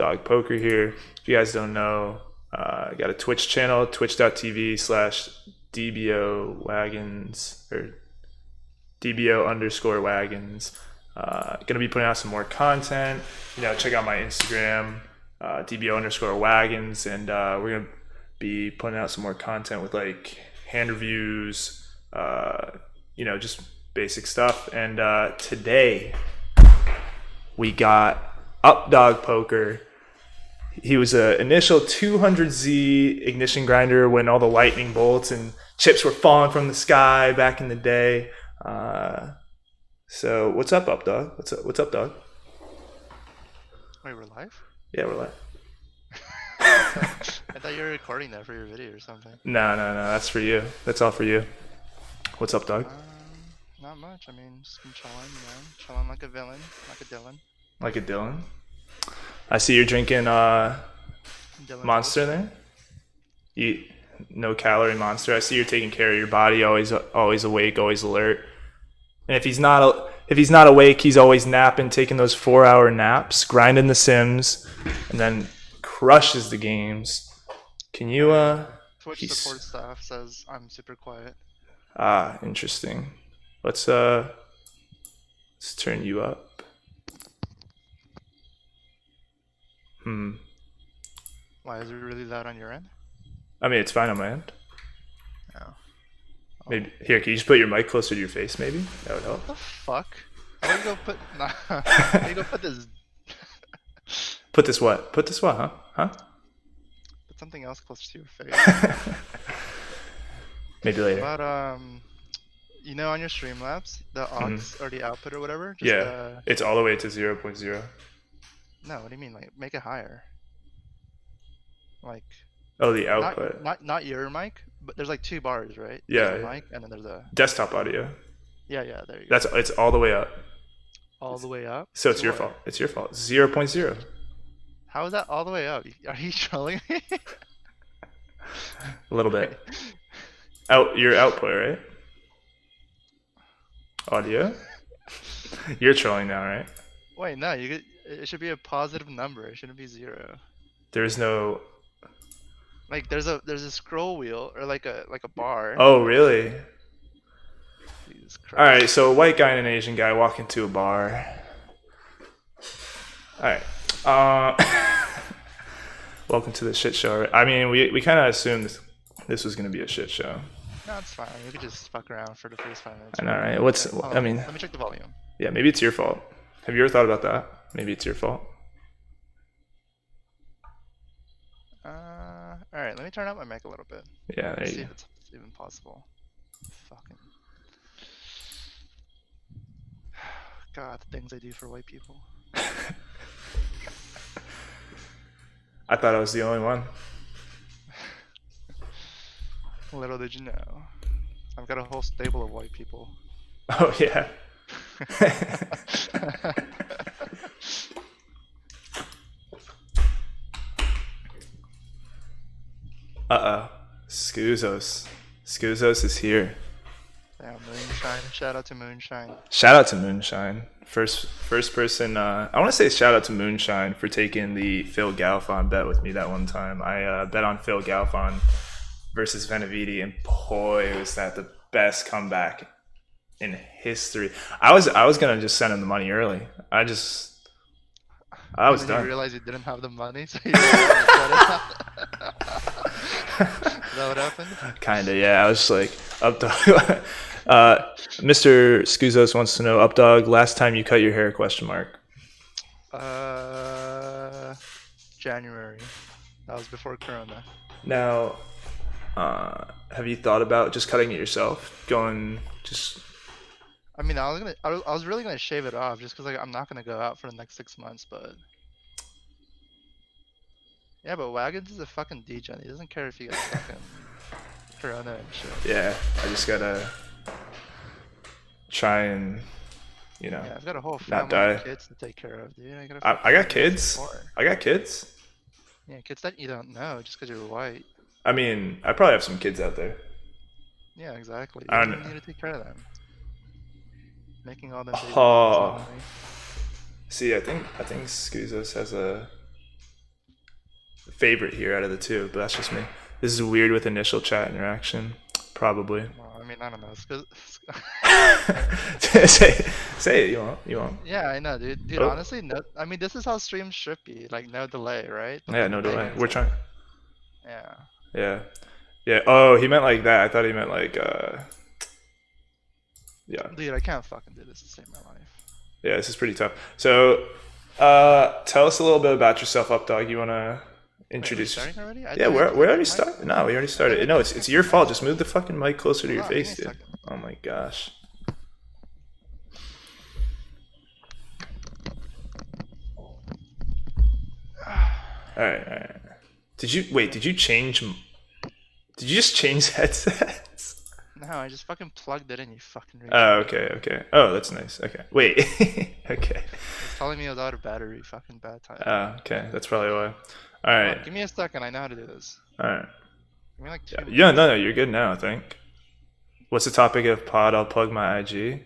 Updog Poker here. If you guys don't know, I got a Twitch channel, twitch.tv/DBO wagons or DBO underscore wagons. Gonna be putting out some more content. Check out my Instagram, DBO underscore wagons, and we're gonna be putting out some more content with like hand reviews, just basic stuff. And today we got Updog Poker. He was an initial 200Z ignition grinder when all the lightning bolts and chips were falling from the sky back in the day. So what's up, Updog? What's up, dog? Wait, we're live? Yeah, we're live. I thought you were recording that for your video or something. No. That's for you. That's all for you. What's up, dog? Not much. I mean, just been chilling, chilling like a villain, like a Dylan. Like a Dylan? I see you're drinking Monster there. Eat no calorie Monster. I see you're taking care of your body. Always awake, always alert. And if he's not awake, he's always napping, taking those 4-hour naps, grinding the Sims, and then crushes the games. Can you Twitch support staff says I'm super quiet. Interesting. Let's turn you up. Why is it really loud on your end? I mean, it's fine on my end. Oh. Maybe here. Can you just put your mic closer to your face? Maybe that would help. What the fuck? How do you go put? How do you go put this? Put this what? Put this what? Huh? Put something else closer to your face. Maybe later. But on your Streamlabs, the aux or the output or whatever. Just, it's all the way to 0.0. No, what do you mean? Like, make it higher. Like. Oh, the output. Not your mic, but there's like 2 bars, right? Yeah. There's a mic, and then there's a desktop audio. Yeah, there you go. It's all the way up. All the way up. So it's your fault. It's your fault. 0.0. How is that all the way up? Are you trolling me? A little bit. Your output, right? Audio. You're trolling now, right? Wait, no. It should be a positive number. It shouldn't be 0. There's no. Like there's a scroll wheel or like a bar. Oh really? Jesus Christ. All right, so a white guy and an Asian guy walk into a bar. All right. Welcome to the shit show. I mean, we kind of assumed this was gonna be a shit show. No, it's fine. We could just fuck around for the first 5 minutes. I know, right? Let me check the volume. Yeah, maybe it's your fault. Have you ever thought about that? Maybe it's your fault. All right, let me turn up my mic a little bit. Yeah, there you go. See if it's even possible. Fucking. God, the things I do for white people. I thought I was the only one. Little did you know. I've got a whole stable of white people. Oh, yeah. Scuzos. Scuzos is here. Yeah, Moonshine. Shout out to Moonshine. Shout out to Moonshine. First person. I want to say shout out to Moonshine for taking the Phil Galfond bet with me that one time. I bet on Phil Galfond versus Veneviti, and boy, was that the best comeback in history. I was gonna just send him the money early. I was done. You realized you didn't have the money, so you didn't Is that what happened? Kinda, yeah. I was just like, Updog. Mr. Scuzos wants to know, Updog, last time you cut your hair? ? January. That was before Corona. Now, have you thought about just cutting it yourself? I mean, I was really gonna shave it off just because I'm not gonna go out for the next 6 months, but. Yeah, but Wagons is a fucking degen. He doesn't care if he gets fucking Corona and shit. Yeah, I just gotta try and, Yeah, I've got a whole not family die. of kids to take care of, dude. I got kids. I got kids. Yeah, kids that you don't know just because you're white. I mean, I probably have some kids out there. Yeah, exactly. I You don't know. need to take care of them. Making all them babies. Oh. See, I think Scuzos has a favorite here out of the two, but that's just me. This is weird with initial chat interaction, probably. Well, I mean, I don't know. It's 'cause- say it. You won't. yeah, I know, dude. Dude, Oh. honestly, no. I mean, this is how streams should be. Like, no delay, right? Yeah, no delay. We're trying. Yeah. Yeah. Oh, he meant like that. I thought he meant like. Yeah. Dude, I can't fucking do this to save my life. Yeah, this is pretty tough. So, tell us a little bit about yourself, Updog. You wanna introduce? Wait, are we starting already? Yeah, we already started. No, we already started. No, it's your fault. Just move the fucking mic closer to your face, dude. Oh my gosh. All right. Did you change? Did you just change headsets? No, I just fucking plugged it in, you fucking retard. Oh, okay. Oh, that's nice. Okay. Wait. Okay. It's telling me I was out of battery, fucking bad time. Oh, okay. That's probably why. All right. Give me a second, I know how to do this. All right. Give me like 2 minutes. Yeah, no, you're good now, I think. What's the topic of pod? I'll plug my IG.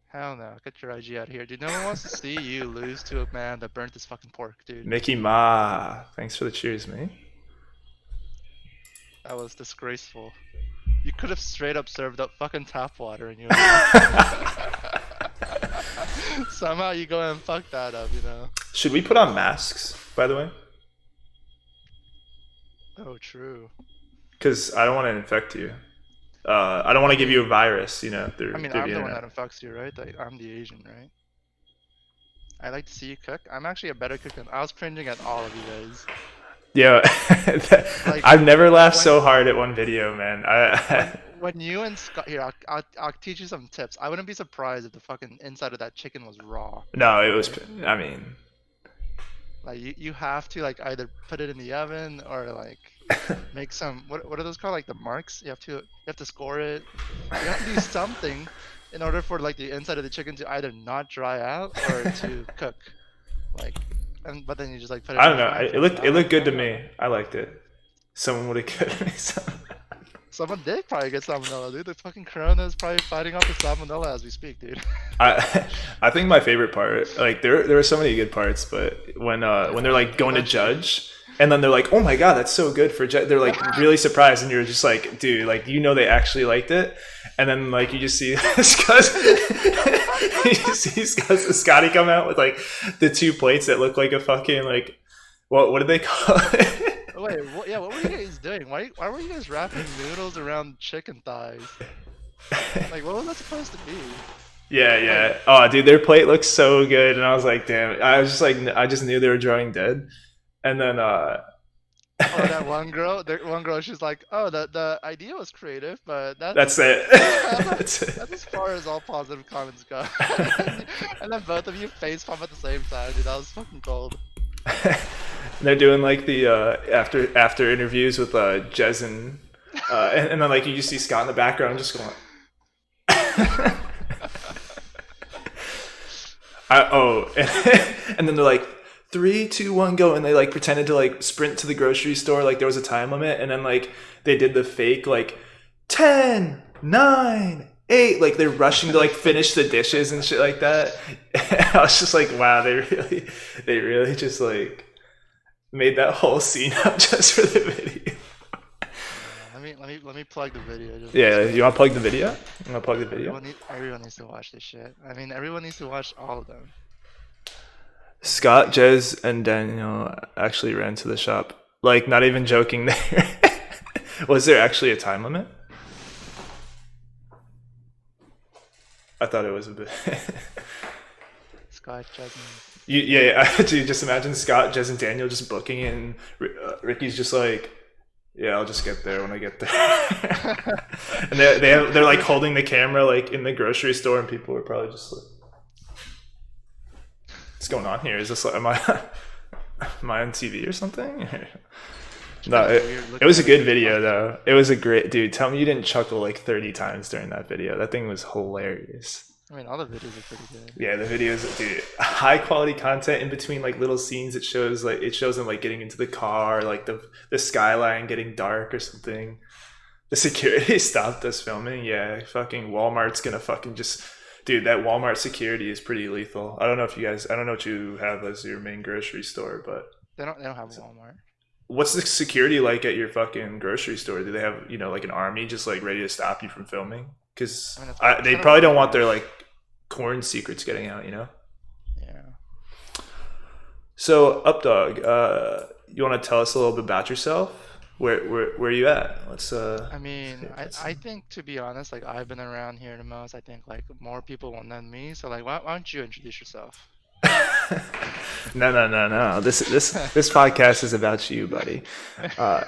Hell no, get your IG out of here, dude. No one wants to see you lose to a man that burnt his fucking pork, dude. Mickey Ma. Thanks for the cheers, mate. That was disgraceful. You could have straight up served up fucking tap water and you somehow you go and fuck that up, you know? Should we put on masks, by the way? Oh, true. Because I don't want to infect you. I don't want to give you a virus, you know, through, I mean, through I'm the the one internet. that infects you, right? Like, I'm the Asian, right? I like to see you cook. I'm actually a better cook than I was cringing at all of you guys. Yeah, Like, I've never laughed so hard at one video, man. When you and Scott here, I'll teach you some tips. I wouldn't be surprised if the fucking inside of that chicken was raw. No, it was. I mean, Like you have to like either put it in the oven or like make some what are those called, like the marks? You have to score it. You have to do something in order for like the inside of the chicken to either not dry out or to cook. Like, but then you just like put it. I in don't the know. frying It looked good to pan. me. I liked it. Someone would have given me some. Someone did probably get salmonella, dude. The fucking corona is probably fighting off the salmonella as we speak, dude. I think my favorite part, like there are so many good parts, but when they're like going to judge, and then they're like, oh my god, that's so good for they're like really surprised, and you're just like, dude, like you know they actually liked it, and then like you just see Scotty come out with like the 2 plates that look like a fucking like what did they call it? Wait, what were you guys doing? Why were you guys wrapping noodles around chicken thighs? Like, what was that supposed to be? Yeah. Oh, dude, their plate looks so good, and I was like, damn. I was just like, I just knew they were drawing dead, and then Oh, that one girl, she's like, oh, the idea was creative, but that's it. that's as far as all positive comments go. And then both of you face palm at the same time, dude. That was fucking cold. And they're doing like the after interviews with Jez and then like you just see Scott in the background just going. And then they're like 3, 2, 1, go, and they like pretended to like sprint to the grocery store like there was a time limit, and then like they did the fake like 10, 9, 8, like they're rushing to like finish the dishes and shit like that. I was just like, wow, they really just like made that whole scene up just for the video. Let me plug the video. Yeah, you want to plug the video? You want to plug the video? Everyone needs to watch this shit. I mean, everyone needs to watch all of them. Scott, Jez, and Daniel actually ran to the shop. Like, not even joking there. Was there actually a time limit? I thought it was a bit. Scott, Jasmine. Yeah. Dude, just imagine Scott, Jez, and Daniel just booking it, and Ricky's just like, yeah, I'll just get there when I get there. And they're like holding the camera like in the grocery store, and people are probably just like, what's going on here? Is this like, am I on TV or something? No, it was a good video though. It was a great, dude. Tell me you didn't chuckle like 30 times during that video. That thing was hilarious. I mean, all the videos are pretty good. Yeah, the videos, dude, high quality content in between like little scenes. It shows them like getting into the car, like the skyline getting dark or something. The security stopped us filming. Yeah, fucking Walmart's gonna fucking just, dude, that Walmart security is pretty lethal. I don't know what you have as your main grocery store, but They don't have a Walmart. what's the security like at your fucking grocery store? Do they have like an army just like ready to stop you from filming? I Because mean, it's they kind of probably don't want illegal. their like corn secrets getting out. Yeah. So Updog, you want to tell us a little bit about yourself? Where are you at? I mean, Let's I think to be honest, like I've been around here the most. I think like more people want than me. So like, why don't you introduce yourself? no. This podcast is about you, buddy.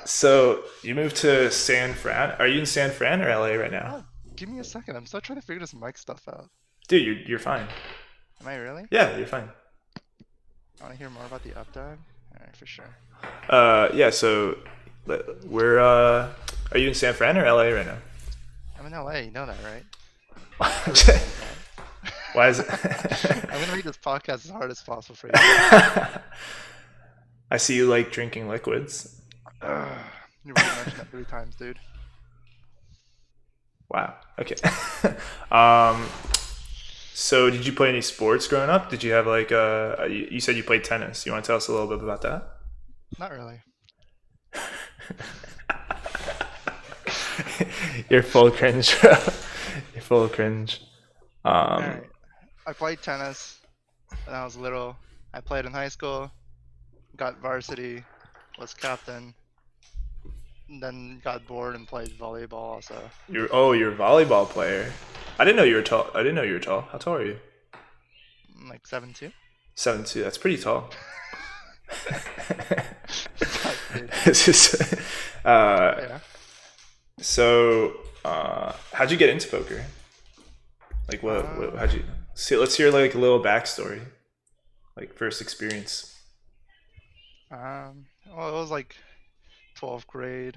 So you moved to San Fran. Are you in San Fran or LA right now? Oh, give me a second. I'm still trying to figure this mic stuff out. Dude, you're fine. Am I really? Yeah, you're fine. I want to hear more about the Updog. All right, for sure. Yeah. So we're are you in San Fran or LA right now? I'm in LA. You know that, right? Everybody knows that. Why is it? I'm gonna make this podcast as hard as possible for you. I see you like drinking liquids. Ugh, you already mentioned that 3 times, dude. Wow. Okay. um. So, did you play any sports growing up? Did you have like you said you played tennis. You want to tell us a little bit about that? Not really. You're full of cringe. Bro. You're full of cringe. All Um. right. I played tennis when I was little. I played in high school, got varsity, was captain, and then got bored and played volleyball also. You're a volleyball player. I didn't know you were tall. I didn't know you were tall. How tall are you? I'm like 7'2". 7'2". That's pretty tall. Fuck, dude. It's just, uh, Yeah. so, how'd you get into poker? Like, how'd you see? Let's hear like a little backstory, like first experience. Well, it was like 12th grade,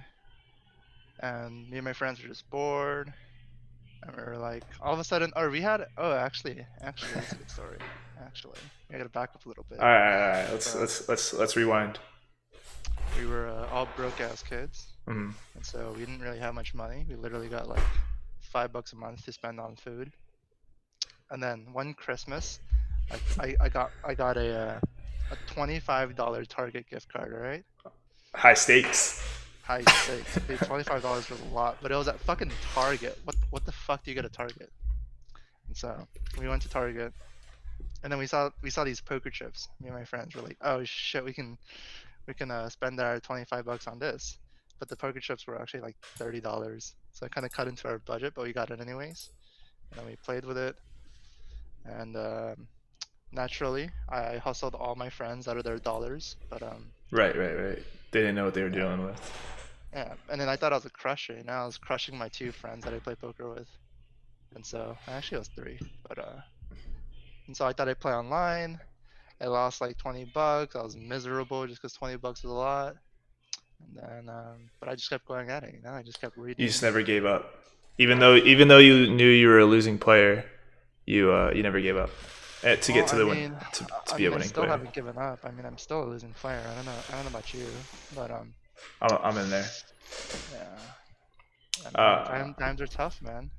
and me and my friends were just bored, and we were like, all of a sudden, or we had, oh, actually, that's a good story. Actually, I gotta back up a little bit. All right. So Let's rewind. we were all broke ass kids, Mm. and so we didn't really have much money. We literally got like $5 a month to spend on food. And then one Christmas, I got a $25 Target gift card. All right, High stakes. high stakes. Dude, $25 was a lot, but it was at fucking Target. What the fuck do you get at Target? And so we went to Target, and then we saw these poker chips. Me and my friends were like, oh shit, we can spend our $25 on this. But the poker chips were actually like $30, so it kind of cut into our budget, but we got it anyways. And then we played with it, and naturally, I hustled all my friends out of their dollars. But Right. They didn't know what they were yeah, dealing with. yeah. And then I thought I was a crusher. Now I was crushing my 2 friends that I play poker with, and so actually I was 3. But and so I thought I'd play online. I lost like $20. I was miserable just because $20 was a lot. And then, but I just kept going at it. I just kept You just reading. never gave up, even though you knew you were a losing player, you never gave up. To Well, get to I the win, mean, to I be a mean, I winning still player. haven't given up. I mean, I'm still a losing player. I don't know about you, but I'm in there. yeah. I mean, Uh, times are tough, man.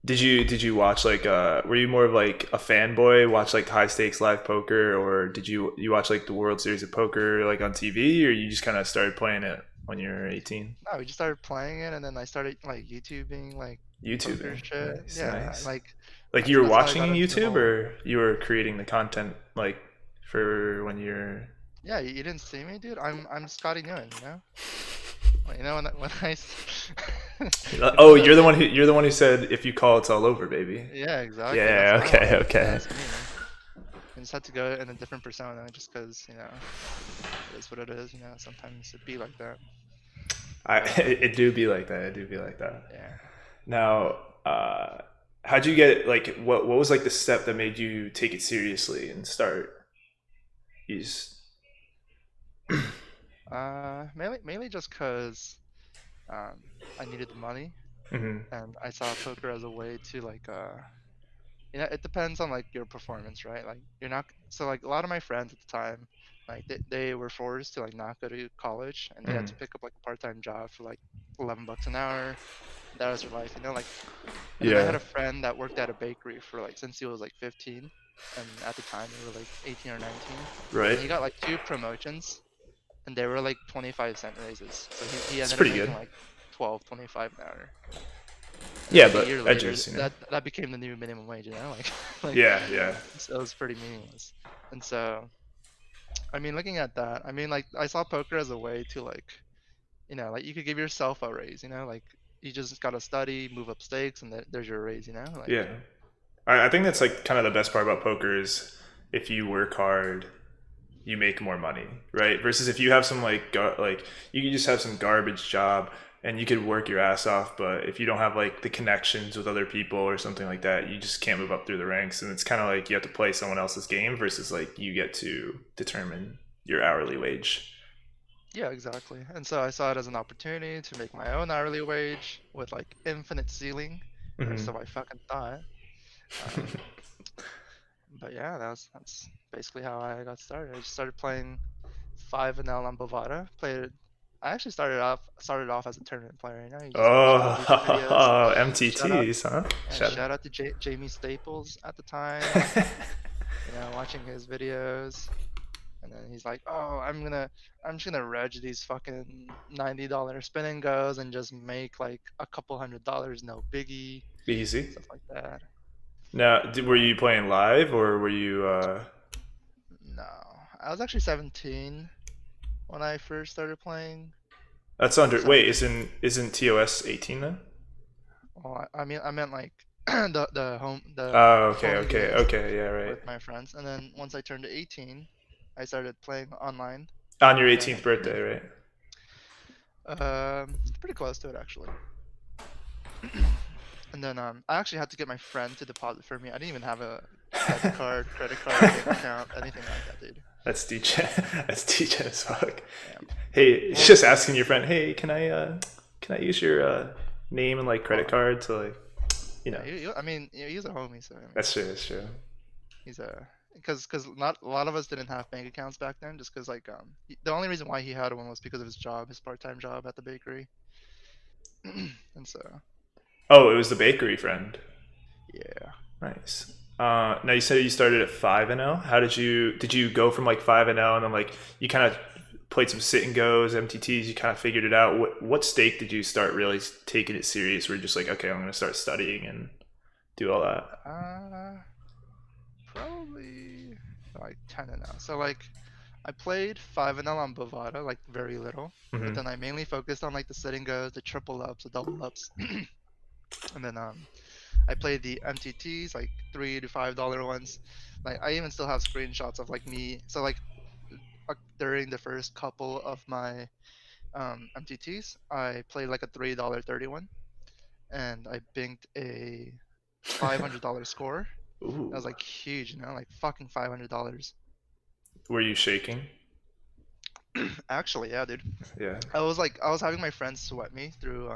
did you watch like were you more of like a fanboy, watch like high stakes live poker, or did you watch like the World Series of Poker like on TV, or you just kind of started playing it when you were 18? No, we just started playing it, and then I started like YouTubing like poker YouTubing. shit. Nice, Yeah, nice. like Like you were that's how I watching got into the YouTube, whole. or you were creating the content like for when you're. Yeah, you didn't see me, dude. I'm Scotty Nguyen, you know. Well, you know you know Oh, when you're the one who said if you call, it's all over, baby. yeah, exactly. That's Yeah. me. Okay. That's me. I just had to go in a different persona just because it is what it is. Sometimes it be like that. But It do be like that. It do be like that. yeah. Now, how'd you get like what was like the step that made you take it seriously and start? Use. Mainly just because I needed the money, Hmm. and I saw poker as a way to like it depends on like your performance, right? Like you're not so like a lot of my friends at the time, like they were forced to like not go to college, and they had to Hmm. pick up like a part-time job for like $11 an hour. That was their life, like. And then I had Yeah. a friend that worked at a bakery for like since he was like 15, and at the time we were like 18 or 19, Right. and he got like 2 promotions and they were like 25-cent raises. So he It's ended up pretty making good. like 12, 25 an hour. And then Yeah, like a but year later, edges, that became the new minimum wage, you know, like like Yeah, yeah. so it was pretty meaningless. And so I mean, looking at that, I mean, like I saw poker as a way to like, like you could give yourself a raise, like you just gotta study, move up stakes, and there's your raise, like Yeah. I think that's like kind of the best part about poker is if you work hard, you make more money, right? Versus if you have some like you can just have some garbage job and you could work your ass off, but if you don't have like the connections with other people or something like that, you just can't move up through the ranks. And it's kind of like you have to play someone else's game versus like you get to determine your hourly wage. yeah, exactly. And so I saw it as an opportunity to make my own hourly wage with like infinite ceiling, or Hmm. so I fucking thought. Um, but yeah, that's basically how I got started. I just started playing 5 and L on Bovada. Played. I actually started off as a tournament player. You just watch those YouTube videos. Oh, Shout out, MTTs, huh? yeah, Shut shout out to Jamie Staples at the time. up. Watching his videos. And then he's like, "Oh, I'm just gonna reg these fucking $90 spin and goes and just make like a couple $100, no biggie, Easy. stuff like that." Now, were Uh, you playing live or were you? no, I was actually 17 when I first started playing. That's under. Wait, 17. isn't TOS 18 then? Well, I meant like the Oh, okay, home okay, games okay. Yeah, right. with my friends, and then once I turned 18, I started playing online, On your and then 18th birthday, right? it's pretty close to it actually. And then I actually had to get my friend to deposit for me. I didn't even have a debit card, credit card, bank account, anything like that, dude. That's DJ. That's DJ as fuck. Yeah. Hey, it's Well, just asking your friend. Hey, can I use your name and like credit well, card to like, you know? yeah. I mean, he's a homie, so I mean, That's true. That's true. he's a because not a lot of us didn't have bank accounts back then. Just because the only reason why he had one was because of his job, his part-time job at the bakery. And so Oh, it was the bakery friend. yeah. Nice. Now you said you started at 5-0. How did you go from like 5-0 and then like you kind of played some sit and goes, MTTs, you kind of figured it out. What stake did you start really taking it serious? Where you're just like, okay, I'm gonna start studying and do all that. Uh, Probably like 10 and now. So like I played 5 and L on Bovada, like very little, but Hmm. then I mainly focused on like the sitting goes, the triple ups, the double ups, and then I played the MTTs, like $3 to $5 ones. Like I even still have screenshots of like me. So like during the first couple of my MTTs, I played like a $3.31, and I binked a $500 score. That was Ooh, like huge, like fucking $500. were you shaking? Actually, yeah, dude. Yeah. I was having my friends sweat me through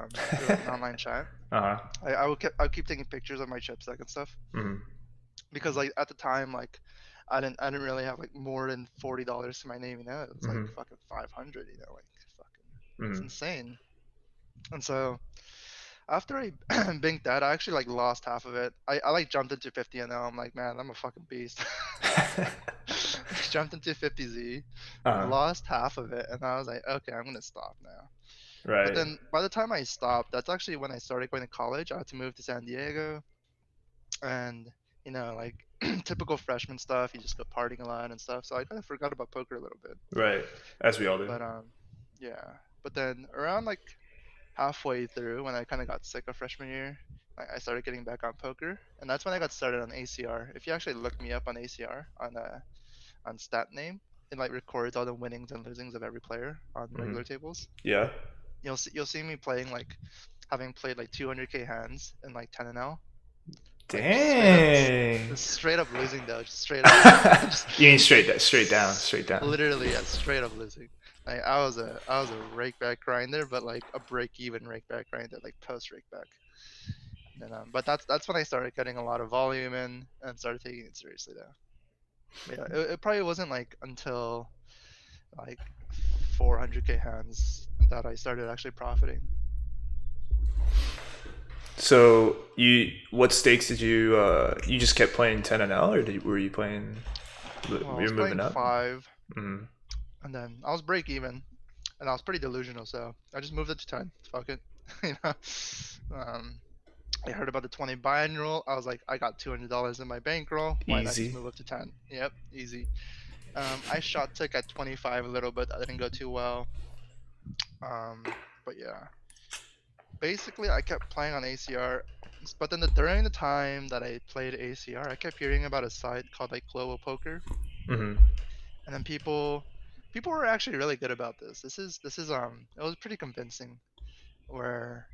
like an online chat. Uh huh. I would keep taking pictures of my chip stack and stuff Hmm. because like at the time like I didn't really have like more than $40 to my name, It was like Hmm. fucking 500, like fucking it's Hmm. insane. And so after I binked that, I actually like lost half of it. I like jumped into 50 and now I'm like, man, I'm a fucking beast. Jumped into 50Z, Uh-huh. lost half of it, and I was like, okay, I'm gonna stop now. But Right. then by the time I stopped, that's actually when I started going to college. I had to move to San Diego, and like typical freshman stuff. You just go partying a lot and stuff. So I kind of forgot about poker a little bit. Right. As we all do. But yeah. But then around like halfway through, when I kind of got sick of freshman year, I started getting back on poker, and that's when I got started on ACR. If you actually look me up on ACR on stat name, it like records all the winnings and losings of every player on Hmm. regular tables. Yeah. You'll see me playing like having played like 200k hands in like 10 and L, like Dang. just straight up losing though, just straight up, just You mean straight down, straight down. literally yeah, straight up losing. Like I was a rake back grinder, but like a break even rake back grinder, like post rake back. And but that's when I started getting a lot of volume in and started taking it seriously though. But yeah, it probably wasn't like until like 400k hands that I started actually profiting. So what stakes did you just kept playing 10 and L or were you playing Well, I you're was moving playing up? 5, Mm-hmm. and then I was break even, and I was pretty delusional, so I just moved it to 10. Fuck it, you know. Um, I heard about the 20 buy-in rule. I was like, I got $200 in my bankroll. Why not just Easy. move up to 10? Yep, easy. I shot took at 25 a little bit. That didn't go too well. But yeah, basically I kept playing on ACR. But then during the time that I played ACR, I kept hearing about a site called like Global Poker, Mm-hmm. and then people were actually really good about this. This is it was pretty convincing. Where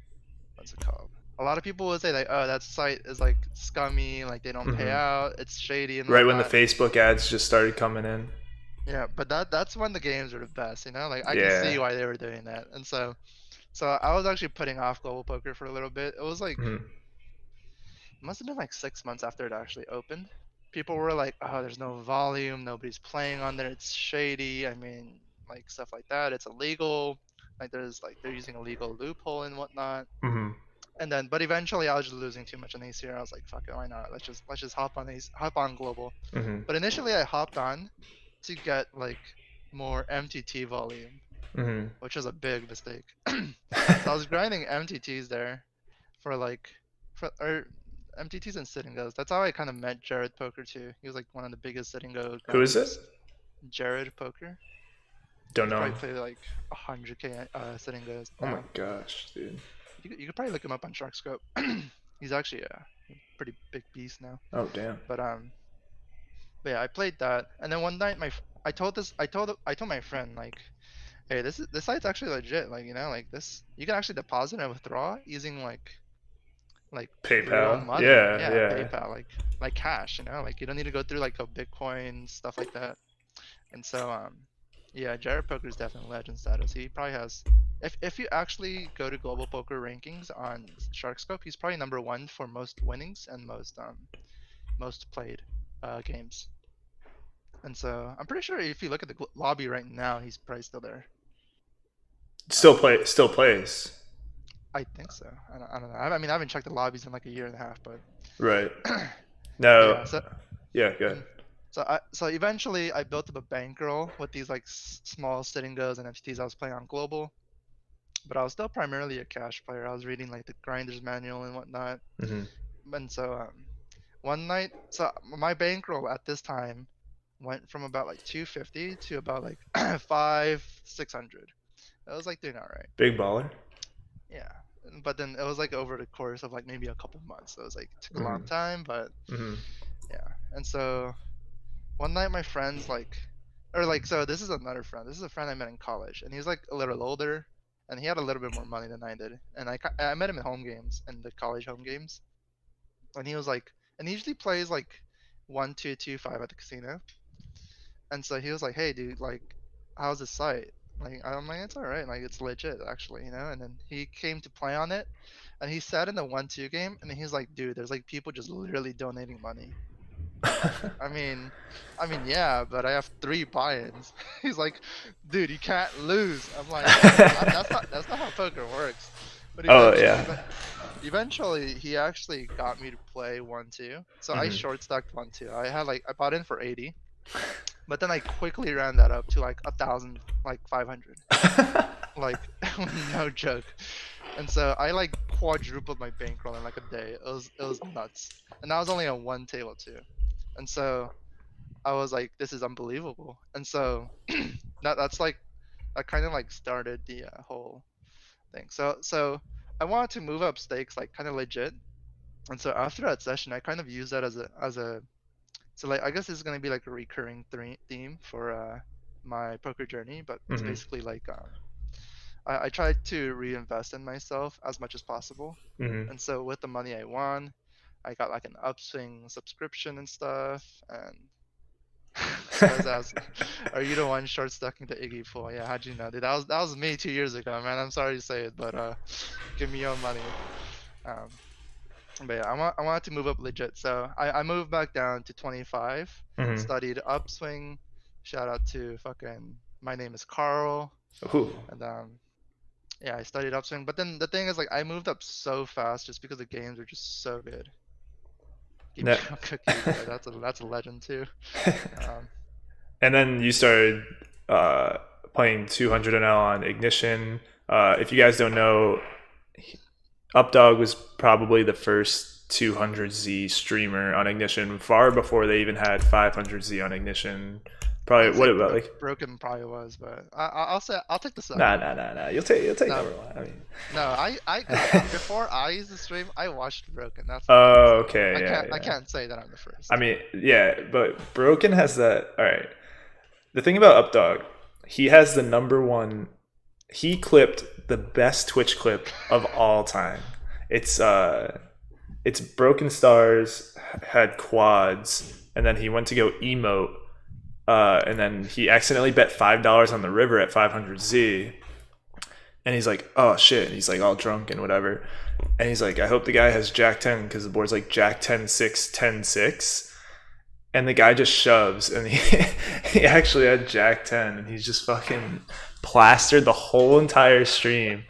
what's it called? A lot of people would say like, oh, that site is like scummy, like they don't pay Mm-hmm. out, it's shady and Right when the whatnot. Facebook ads just started coming in. Yeah, but that's when the games are the best, you know? Like I can see Yeah. why they were doing that. And so I was actually putting off global poker for a little bit. It was like Mm-hmm. it must have been like 6 months after it actually opened. People were like, oh, there's no volume, nobody's playing on there, it's shady. I mean, like stuff like that. It's illegal. Like there's like they're using a legal loophole and whatnot. Mm-hmm. And then, but eventually, I was just losing too much on ACR. I was like, "Fuck it, why not? Let's just hop on global." Mm-hmm. But initially, I hopped on to get like more MTT volume, Mm-hmm. which was a big mistake. So I was grinding MTTs there for like or MTTs and sitting goes. That's how I kind of met Jared Poker too. He was like one of the biggest sitting go Who is it? grinders. Jared Poker. Don't He's know. probably played like 100k sitting goes Oh my now. gosh, dude. You could probably look him up on SharkScope. He's actually a pretty big beast now. Oh damn. But but yeah, I played that, and then one night I told my friend like, hey, this site's actually legit. Like like this, you can actually deposit and withdraw using like real PayPal. money. Yeah, Yeah, yeah. PayPal, like cash. Like you don't need to go through like a Bitcoin stuff like that. And so yeah, Jared Poker is definitely legend status. He probably has. If you actually go to global poker rankings on SharkScope, he's probably number one for most winnings and most played games. And so I'm pretty sure if you look at the lobby right now, he's probably still there. Um, Still plays. I think so. I don't know. I mean, I haven't checked the lobbies in like a year and a half, but Right. but No. yeah. So Yeah, good. mhm. So eventually I built up a bankroll with these like small sitting goes and FTTs I was playing on global, but I was still primarily a cash player. I was reading like the grinders manual and whatnot. Mm-hmm. And so one night, so my bankroll at this time went from about like 250 to about like 600. I was like doing all right. Big baller. Yeah. But then it was like over the course of like maybe a couple months. So it was like it took a long Mm-hmm. time, but Mm-hmm. yeah. And so one night my friends like or like so this is another friend. This is a friend I met in college and he was like a little older and he had a little bit more money than I did. And I met him in home games and the college home games. And he was like and he usually plays like 1, 2, 2, 5 at the casino. And so he was like, "Hey, dude, like, how's the site?" Like, I'm like, "It's all right. Like, it's legit, actually." And then he came to play on it, and he sat in the 1-2 game, and he's like, "Dude, there's like people just literally donating money." I'm like, I mean, yeah, but I have 3 buy-ins. He's like, "Dude, you can't lose." I'm like, that's not how poker works." But Oh yeah. eventually, he actually got me to play 1-2. So I Mm-hmm. short stacked 1-2. I bought in for 80. But then I quickly ran that up to like 1,000, like 500, like no joke. And so I like quadrupled my bankroll in like a day. It was nuts, and I was only on one table too. And so I was like, this is unbelievable. And so that's like that kind of like started the whole thing. So I wanted to move up stakes like kind of legit. And so after that session, I kind of used that as a so like I guess this is gonna be like a recurring theme for my poker journey, but it's Mm-hmm. basically like I tried to reinvest in myself as much as possible, Mm-hmm. and so with the money I won, I got like an upswing subscription and stuff. And this guy's asking, "Are you the one short stacking the Iggy pool?" Yeah, how'd you know, dude? That was me 2 years ago, man. I'm sorry to say it, but give me your money. Um, But yeah, I wanted to move up legit. So I moved back down to 25, Mm-hmm. studied upswing. Shout out to fucking my name is Carl. Ooh. And yeah, I studied upswing. But then the thing is like I moved up so fast just because the games were just so good. Give me No. your cookies. Yeah, that's a legend too. Um, And then you started. uh, playing 200 NL on Ignition. If you guys don't know, Updog was probably the first 200Z streamer on Ignition, far before they even had 500Z on Ignition. I'd Probably say what about like Broken probably was, but I'll say I'll take the nah second. nah nah nah. You'll take No, number one. I mean, no, cause before I used to stream, I watched Broken. That's the thing. oh So okay yeah I yeah. can't say that I'm the I first. mean yeah, but Broken has that. All right. The thing about Updog, he has the number one. He clipped the best Twitch clip of all time. It's it's Broken Stars had quads, and then he went to go emote, and then he accidentally bet $5 on the river at 500Z, and he's like, "Oh shit!" And he's like all drunk and whatever, and he's like, "I hope the guy has Jack 10 because the board's like Jack 10 6 10 6." And the guy just shoves, and he actually had Jack 10, and he's just fucking plastered the whole entire stream.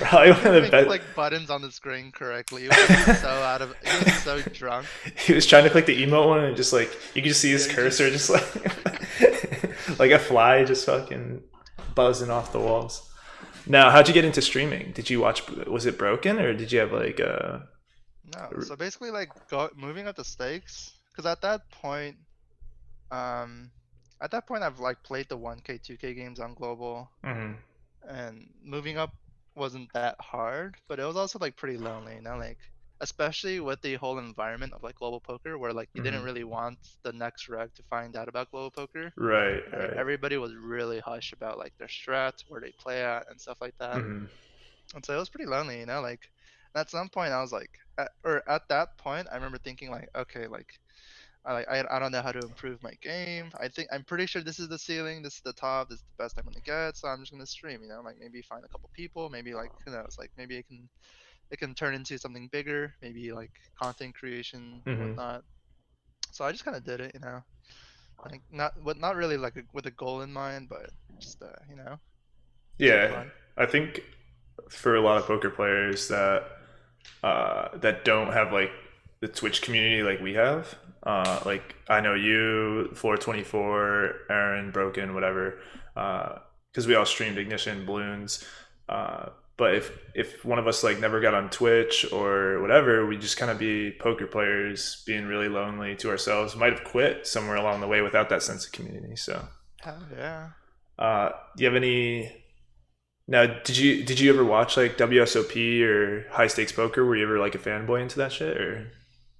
Probably He one couldn't of the even best. click buttons on the scring correctly. He was like so out of. He was so drunk. He was trying to click the emote one, and just like you could just see his Yeah, he cursor, just. just like a fly, just fucking buzzing off the walls. Now, how'd you get into streaming? Did you watch? Was it Broken, or did you have like a? No, so basically like moving up the stakes, because um, at that point I've like played the 1K, 2K games on global, Mhm, and moving up wasn't that hard, but it was also like pretty lonely, like especially with the whole environment of like global poker, where like you didn't mhm. really want the next reg to find out about global poker. Right, Like right. everybody was really hush about like their strats, where they play at, and stuff like that. Mhm, And so it was pretty lonely, like at some point I was like, or at that point I remember thinking like, okay, like I don't know how to improve my game. I'm pretty sure this is the ceiling, this is the top, this is the best I'm gonna get, so I'm just gonna stream, like maybe find a couple people, maybe like who knows, like maybe it can turn into something bigger, maybe like content creation, mhm. whatnot. So I just kind of did it, like not really like with a goal in mind, but just just for Yeah, fun. I think for a lot of poker players that that don't have like the Twitch community like we have. Like I know you, Floor 24, Aaron, Broken, whatever, because we all streamed Ignition, Balloons. But if one of us like never got on Twitch or whatever, we just kind of be poker players, being really lonely to ourselves. Might have quit somewhere along the way without that sense of community. So, Hell yeah. do you have any now, did you ever watch like WSOP or High Stakes Poker? Were you ever like a fanboy into that shit or?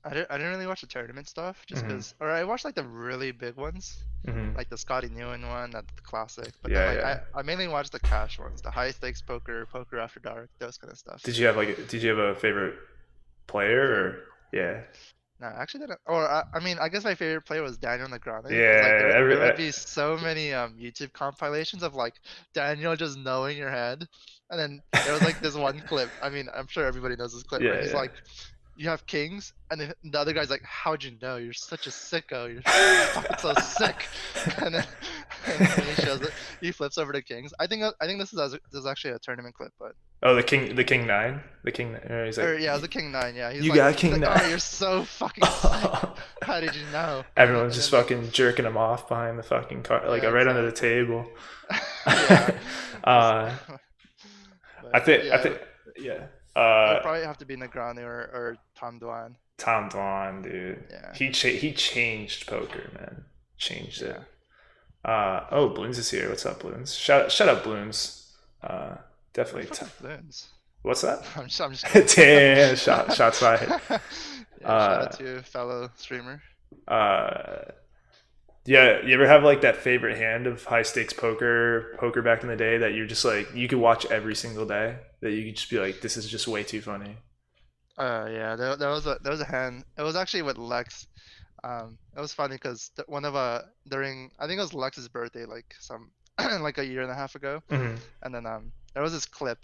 I didn't really watch the tournament stuff just Hmm. because, or I watched like the really big ones, Hmm. like the Scotty Newen one, that's the classic. But then Yeah, like yeah. I mainly watched the cash ones, the high stakes poker, poker after dark, those kind of stuff. Did you have a favorite player or? Favorite. Yeah, No, actually didn't. Or I mean, I guess my favorite player was Daniel Negreanu because like yeah. there would be so many YouTube compilations of like Daniel just knowing your head, and then there was like this one clip. I mean, I'm sure everybody knows this clip where Yeah, he's yeah. like, you have kings, and then the other guy's like, how'd you know? You're such a sicko. You're fucking so sick. And then and then he shows it. He flips over to kings. I think this is actually a tournament clip, but Oh, the king nine, he's like, or yeah, it was a king nine. Yeah, you got he's king like, nine. oh, you're so fucking sick. How did you know? Everyone's And just then like, fucking jerking him off behind the fucking car, like yeah, right under the exactly. table. Yeah. It's- uh, but I yeah, think, yeah. it would probably have to be Negrani or Tom Dwan. Tom Dwan, dude, Yeah, he changed poker, man. Changed it. yeah. Oh, Bloons is here. What's up, Bloons? Shout out Bloons. Uh, Who the definitely. fuck is Bloons? What's that? I'm just kidding. Damn, shots fired. Yeah, shout out Uh, to fellow streamer. uh, yeah. You ever have like that favorite hand of high stakes poker back in the day that you're just like you could watch every single day that you could just be like, this is just way too funny. Yeah, there was a hand. It was actually with Lex. It was funny because one of during I think it was Lex's birthday, like some like a year and a half ago, Hmm. and then there was this clip.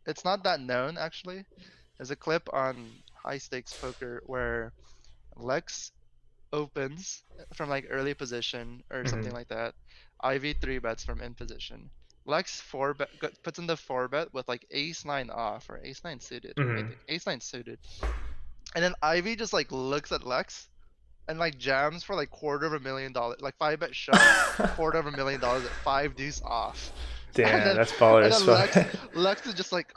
It's not that known actually. There's a clip on high stakes poker where Lex opens from like early position or something Hmm. like that. IV three bets from in position. Lex four bet puts in the four bet with like ace nine off or ace nine suited. I Hmm. think ace nine suited. And then Ivy just like looks at Lex and like jams for like $250,000, like 5-bet shove, $250,000 at 5 deuce off, and Damn, then that's baller and as then fuck. Lex is just like,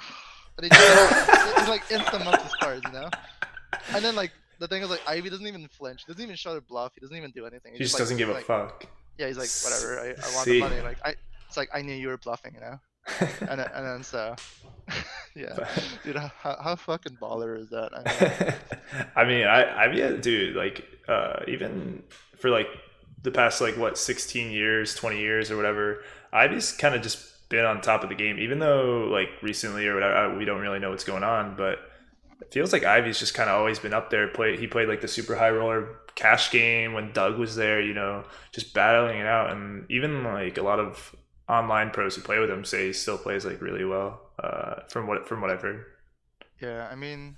and he just like he like instant mugs his cards, and then like the thing is like Ivy doesn't even flinch, doesn't even show the bluff, he doesn't even do anything. He He just just doesn't give a like fuck. yeah, he's like whatever, I want the See. money. Like I it's like I knew you were bluffing. And then so yeah, dude, how fucking baller is that? I mean, I mean, yeah, dude, like, even for like the past like what 16 years, 20 years or whatever, Ivy's kind of just been on top of the game. Even though like recently or whatever, we don't really know what's going on, but it feels like Ivy's just kind of always been up there. He played like the super high roller cash game when Doug was there, just battling it out. And even like a lot of online pros who play with him say he still plays like really well. From what I've heard. yeah, I mean,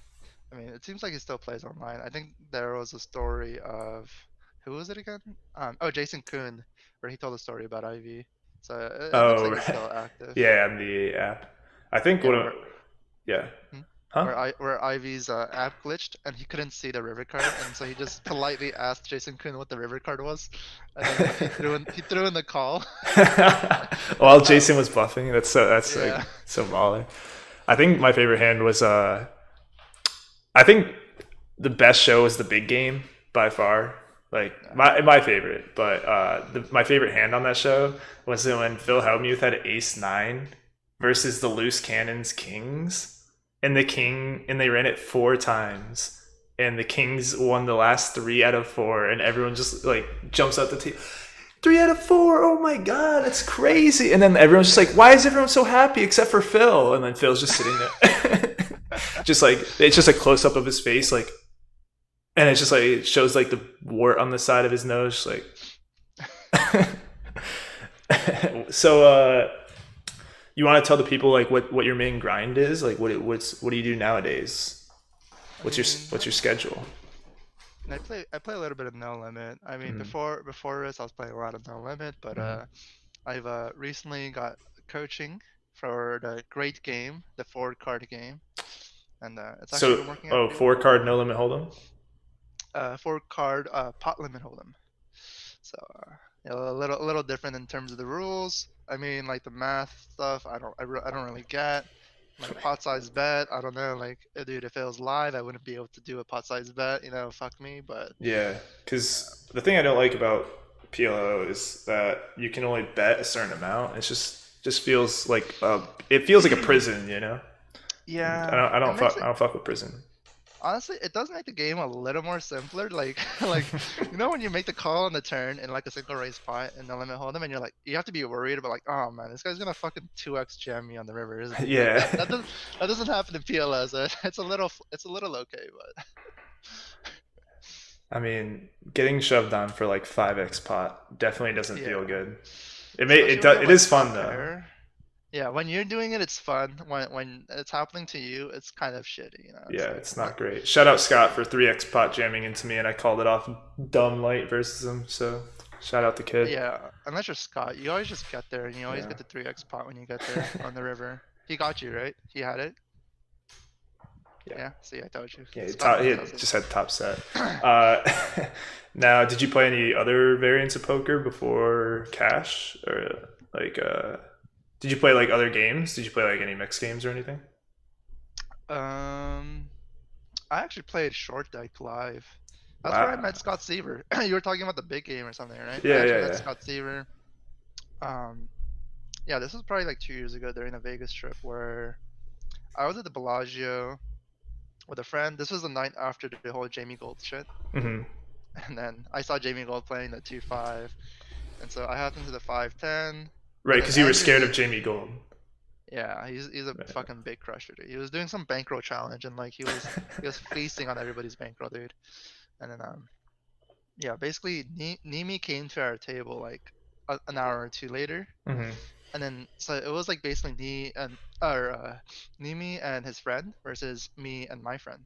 it seems like he still plays online. I think there was a story of who was it again? Oh, Jason Kuhn, where he told a story about Ivy. So it looks like Oh, he's still active. yeah, and the app. I think Yeah, yeah, hmm? huh? Where Ivy's app glitched and he couldn't see the river card, and so he just politely asked Jason Kuhn what the river card was, and then he threw in the call. While Jason was bluffing, that's like Yeah. so baller. I think my favorite hand was I think the best show was the big game by far. Like my favorite, but my favorite hand on that show was when Phil Hellmuth had Ace Nine versus the Loose Cannons Kings, and they ran it 4 times, and the Kings won the last 3 out of 4, and everyone just like jumps out the table. 3 out of 4! Oh my god, that's crazy! And then everyone's just like, "Why is everyone so happy except for Phil?" And then Phil's just sitting there, just like it's just a close up of his face, like, and it's just like it shows like the wart on the side of his nose, like. So, you want to tell the people like what your main grind is? Like, what do you do nowadays? I What's your schedule? I play a little bit of No Limit. I mean, Mm. before this, I was playing a lot of No Limit, but Mm. I've recently got coaching for the Great Game, the 4 card game, and it's actually So, been working out oh, pretty well. 4 card no limit hold'em. 4 card pot limit hold'em. So a little different in terms of the rules. I mean, like the math stuff, I don't really get. Like pot size bet, I don't know. Like, dude, if it was live, I wouldn't be able to do a pot size bet. Fuck me. But Yeah, because the thing I don't like about PLO is that you can only bet a certain amount. It's just feels like it feels like a prison, you know. And yeah, it makes I it don't fuck with prison. honestly, it does make the game a little more simpler. Like, like when you make the call on the turn in like a single raise pot and the limit hold'em, and you're like, you have to be worried about like, oh man, this guy's gonna fucking 2x jam me on the river, isn't he? Like Yeah, that doesn't happen in PLS. It's a little okay, but I mean, getting shoved on for like 5x pot definitely doesn't feel yeah, good. especially when you have It like is fun top though. pair. Yeah, when you're doing it, it's fun. When it's happening to you, it's kind of shitty. It's Yeah, like it's not great. Shout out Scott for 3x pot jamming into me, and I called it off dumb light versus him. So shout out the kid. yeah, unless you're Scott, you always just get there and you always Yeah. get the 3x pot when you get there on the river. He got you, right? He had it? Yeah. Yeah, see, I told you. Yeah, Scott he always has just had top set. it. Uh, now, did you play any other variants of poker before cash, or like, did you play like other games? Did you play like any mixed games or anything? um, I actually played Short Deck live. That's where I Wow. met Scott Seaver. You were talking about the big game or something, right? I Yeah, actually yeah, met yeah. Scott Seaver. Um, yeah, this was probably like 2 years ago during a Vegas trip where I was at the Bellagio with a friend. This was the night after the whole Jamie Gold shit. Hmm. And then I saw Jamie Gold playing the 2-5. And so I hopped into the 5-10. Right, And then because you were Andrew scared of hit. Jamie Gold. Yeah, he's a Right. fucking big crusher, dude. He was doing some bankroll challenge and like he was feasting on everybody's bankroll, dude. And then yeah, basically Nimi came to our table like an hour or two later. Hmm. And then so it was like basically Nimi and his friend versus me and my friend.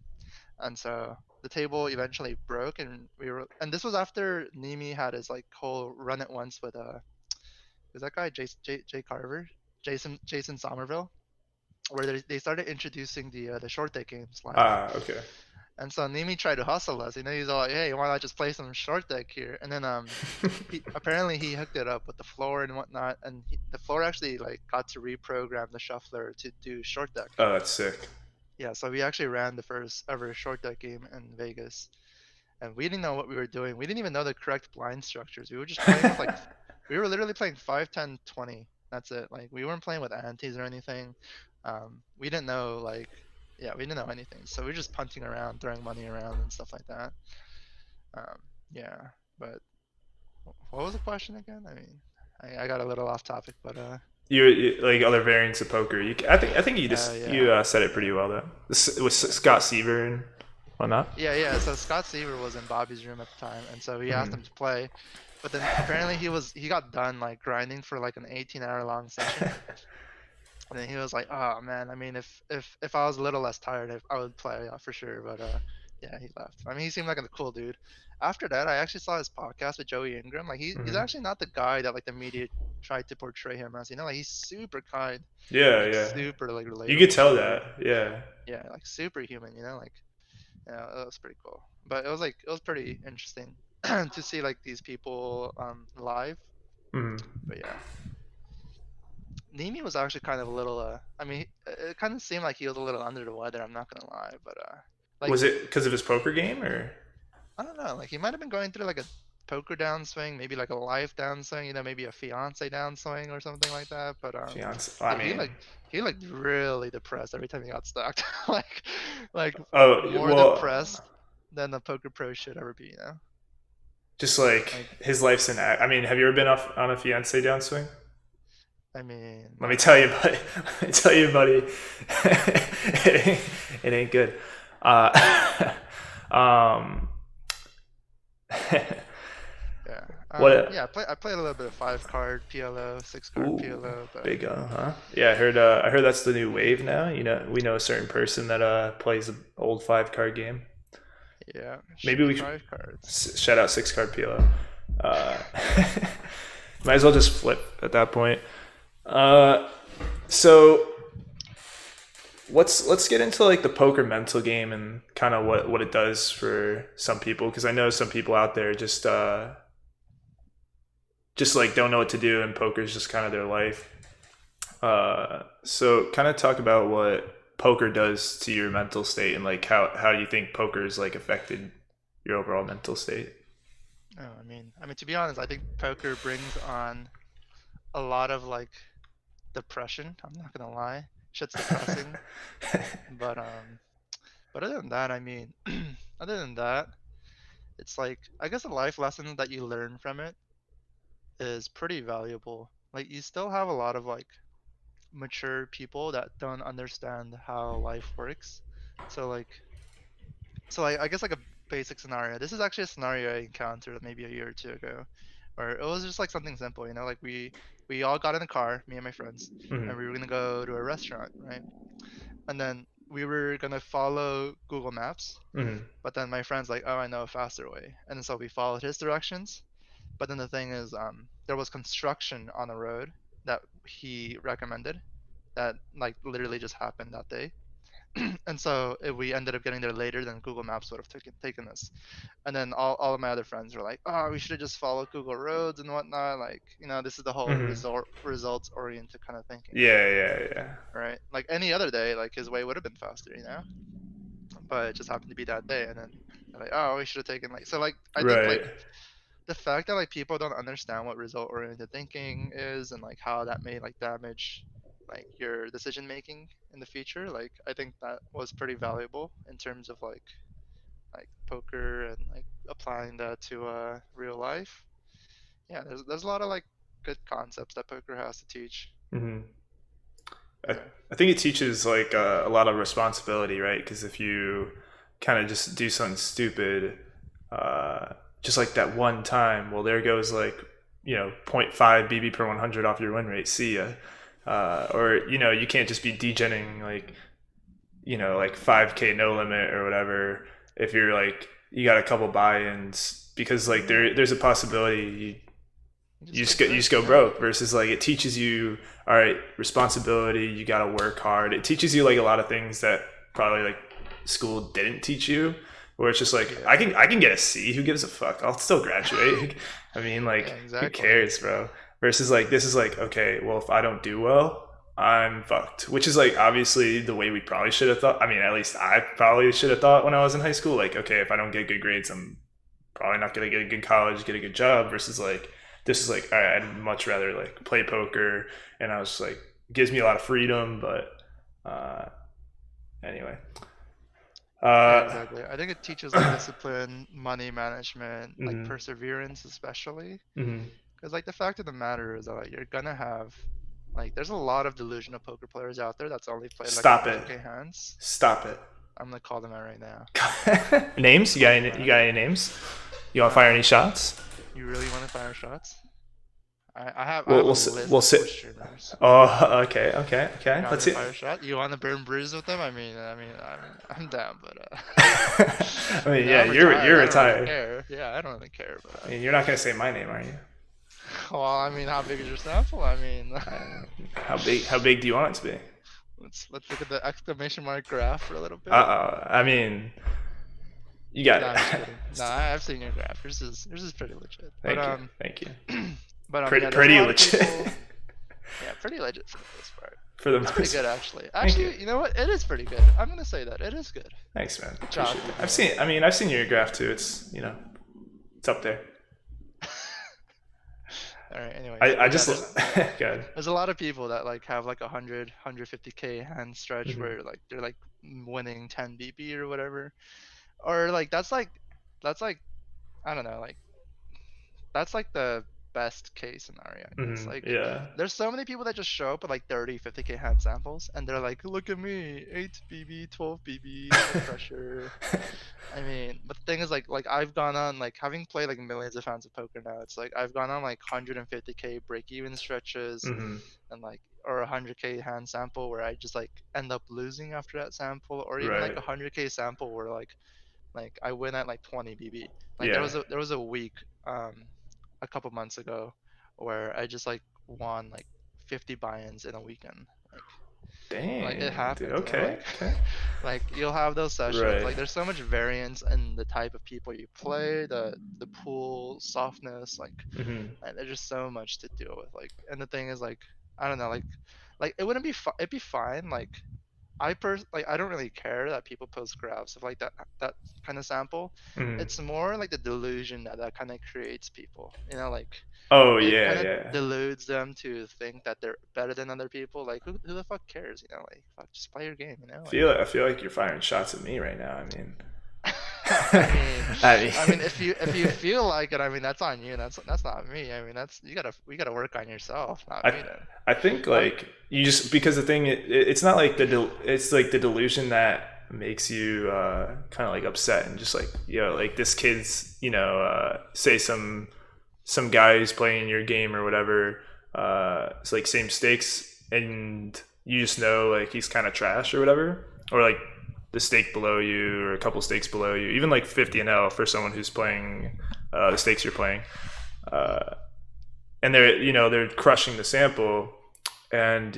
And so the table eventually broke, and and this was after Nimi had his like whole run at once with is that guy Jay Carver, Jason Somerville, where they started introducing the short day games live. Ah, okay. And so Nimi tried to hustle us. He's all like, "Hey, why not just play some short deck here?" And then he hooked it up with the floor and whatnot, and the floor actually like got to reprogram the shuffler to do short deck. Oh, that's sick. Yeah, so we actually ran the first ever short deck game in Vegas, and we didn't know what we were doing. We didn't even know the correct blind structures. We were just playing with like, we were literally playing 5, 10, 20. That's it. Like we weren't playing with antes or anything. We didn't know like, yeah, we didn't know anything. So we were just punting around, throwing money around and stuff like that. Um, yeah, but what was the question again? I mean, I got a little off topic, but You like other variants of poker. I think you yeah. said it pretty well though. This was Scott Seaver and whatnot. Yeah. So Scott Seaver was in Bobby's room at the time, and so he asked Mm-hmm. him to play. But then apparently he got done like grinding for like an 18-hour long session. And then he was like, "Oh man, I mean, if I was a little less tired, I would play for sure." But yeah, he left. I mean, he seemed like a cool dude. After that, I actually saw his podcast with Joey Ingram. Like he's Mm-hmm. actually not the guy that like the media tried to portray him as. Like he's super kind, Yeah, like yeah. super like You could relatable, tell super that. Yeah. yeah, like super human. Like yeah, it was pretty cool. But it was pretty interesting to see like these people live. Mm-hmm. But yeah. Nimi was actually kind of a little I mean it kind of seemed like he was a little under the weather, I'm not gonna lie, but like Was it because of his poker game or I don't know, like he might have been going through like a poker downswing, maybe like a life downswing, maybe a fiance downswing or something like that, but fiance? I yeah, mean, he looked really depressed every time he got stuck. like like oh more well, depressed than the poker pro should ever be. just like Like his life's an act. I mean, have you ever been off on a fiance downswing? I mean, Let me not tell you, really. buddy. Let me tell you, buddy. It ain't good. Uh, um, Yeah. what? Yeah, I played a little bit of 5 card PLO, 6 card Ooh, PLO, but big huh? Yeah, I heard. I heard that's the new wave now. We know a certain person that plays the old 5 card game. yeah, should Maybe be we should 5 cards. shout out 6 card PLO. Uh, might as well just flip at that point. Uh, so let's get into like the poker mental game and kind of what it does for some people, because I know some people out there just like don't know what to do, and poker is just kind of their life. So kind of talk about what poker does to your mental state, and like how do you think poker has like affected your overall mental state? Oh, I mean to be honest, I think poker brings on a lot of like depression. I'm not gonna lie, shit's depressing. But but other than that, I mean, other than that, it's like I guess a life lesson that you learn from it is pretty valuable. Like you still have a lot of like mature people that don't understand how life works. So like I guess like a basic scenario. This is actually a scenario I encountered maybe a year or two ago, where it was just like something simple. Like we all got in a car, me and my friends, and Mhm, we were gonna go to a restaurant, right? And then we were gonna follow Google Maps, mhm, but then my friend's like, "Oh, I know a faster way," and so we followed his directions. But then the thing is, there was construction on the road that he recommended that like literally just happened that day. And so we ended up getting there later than Google Maps would have taken us. And then all of my other friends were like, "Oh, we should have just followed Google Roads and whatnot." Like, this is the whole mhm. results oriented kind of thinking, Yeah, yeah, yeah. right? Like any other day, like his way would have been faster. But it just happened to be that day. And then they're like, "Oh, we should have taken like." So like I think Right. like the fact that like people don't understand what result oriented thinking is and like how that may like damage like your decision making in the future, like I think that was pretty valuable in terms of like poker and like applying that to real life. Yeah, there's a lot of like good concepts that poker has to teach. Mhm. I, Yeah. I think it teaches like a lot of responsibility, right? Because if you kind of just do something stupid, uh, just like that one time, well, there goes like zero point 0.5 BB per 100 off your win rate. See ya. Or you can't just be degenning like like 5K no limit or whatever if you're like you got a couple buy-ins, because like there's a possibility You you just go you broke, just go yeah. broke, versus like it teaches you, all right, responsibility, you got to work hard. It teaches you like a lot of things that probably like school didn't teach you, where it's just like Yeah. I can get a C. Who gives a fuck? I'll still graduate. I mean, Yeah, like, who exactly. cares, bro? Versus like this is like, okay, well, if I don't do well, I'm fucked. Which is like obviously the way we probably should have thought. I mean, at least I probably should have thought when I was in high school. Like, okay, if I don't get good grades, I'm probably not gonna get a good college, get a good job. Versus like this is like, all right, I'd much rather like play poker, and I was like, it gives me a lot of freedom, but uh, anyway. Yeah, Uh, exactly. I think it teaches like discipline, money management, like mhm, perseverance especially. mhm. Because like the fact of the matter is that like, you're gonna have like there's a lot of delusional poker players out there that's only played like Stop it. 100k hands. Stop it. I'm gonna call them out right now. Names? Call them You out. got any names? You want to fire Uh, any shots? you really want to fire shots? I have a We'll list of sit. Twitch streamers. Oh, okay, okay, You okay. want me Let's to see. fire a shot? You want to burn bridges with them? I'm down, but I mean, yeah, yeah, I'm retired. you're I don't really retired. care. Yeah, I don't really care, but I mean, you're not gonna say my name, are you? well, I mean, how big is your sample? I mean, How big do you want it to be? let's look at the exclamation mark graph for a little Uh bit. oh. I mean, you got No, it. I'm just kidding. No, I've seen your graph. Yours is pretty legit. But Thank you, thank you. yeah, there's a Pretty lot of legit. people. Yeah, pretty legit for the most part. For the It's pretty most. good actually. Thank you. Actually, you know what? It is pretty good. I'm gonna say that it is good. Thanks, man. Good job, Appreciate it. DBO. I've seen your graph too. It's it's up there. All right. Anyways, I but yeah, just good. there's a lot of people that like have like 150k hand stretch Hmm. where like they're like winning 10 BP or whatever, or like that's like I don't know, like that's like the best case scenario, I guess. Hmm. Like Yeah. there's so many people that just show up with like 30, 50k hand samples and they're like, look at me, 8 BB, 12 BB, no pressure. I mean, but the thing is like I've gone on like having played like millions of rounds of poker now. It's like I've gone on like 150k break even stretches Hmm. and like or 100k hand sample where I just like end up losing after that sample, or even like Right. a 100k sample where like I win at like 20 BB. Like Yeah. there was a week a couple months ago where I just like won like 50 buy-ins in a weekend. Like it Dang, dude. happens, you know, Okay. Okay. like you'll have those sessions. Right. Like there's so much variance in the type of people you play, the pool softness, Hmm. like there's just so much to deal with. Like, and the thing is, like, I don't know, like it wouldn't be it'd be fine. Like I don't really care that people post graphs of like that kind of sample. Hmm. It's more like the delusion that kind of creates people. You know, like Oh it yeah, kind of yeah. deludes them to think that they're better than other people. Like who the fuck cares? You know, like fuck, just play your game. You know, like. I feel like you're firing shots at me right now. I mean, I mean, I I mean, mean, if you feel like it, I mean, that's on you. That's not me. I mean, that's we gotta work on yourself, not I me then. I think I'm like you just because the thing it's not like it's like the delusion that makes you kind of like upset and just like like this kid's say some guy who's playing your game or whatever it's like same stakes and you just know like he's kind of trash or whatever, or like the stake below you or a couple stakes below you, even like 50 and L for someone who's playing the stakes you're playing, uh, and they're crushing the sample, and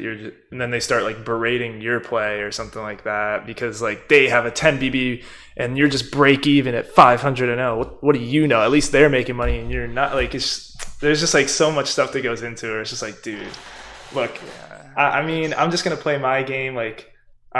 then they start like berating your play or something like that because like they have a 10 BB and you're just break even at 500 and L. What do you know? At least they're making money and you're not. Like there's just like so much stuff that goes into it. It's just like, dude, look, yeah, I mean, it's I'm just gonna play my game. Like,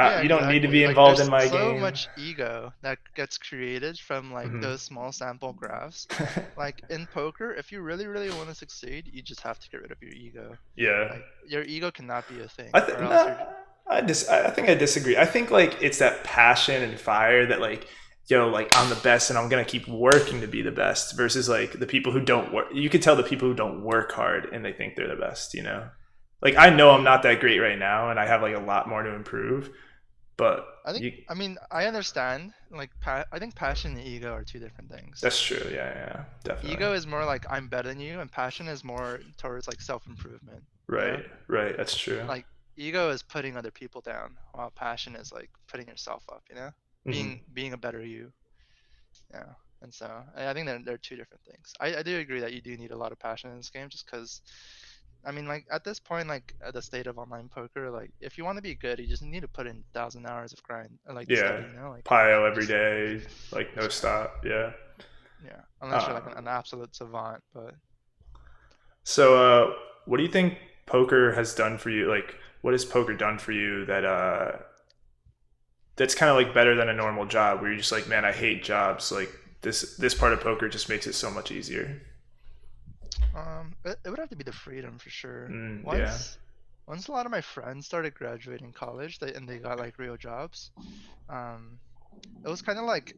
yeah, you don't need to exactly. be Like involved in there's my so game. much ego that gets created from like Hmm. those small sample graphs. Like in poker, if you really want to succeed, you just have to get rid of your ego. Yeah. Like your ego cannot be a thing, I or th- else nah, you're I think I disagree. I think like it's that passion and fire that like like I'm the best and I'm gonna keep working to be the best versus like the people who don't work. You can tell the people who don't work hard and they think they're the best. Like I know I'm not that great right now and I have like a lot more to improve. But I think, you, I mean, I understand. Like, I think passion and ego are two different things. that's true. Yeah, yeah, definitely. Ego is more like I'm better than you, and passion is more towards like self-improvement. You know, Right, right. That's true. like ego is putting other people down, while passion is like putting yourself up. You know, Hmm. being a better you. Yeah, and so I think they're two different things. I do agree that you do need a lot of passion in this game, just because I mean, like at this point, like at the state of online poker, like if you want to be good, you just need to put in 1,000 hours of grind, like Yeah, study, you know, like pile every just day, like no just stop. Yeah. yeah, unless you're Uh, like an absolute savant. But so, what do you think poker has done for you? Like, what has poker done for you that that's kind of like better than a normal job, where you're just like, man, I hate jobs. Like this part of poker just makes it so much easier. it would have to be the freedom for sure. Yeah. Once a lot of my friends started graduating college, they got like real jobs. Um, it was kind of like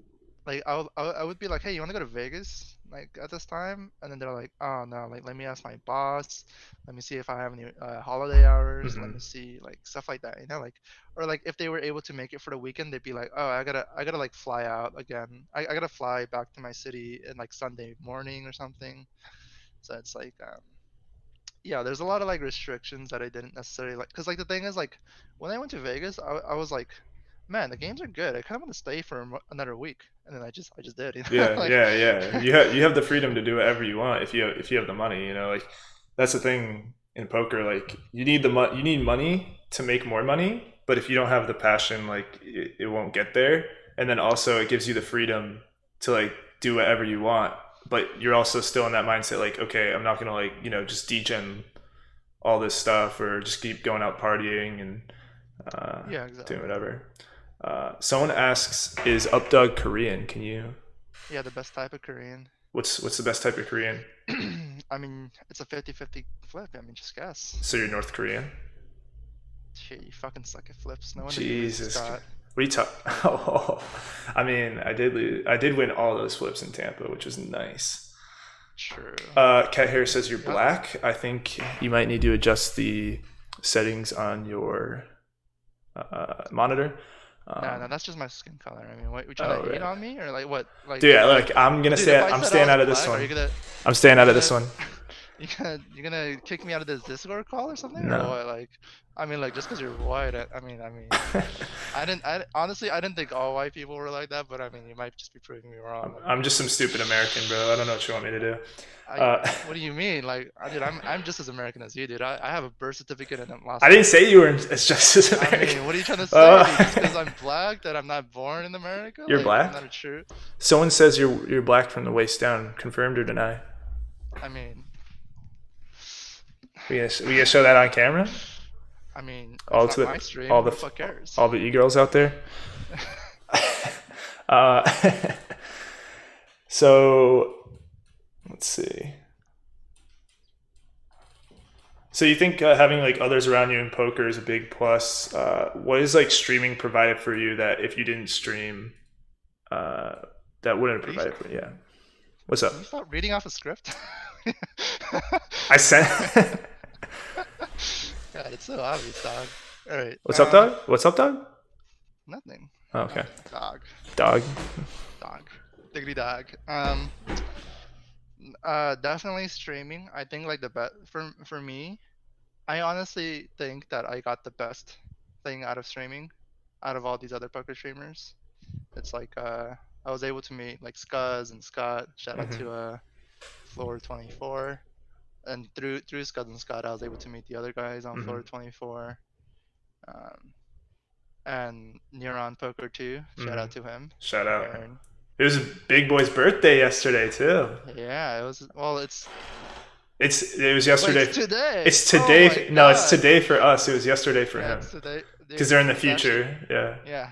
I would be like, hey, you want to go to Vegas like at this time? And then they're like, oh no, like let me ask my boss, let me see if I have any holiday hours, let me Hmm. see like stuff like that, you know, like or like if they were able to make it for the weekend, they'd be like, oh, I gotta like fly out again, I gotta fly back to my city in like Sunday morning or something. So it's like yeah, there's a lot of like restrictions that I didn't necessarily like. Cause like the thing is like when I went to Vegas, I was like, man, the games are good. I kind of want to stay for another week, and then I just did, you know, Yeah, like yeah, yeah. You have the freedom to do whatever you want if you have the money. You know, like that's the thing in poker. Like you need money to make more money, but if you don't have the passion, like it won't get there. And then also it gives you the freedom to like do whatever you want, but you're also still in that mindset. Like, okay, I'm not gonna like just degen all this stuff or just keep going out partying and uh, yeah, doing exactly. whatever. Someone asks, "Is Updog Korean? Can you? Yeah, the best type of Korean. What's the best type of Korean? I mean, it's a 50-50 flip. I mean, just guess. So you're North Korean? Shit, you fucking suck at flips. No wonder you lose to Jesus, Scott. what are you talking? Oh, I mean, I did win all those flips in Tampa, which was nice. True. Cat Hair says you're Yeah. black. I think you might need to adjust the settings on your monitor. No, no, that's just my skin color. I mean, what, you trying Oh to hate right, on me or like what? Like, dude. Like I'm gonna dude, stay. if I I'm said I staying was out of this black, one. are I'm staying you out of this gonna one. you gonna kick me out of this Discord call or something or No. what? Like, I mean, like just because you're white, I mean, honestly, I didn't think all white people were like that, but I mean, you might just be proving me wrong. Like, I'm just some stupid American, bro. I don't know what you want me to do. I, Uh, what do you mean? Like, dude, I'm just as American as you, dude. I have a birth certificate and a I last didn't name. say you were as just as I American. mean, what are you trying to say, dude? Just Uh, because I'm black, that I'm not born in America? you're Like, isn't black. that true? Someone says you're black from the waist down. Confirmed or deny? I mean, We gonna show that on camera? I mean, it's All not to my all stream. Who the the fuck cares? all the e girls out there. uh, so let's see. So you think having like others around you in poker is a big plus? What is like streaming provided for you that if you didn't stream, uh, that wouldn't have Are you? provided for you? Yeah. What's up? Can you stop reading off a script? I sent. God, it's so obvious, dog. All right. What's up, dog? What's up, dog? Nothing. Oh, okay, Dog. dog. Dog. Diggity dog. Definitely streaming. I think like the best for me. I honestly think that I got the best thing out of streaming, out of all these other poker streamers. It's like I was able to meet like Scuzz and Scott. Shout out Hmm. to Floor 24. And through Scuzz and Scott, I was able to meet the other guys on Hmm. Floor 24. Um, and Neuron Poker 2. Shout Hmm. out to him, Shout out. Aaron. It was Big Boy's birthday yesterday too. Yeah, it was. Well, It was wait, it's yesterday. today. It's Oh my today. No, it's God. today for us. It was yesterday for Yeah, him it's today, because dude. they're in the It's actually future. Yeah. yeah.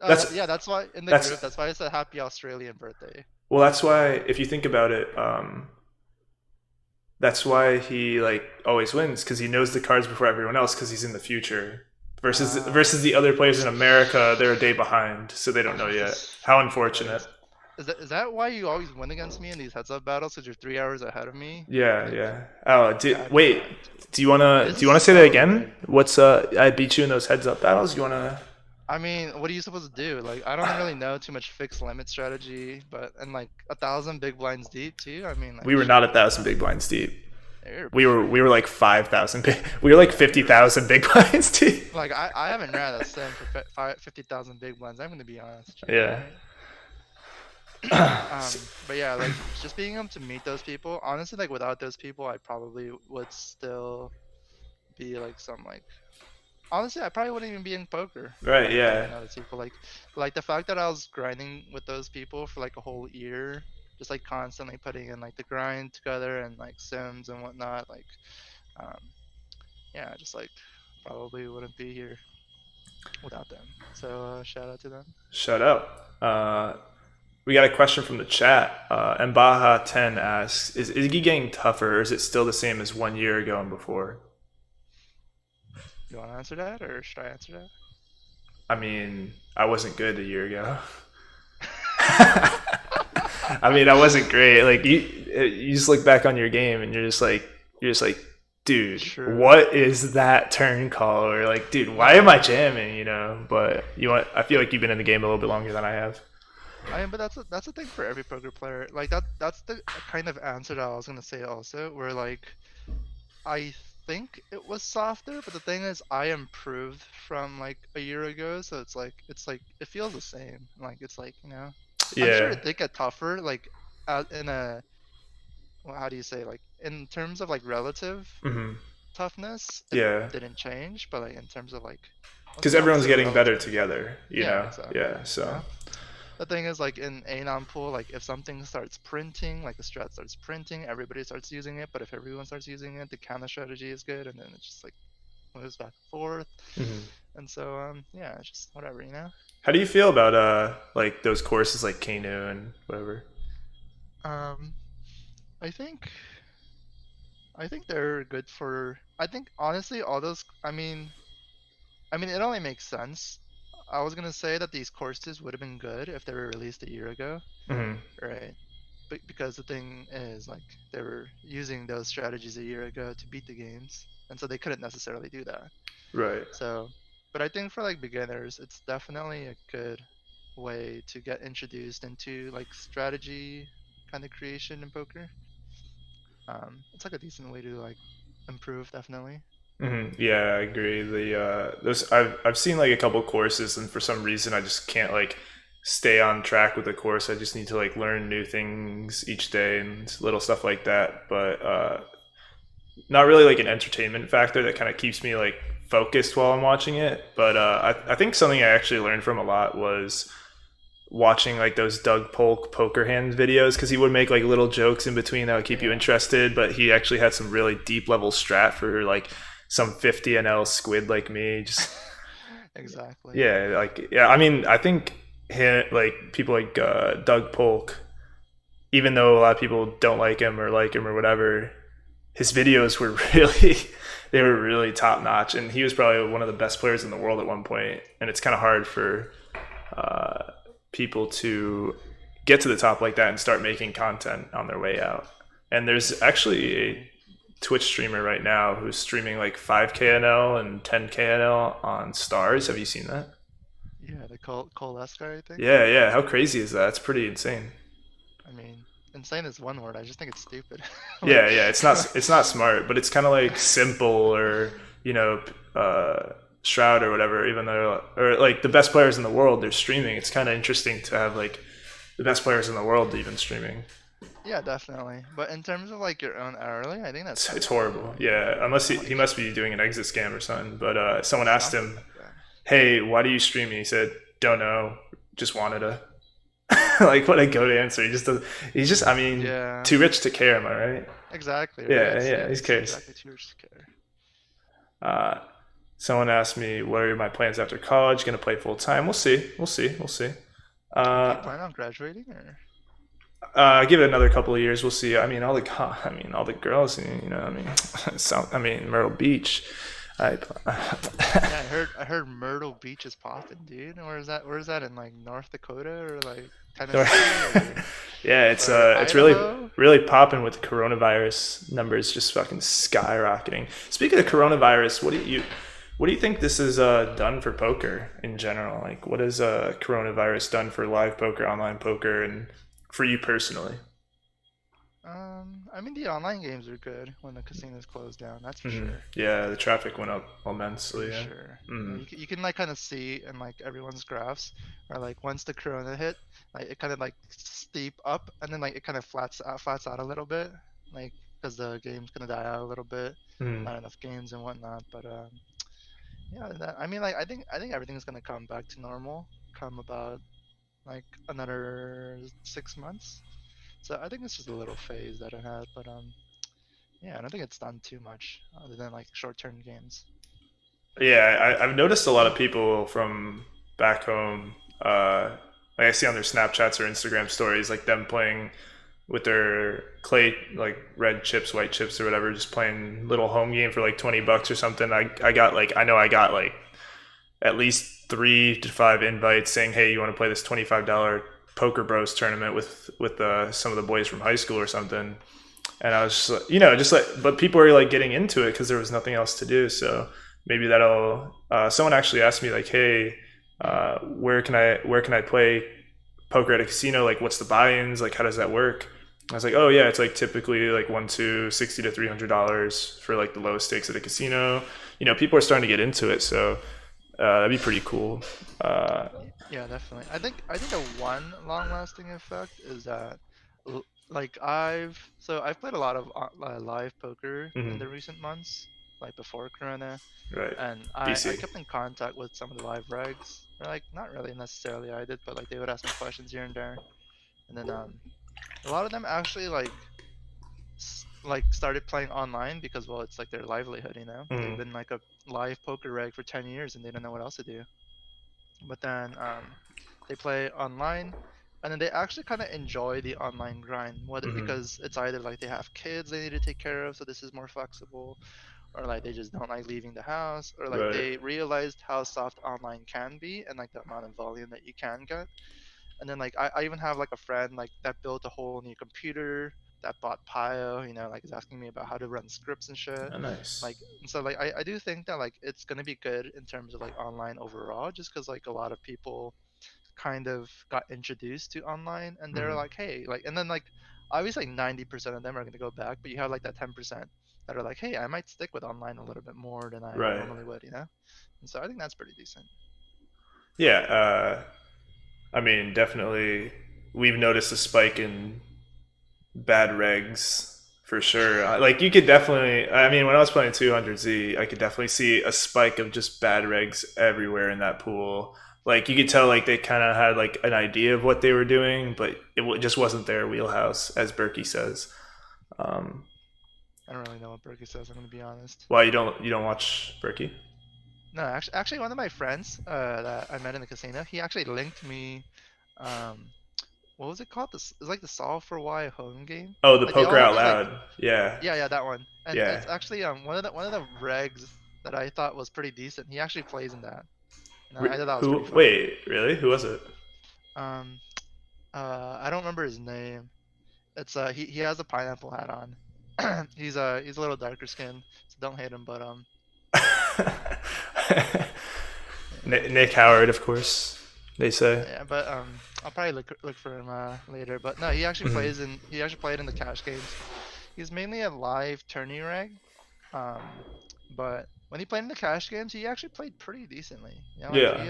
That's Yeah, that's why in the that's group, that's why it's a happy Australian birthday. well. That's why if you think about it, that's why he like always wins because he knows the cards before everyone else because he's in the future. Versus Ah, the other players in America, they're a day behind, so they don't know yet. this How that unfortunate. is that why you always win against me in these heads up battles? Because you're 3 hours ahead of me. Yeah, Like, yeah. Oh, God wait. damn. Do This you is wanna say that so again? rigged. What's I beat you in those heads up battles? You wanna? I mean, what are you supposed to do? Like, I don't really know too much fixed limit strategy, but and like 1,000 big blinds deep too. I mean, like, We were not shit. 1,000 big blinds deep. You're We were pretty. like 5,000. We were like You're 50,000 big blinds deep. like I haven't ran a sim for 50,000 big blinds. I'm gonna be honest, Jay. All Yeah. right. But yeah, like just being able to meet those people. Honestly, like without those people, I probably would still be like some like. Honestly, I probably wouldn't even be in poker if Right, I didn't yeah. know those people. Like the fact that I was grinding with those people for like a whole year, just like constantly putting in like the grind together and like sims and whatnot. Like, um, yeah, just like probably wouldn't be here without them. So shout out to them. Shut up. We got a question from the chat. Mbaha10 asks, is Iggy getting tougher or is it still the same as 1 year ago and before? You want to answer that, or should I answer that? I mean, I wasn't good a year ago. I mean, I wasn't great. Like you just look back on your game and you're just like, dude, True. what is that turn call? Or like, dude, why am I jamming? You know. But I feel like you've been in the game a little bit longer than I have. I mean, but that's a thing for every poker player. Like that's the kind of answer that I was gonna say also, where like I think it was softer, but the thing is, I improved from like a year ago, so it's like it feels the same. Like it's like I'm sure Yeah. it did get tougher, like in a well, how do you say, like in terms of like relative Hmm. toughness, it Yeah. didn't change, but like in terms of like what's Because the everyone's opposite of getting better relative? together. You Yeah, know. exactly. Yeah. You So. know? The thing is, like in Anon pool, like if something starts printing, like the strat starts printing, everybody starts using it. But if everyone starts using it, the counter strategy is good, and then it just like moves back and forth. Mhm. And so, yeah, it's just whatever. How do you feel about like those courses like Kano and whatever? Um, I think I think they're good for. I think honestly, all those. I mean, it only makes sense. I was gonna say that these courses would have been good if they were released a year ago, Hmm. right? Because the thing is, like, they were using those strategies a year ago to beat the games, and so they couldn't necessarily do that. Right. So, but I think for like beginners, it's definitely a good way to get introduced into like strategy kind of creation in poker. It's like a decent way to like improve, definitely. Hmm. Yeah, I agree. Those I've seen like a couple courses, and for some reason I just can't like stay on track with the course. I just need to like learn new things each day and little stuff like that. But not really like an entertainment factor that kind of keeps me like focused while I'm watching it. But I think something I actually learned from a lot was watching like those Doug Polk poker hands videos because he would make like little jokes in between that would keep you Yeah, interested. But he actually had some really deep level strat for like some 50 NL squid like me. Just exactly. yeah, like yeah. I mean, I think like people like Doug Polk, even though a lot of people don't like him or whatever, his videos were really they were really top notch, and he was probably one of the best players in the world at one point. And it's kind of hard for uh, people to get to the top like that and start making content on their way out. And there's actually a Twitch streamer right now who's streaming like 5K and 10K on Stars. Have you seen that? Yeah, the Cole guy, I think. Yeah, yeah. How crazy is that? It's pretty insane. I mean, insane is one word. I just think it's stupid. Like, Yeah, yeah. It's not smart, but it's kind of like simple or you know Shroud or whatever. Even though or like the best players in the world, they're streaming. It's kind of interesting to have like the best players in the world even streaming. yeah, definitely. But in terms of like your own hourly, I think that's kind It's of cool. horrible. Yeah, unless he Like must be doing an exit scam or something. But someone asked something him, like that. "Hey, why do you stream?" He said, "Don't know. Just wanted to." Like what a go to answer. He just does. He's just. I mean, Yeah, too rich to care. Am I right? exactly right. Yeah, It's yeah. He's it's cares. exactly too much to care. Uh, someone asked me, "What are my plans after college? Going to play full time? We'll see. We'll see. We'll see." Do you Uh, plan on graduating or? give it another couple of years. We'll see. I mean, all the girls. You know. I mean, I mean, Myrtle Beach. I. Yeah, I heard Myrtle Beach is popping, dude. Where is that? Where is that in like North Dakota or like Tennessee Yeah, or it's really Idaho? really popping with the coronavirus numbers just fucking skyrocketing. Speaking of coronavirus, what do you think this has done for poker in general? Like, what has coronavirus done for live poker, online poker, and for you personally? I mean the online games are good when the casinos close down. That's for Hmm. sure. Yeah, the traffic went up For immensely. Yeah. sure. Hmm. You can like kind of see in like everyone's graphs, or like once the corona hit, like it kind of like steep up, and then like it kind of flats out a little bit, like because the game's gonna die out a little bit, Hmm. not enough games and whatnot. But yeah, I mean like I think everything's gonna come back to normal, come about like another 6 months. So I think it's just a little phase that it had, but yeah, I don't think it's done too much other than like short-term games. Yeah, I've noticed a lot of people from back home. Like I see on their Snapchats or Instagram stories, like them playing with their clay, like red chips, white chips, or whatever, just playing little home game for like $20 or something. I got like I know I got like at least 3 to 5 invites saying, "Hey, you want to play this $25 Poker Bros tournament with some of the boys from high school or something?" And I was just, just like, but people are like getting into it because there was nothing else to do. So maybe that'll. Someone actually asked me like, "Hey, where can I play poker at a casino? Like, what's the buy-ins? Like, how does that work?" I was like, "Oh yeah, it's like typically like one to $60 to $300 for like the lowest stakes at a casino." People are starting to get into it, so that'd be pretty cool. Uh, Yeah, definitely. I think the one long-lasting effect is that like I've played a lot of live poker in mhm, the recent months, like before Corona, right, and I BC. kept in contact with some of the live regs. Or like not really necessarily I did, but like they would ask me questions here and there, and then a lot of them actually like started playing online because well it's like their livelihood, you know. They've Mhm, been like a live poker reg for 10 years and they don't know what else to do. But then they play online and then they actually kind of enjoy the online grind, whether mhm, because it's either like they have kids they need to take care of so this is more flexible, or like they just don't like leaving the house, or like right. they realized how soft online can be and like the amount of volume that you can get. And then like I even have like a friend like that built a whole new computer, that bought Pio, like is asking me about how to run scripts and shit. Oh, nice. Like, and so like I do think that like it's gonna be good in terms of like online overall, just because like a lot of people kind of got introduced to online and they're Mhm, like, hey, like, and then like obviously 90% of them are gonna go back, but you have like that 10% that are like, hey, I might stick with online a little bit more than I right. normally would, And so I think that's pretty decent. Yeah. I mean, definitely, we've noticed a spike in bad regs for sure. Like you could definitely. I mean, when I was playing 200Z, I could definitely see a spike of just bad regs everywhere in that pool. Like you could tell, like they kind of had like an idea of what they were doing, but it just wasn't their wheelhouse, as Berkey says. Um, I don't really know what Berkey says, I'm gonna be honest. why you don't watch Berkey? No, actually, one of my friends that I met in the casino, he actually linked me. Um, what was it called? This is like the Solve for Why home game. Oh, the Like they Poker all have Out these like, Loud. Yeah, yeah, that one. And yeah. it's actually one of the regs that I thought was pretty decent. He actually plays in that, and I thought that was pretty Who? funny. Wait, really? Who was it? Um, I don't remember his name. It's he has a pineapple hat on. He's a little darker skinned, so don't hate him. But yeah. Nick Howard, of course. They say. Yeah, but I'll probably look for him later. But no, Mhm. he actually played in the cash games. He's mainly a live tourney reg. But when he played in the cash games, he actually played pretty decently. Like Yeah.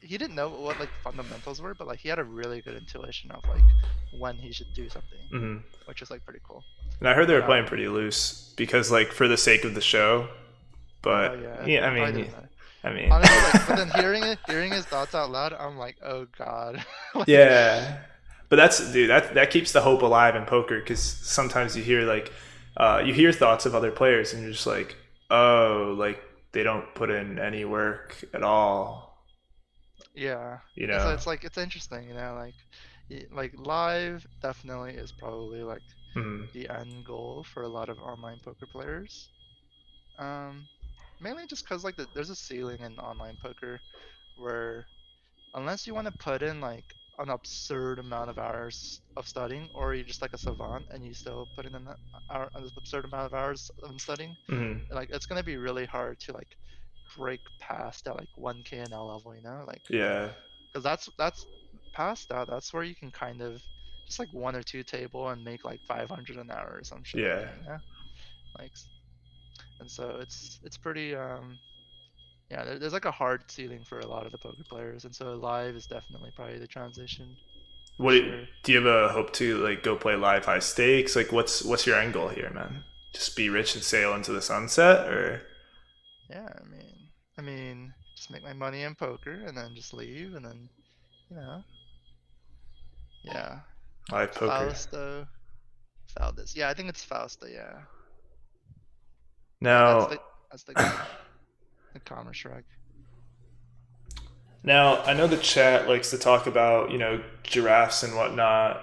he didn't know what like fundamentals were, but like he had a really good intuition of like when he should do something, Hmm. which is like pretty cool. And I heard they But were playing pretty loose because, like, for the sake of the show. oh But yeah, yeah, it probably didn't matter. I mean, Honestly, like, but then hearing his thoughts out loud, I'm like, oh god, like, yeah. But that's dude. That keeps the hope alive in poker because sometimes you hear like, you hear thoughts of other players and you're just like, oh, like they don't put in any work at all. yeah. You And so know. it's like it's interesting, like like live definitely is probably like Hmm. the end goal for a lot of online poker players. Um, Mainly just because like there's a ceiling in online poker where unless you want to put in like an absurd amount of hours of studying, or you're just like a savant and you still put in an absurd amount of hours of studying, Hmm. like it's gonna be really hard to like break past that like 1K KNL level, like Yeah. because that's past that, that's where you can kind of just like one or two table and make like 500 an hour or some shit like Yeah. that, you know? Like, and so it's pretty yeah, there's like a hard ceiling for a lot of the poker players, and so live is definitely probably the transition for What sure. do you have a hope to like go play live high stakes? Like what's your end goal here, man? Just be rich and sail into the sunset, or Yeah, I mean, just make my money in poker and then just leave, and then you know, yeah, live poker? Fausto, Faldis. Yeah, I think it's Fausto. Yeah, yeah, Now, that's the guy, the commerce reg. now I know the chat likes to talk about giraffes and whatnot.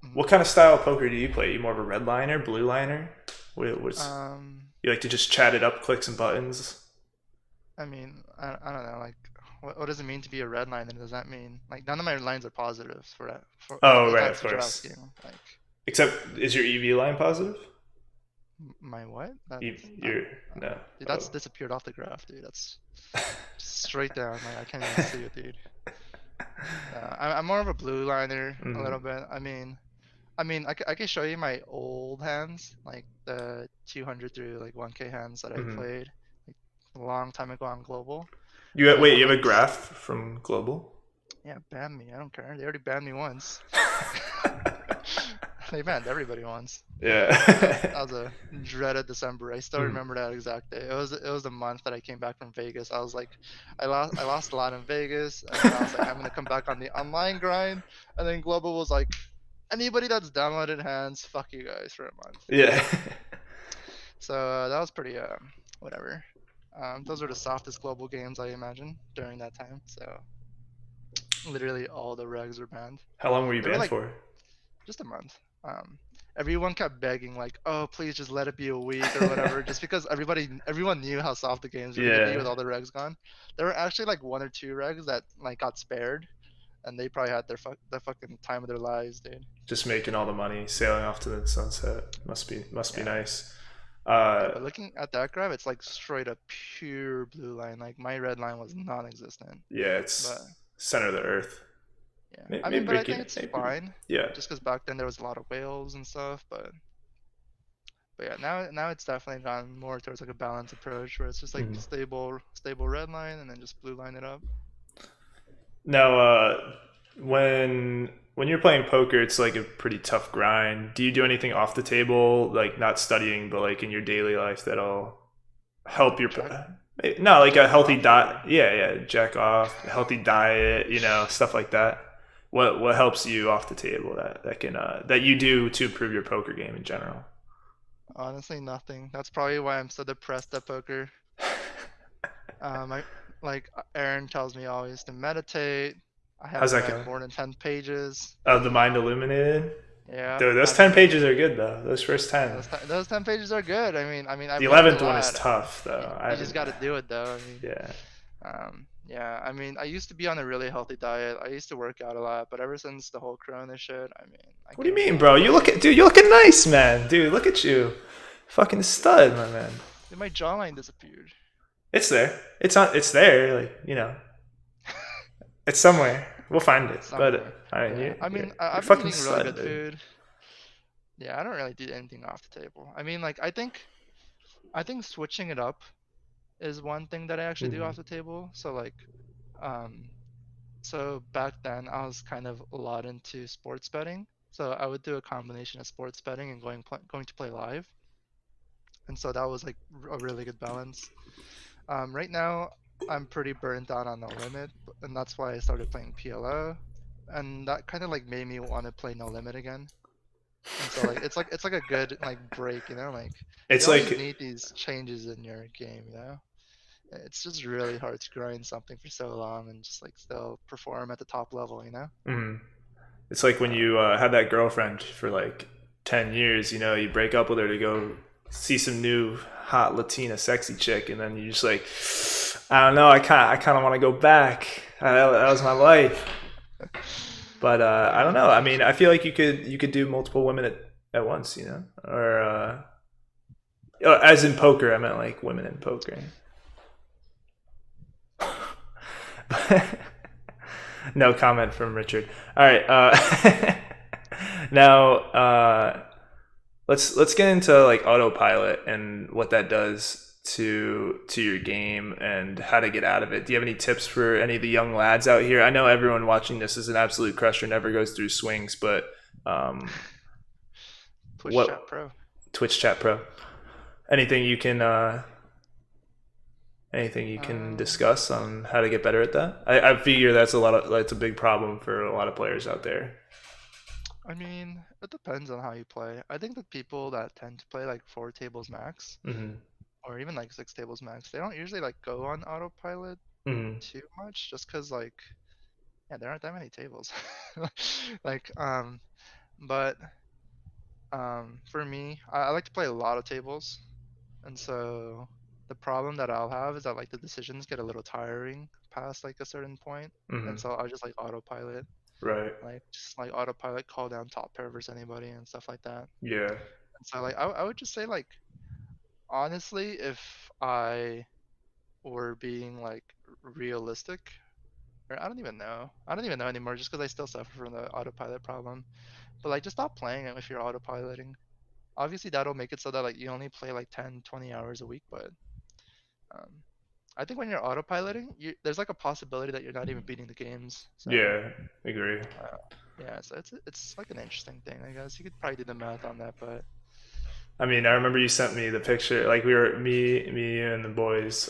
Mhm. What kind of style of poker do you play? Are you more of a red liner, blue liner? What's Um, you like to just chat it up, click some buttons? I mean, I don't know, like, what does it mean to be a red line? And does that mean like none of my lines are positives for that for Oh, if right, of that's a giraffe course. scheme? Like, Except, is your EV line positive? my what? You're no. Dude, Oh. that's disappeared off the graph, dude. That's straight down. Like, I can't even see it, dude. I'm more of a blue liner a Mhm. little bit. I can show you my old hands, like the 200 through like 1K hands that I Mhm. played like a long time ago on global. You And I wait. have You have like, a graph from Global. yeah, ban me. I don't care. They already banned me once. They banned everybody once. Yeah. That was a dreaded December. I still Mhm. remember that exact day. It was the month that I came back from Vegas. I was like, I lost a lot in Vegas, and then I was like, I'm gonna come back on the online grind. And then Global was like, anybody that's downloaded hands, fuck you guys for a month. Yeah. So that was pretty whatever. Those were the softest global games I imagine during that time. So literally all the regs were banned. How long were you They were banned like for? just a month. Um, everyone kept begging like, "Oh, please just let it be a week or whatever," just because everyone knew how soft the games were gonna be with Yeah. all the regs gone. There were actually like one or two regs that like got spared, and they probably had the fucking time of their lives, dude. Just making all the money, sailing off to the sunset. Must be Yeah, nice. yeah. Uh, But looking at that graph, it's like straight up pure blue line. Like my red line was non-existent. yeah, But it's center of the earth. yeah, Maybe, but I think breaking. it's Maybe. fine, Yeah. just because back then there was a lot of whales and stuff. But yeah, now it's definitely gone more towards like a balanced approach where it's just like Mhm. stable red line and then just blue line it up. Now, when you're playing poker, it's like a pretty tough grind. Do you do anything off the table, like not studying, but like in your daily life that'll help Like your jack no, like a jack healthy off diet? or Yeah, yeah, jack off, healthy diet, stuff like that. What helps you off the table that you do to improve your poker game in general? honestly nothing. That's probably why I'm so depressed at poker. I like Aaron tells me always to meditate. I How's haven't that read going? more than 10 pages. Oh, the mind illuminated. Yeah, Dude, those 10 haven't. pages are good though. Those first 10. Those 10 pages are good. The I've learned a 11th one is lot. tough You, though. I you just haven't. got to do it though. Yeah. Yeah, I used to be on a really healthy diet. I used to work out a lot, but ever since the whole Corona shit, I What do you gained a mean, lot of bro? You look weight. at dude. You looking nice, man. Dude, look at you. Fucking stud, my man. Then my jawline disappeared. It's there. It's on. It's there. Like it's somewhere. We'll find it. It's But somewhere. I mean, Yeah, you're I've been fucking eating really stud, good dude. food. Yeah, I don't really do anything off the table. Like I think switching it up is one thing that I actually do Mhm. off the table. So like, um, so back then I was kind of a lot into sports betting. So I would do a combination of sports betting and going to play live, and so that was like a really good balance. Right now I'm pretty burnt out on No Limit, and that's why I started playing PLO, and that kind of like made me want to play No Limit again. And so like it's like a good like break, Like you It's always like need these changes in your game. It's just really hard to grind something for so long and just like still perform at the top level. mm, it's like when Uh, you had that girlfriend for like 10 years. You break up with her to go see some new hot Latina sexy chick, and then you just like, I don't know. I kind of want to go back. That was my life. But I don't yeah, know. I for mean, I sure. feel like you could do multiple women at once, or as in poker. I meant like women in poker. No comment from Richard. All right. Now, let's get into like autopilot and what that does to your game and how to get out of it. Do you have any tips for any of the young lads out here? I know everyone watching this is an absolute crusher, never goes through swings, but um, Twitch what Chat Pro. Twitch Chat Pro? Anything you can anything you can Um, discuss on how to get better at that? I figure that's a big problem for a lot of players out there. I mean, it depends on how you play. I think the people that tend to play like 4 tables max, Hmm. or even like 6 tables max, they don't usually like go on autopilot Hmm. too much, just because like, yeah, there aren't that many tables. Like, but for me, I like to play a lot of tables, and so the problem that I'll have is that like the decisions get a little tiring past like a certain point, and Hmm. so I'll just like autopilot, Right. like just like autopilot call down top pair versus anybody and stuff like that. Yeah. And so like I would just say like honestly, if I were being like realistic, or I don't even know anymore, just because I still suffer from the autopilot problem. But like just stop playing it if you're autopiloting. Obviously that'll make it so that like you only play like 10, 20 hours a week, but um, I think when you're autopiloting, there's like a possibility that you're not even beating the games. So Yeah. Agree. uh, yeah, so it's like an interesting thing, I guess. You could probably do the math on that, but I mean, I remember you sent me the picture. Like we were me, you, and the boys.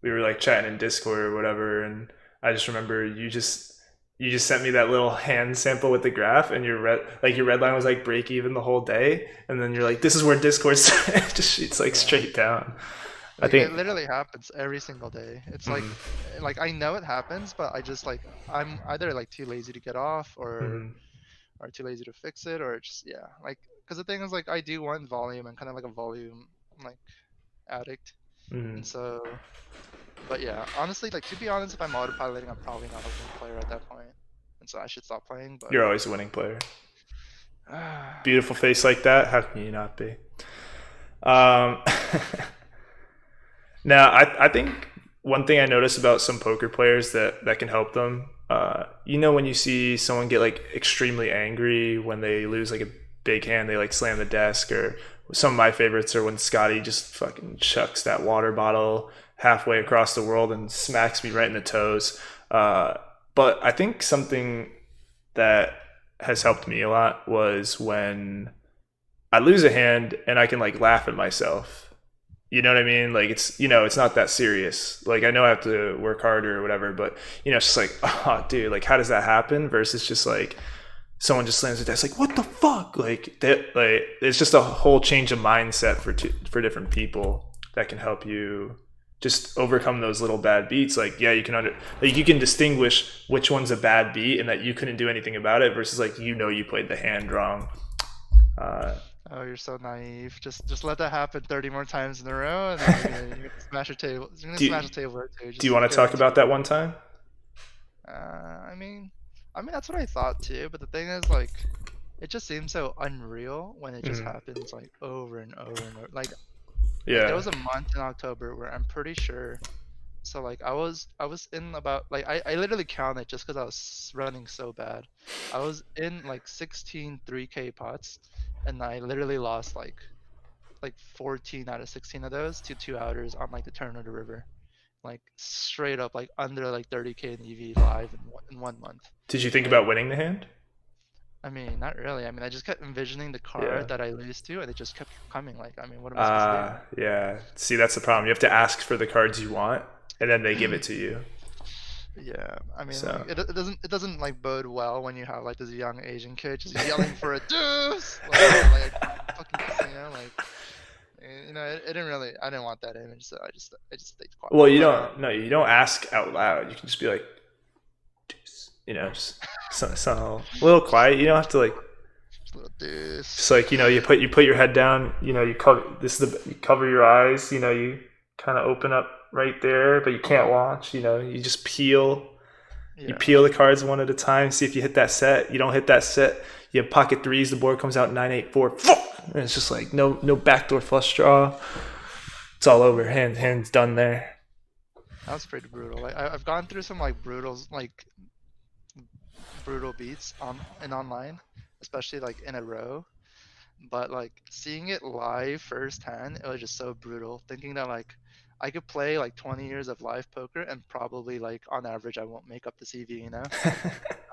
We were like chatting in Discord or whatever, and I just remember you just sent me that little hand sample with the graph, and your red line was like break even the whole day, and then you're like, this is where Discord just shoots like yeah. straight down. I Like it think. literally happens every single day. It's Mm-hmm. like I know it happens, but I just like I'm either like too lazy to get off Mm-hmm. or too lazy to fix it or just yeah, like because the thing is like I do want volume and kind of like a volume like addict. Mm-hmm. And so but yeah, honestly like to be honest if I'm autopiloting I'm probably not a winning player at that point. And so I should stop playing, but You're always a winning player. Beautiful face like that. How can you not be? Um, Now, I think one thing I notice about some poker players that can help them, when you see someone get like extremely angry when they lose like a big hand, they like slam the desk, or some of my favorites are when Scotty just fucking chucks that water bottle halfway across the world and smacks me right in the toes. Uh, but I think something that has helped me a lot was when I lose a hand and I can like laugh at myself. You know what I mean? Like it's not that serious. Like I know I have to work harder or whatever, but it's just like, oh, dude, like how does that happen? Versus just like someone just slams the desk, like what the fuck? Like it's just a whole change of mindset for different people that can help you just overcome those little bad beats. Like yeah, you can distinguish which one's a bad beat and that you couldn't do anything about it versus like you played the hand wrong. Uh, oh you're so naive. Just let that happen 30 more times in a row and then you're gonna smash a table. You're gonna do smash a you, table or two. do you Just want to talk guarantee. about that one time? I mean, that's what I thought too. But the thing is, like, it just seems so unreal when it just Mm, happens like over and over and over. Like there yeah. was a month in October where I'm pretty sure. So like I was in about like I literally counted just because I was running so bad. I was in like 16 3K pots, and I literally lost like 14 out of 16 of those to 2-outers on like the turn of the river. Like straight up like under like 30K in EV live in 1 month. Did you think And about winning the hand? I mean, not really. I mean, I just kept envisioning the Yeah. card that I lose to, and it just kept coming. Like, I mean, what am I supposed to Yeah. See, that's the problem. You have to ask for the cards you want, and then they give it do? to you. Yeah, I mean, like, So, it doesn't like bode well when you have like this young Asian kid just yelling for a deuce, like fucking casino, like, it didn't really. I didn't want that image, so I just stayed quiet. well, you But don't. No, you don't ask out loud. You can just be like, just a little quiet. You don't have to like. just a little deuce. Just like you put your head down. You cover you cover your eyes. You kind of open up right there, but you can't watch. You just peel. You Yeah, peel the cards one at a time. See if you hit that set. You don't hit that set. You have pocket threes. The board comes out 9-8-4, and it's just like no backdoor flush draw. It's all over. Hands done there. that was pretty brutal. Like, I've gone through some like brutal like brutal beats on and online, especially like in a row. But like seeing it live firsthand, it was just so brutal. Thinking that like I could play like 20 years of live poker and probably like on average I won't make up the CV, you know?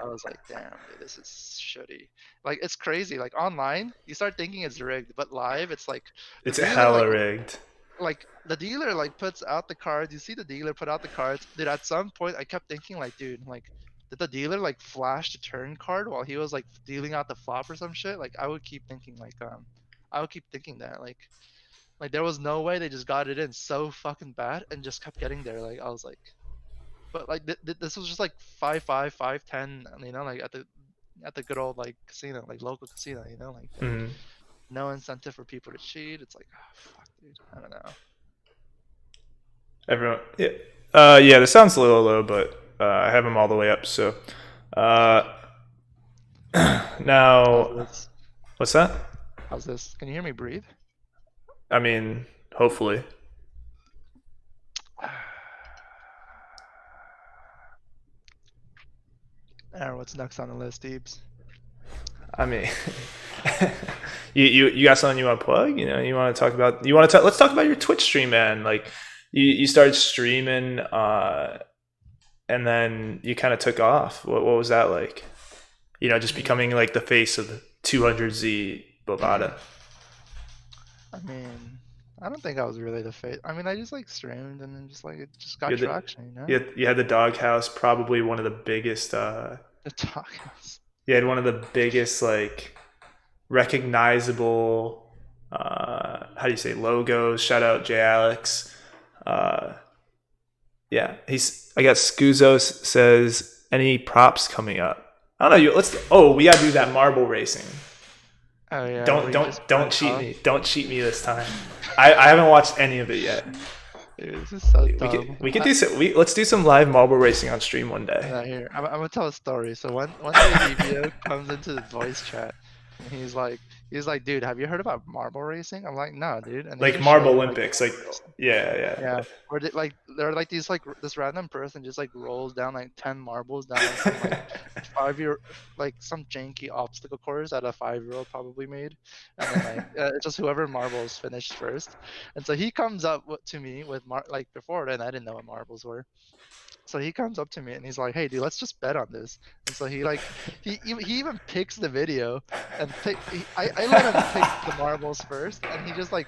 I was like, damn, dude, this is shitty. Like it's crazy. Like online, you start thinking it's rigged, but live, it's like the It's dealer hella rigged. like the dealer like puts out the cards. You see the dealer put out the cards. Dude, at some point I kept thinking like, dude, like did the dealer like flash the turn card while he was like dealing out the flop or some shit? Like I would keep thinking like I would keep thinking that like there was no way they just got it in so fucking bad and just kept getting there. Like I was like, but like this was just like 5-5, 5-10, you know, like at the good old like casino, like local casino, you know, like Mhm. no incentive for people to cheat. It's like, oh, fuck, dude, I don't know. Everyone, yeah, yeah. This sounds a little low, but I have them all the way up. So, uh, How's now, this? what's that? How's this? Can you hear me breathe? I mean, hopefully. Aaron, what's next on the list, Deebs? I mean, you got something you want to plug? You know, you want to talk about? You want to let's talk about your Twitch stream, man. Like, you started streaming, and then you kind of took off. What was that like? You know, just becoming like the face of the 200Z Bovada. I mean, I don't think I was really the face. I mean, I just like streamed and then just like it just You got had the traction, you know? you had the doghouse, probably one of the biggest. The tacos. You had one of the biggest like recognizable. How do you say logos? Shout out J Alex. Uh, yeah, he's. I got Scuzos says any props coming up. I don't know. You let's. Oh, we gotta do that marble racing. Oh yeah, Don't where you don't just don't burnt cheat off. me. Don't cheat me this time. I haven't watched any of it yet. Dude, this is so We dumb. could we could do some. Let's do some live marble racing on stream one day. Here, I'm gonna tell a story. So one day Devio comes into the voice chat and he's like, dude, have you heard about marble racing? I'm like, no, dude. And he Like just shows marble me like Olympics. Like videos. yeah. Yeah, where they, like they're like these like this random person just like rolls down like 10 marbles down like some like 5 year like some janky obstacle course that a 5 year old probably made, and then like it's just whoever marbles finished first. And so he comes up to me with like before then I didn't know what marbles were. So he comes up to me and he's like, "Hey, dude, let's just bet on this." And so he like he even picks the video and I let him pick the marbles first, and he just like,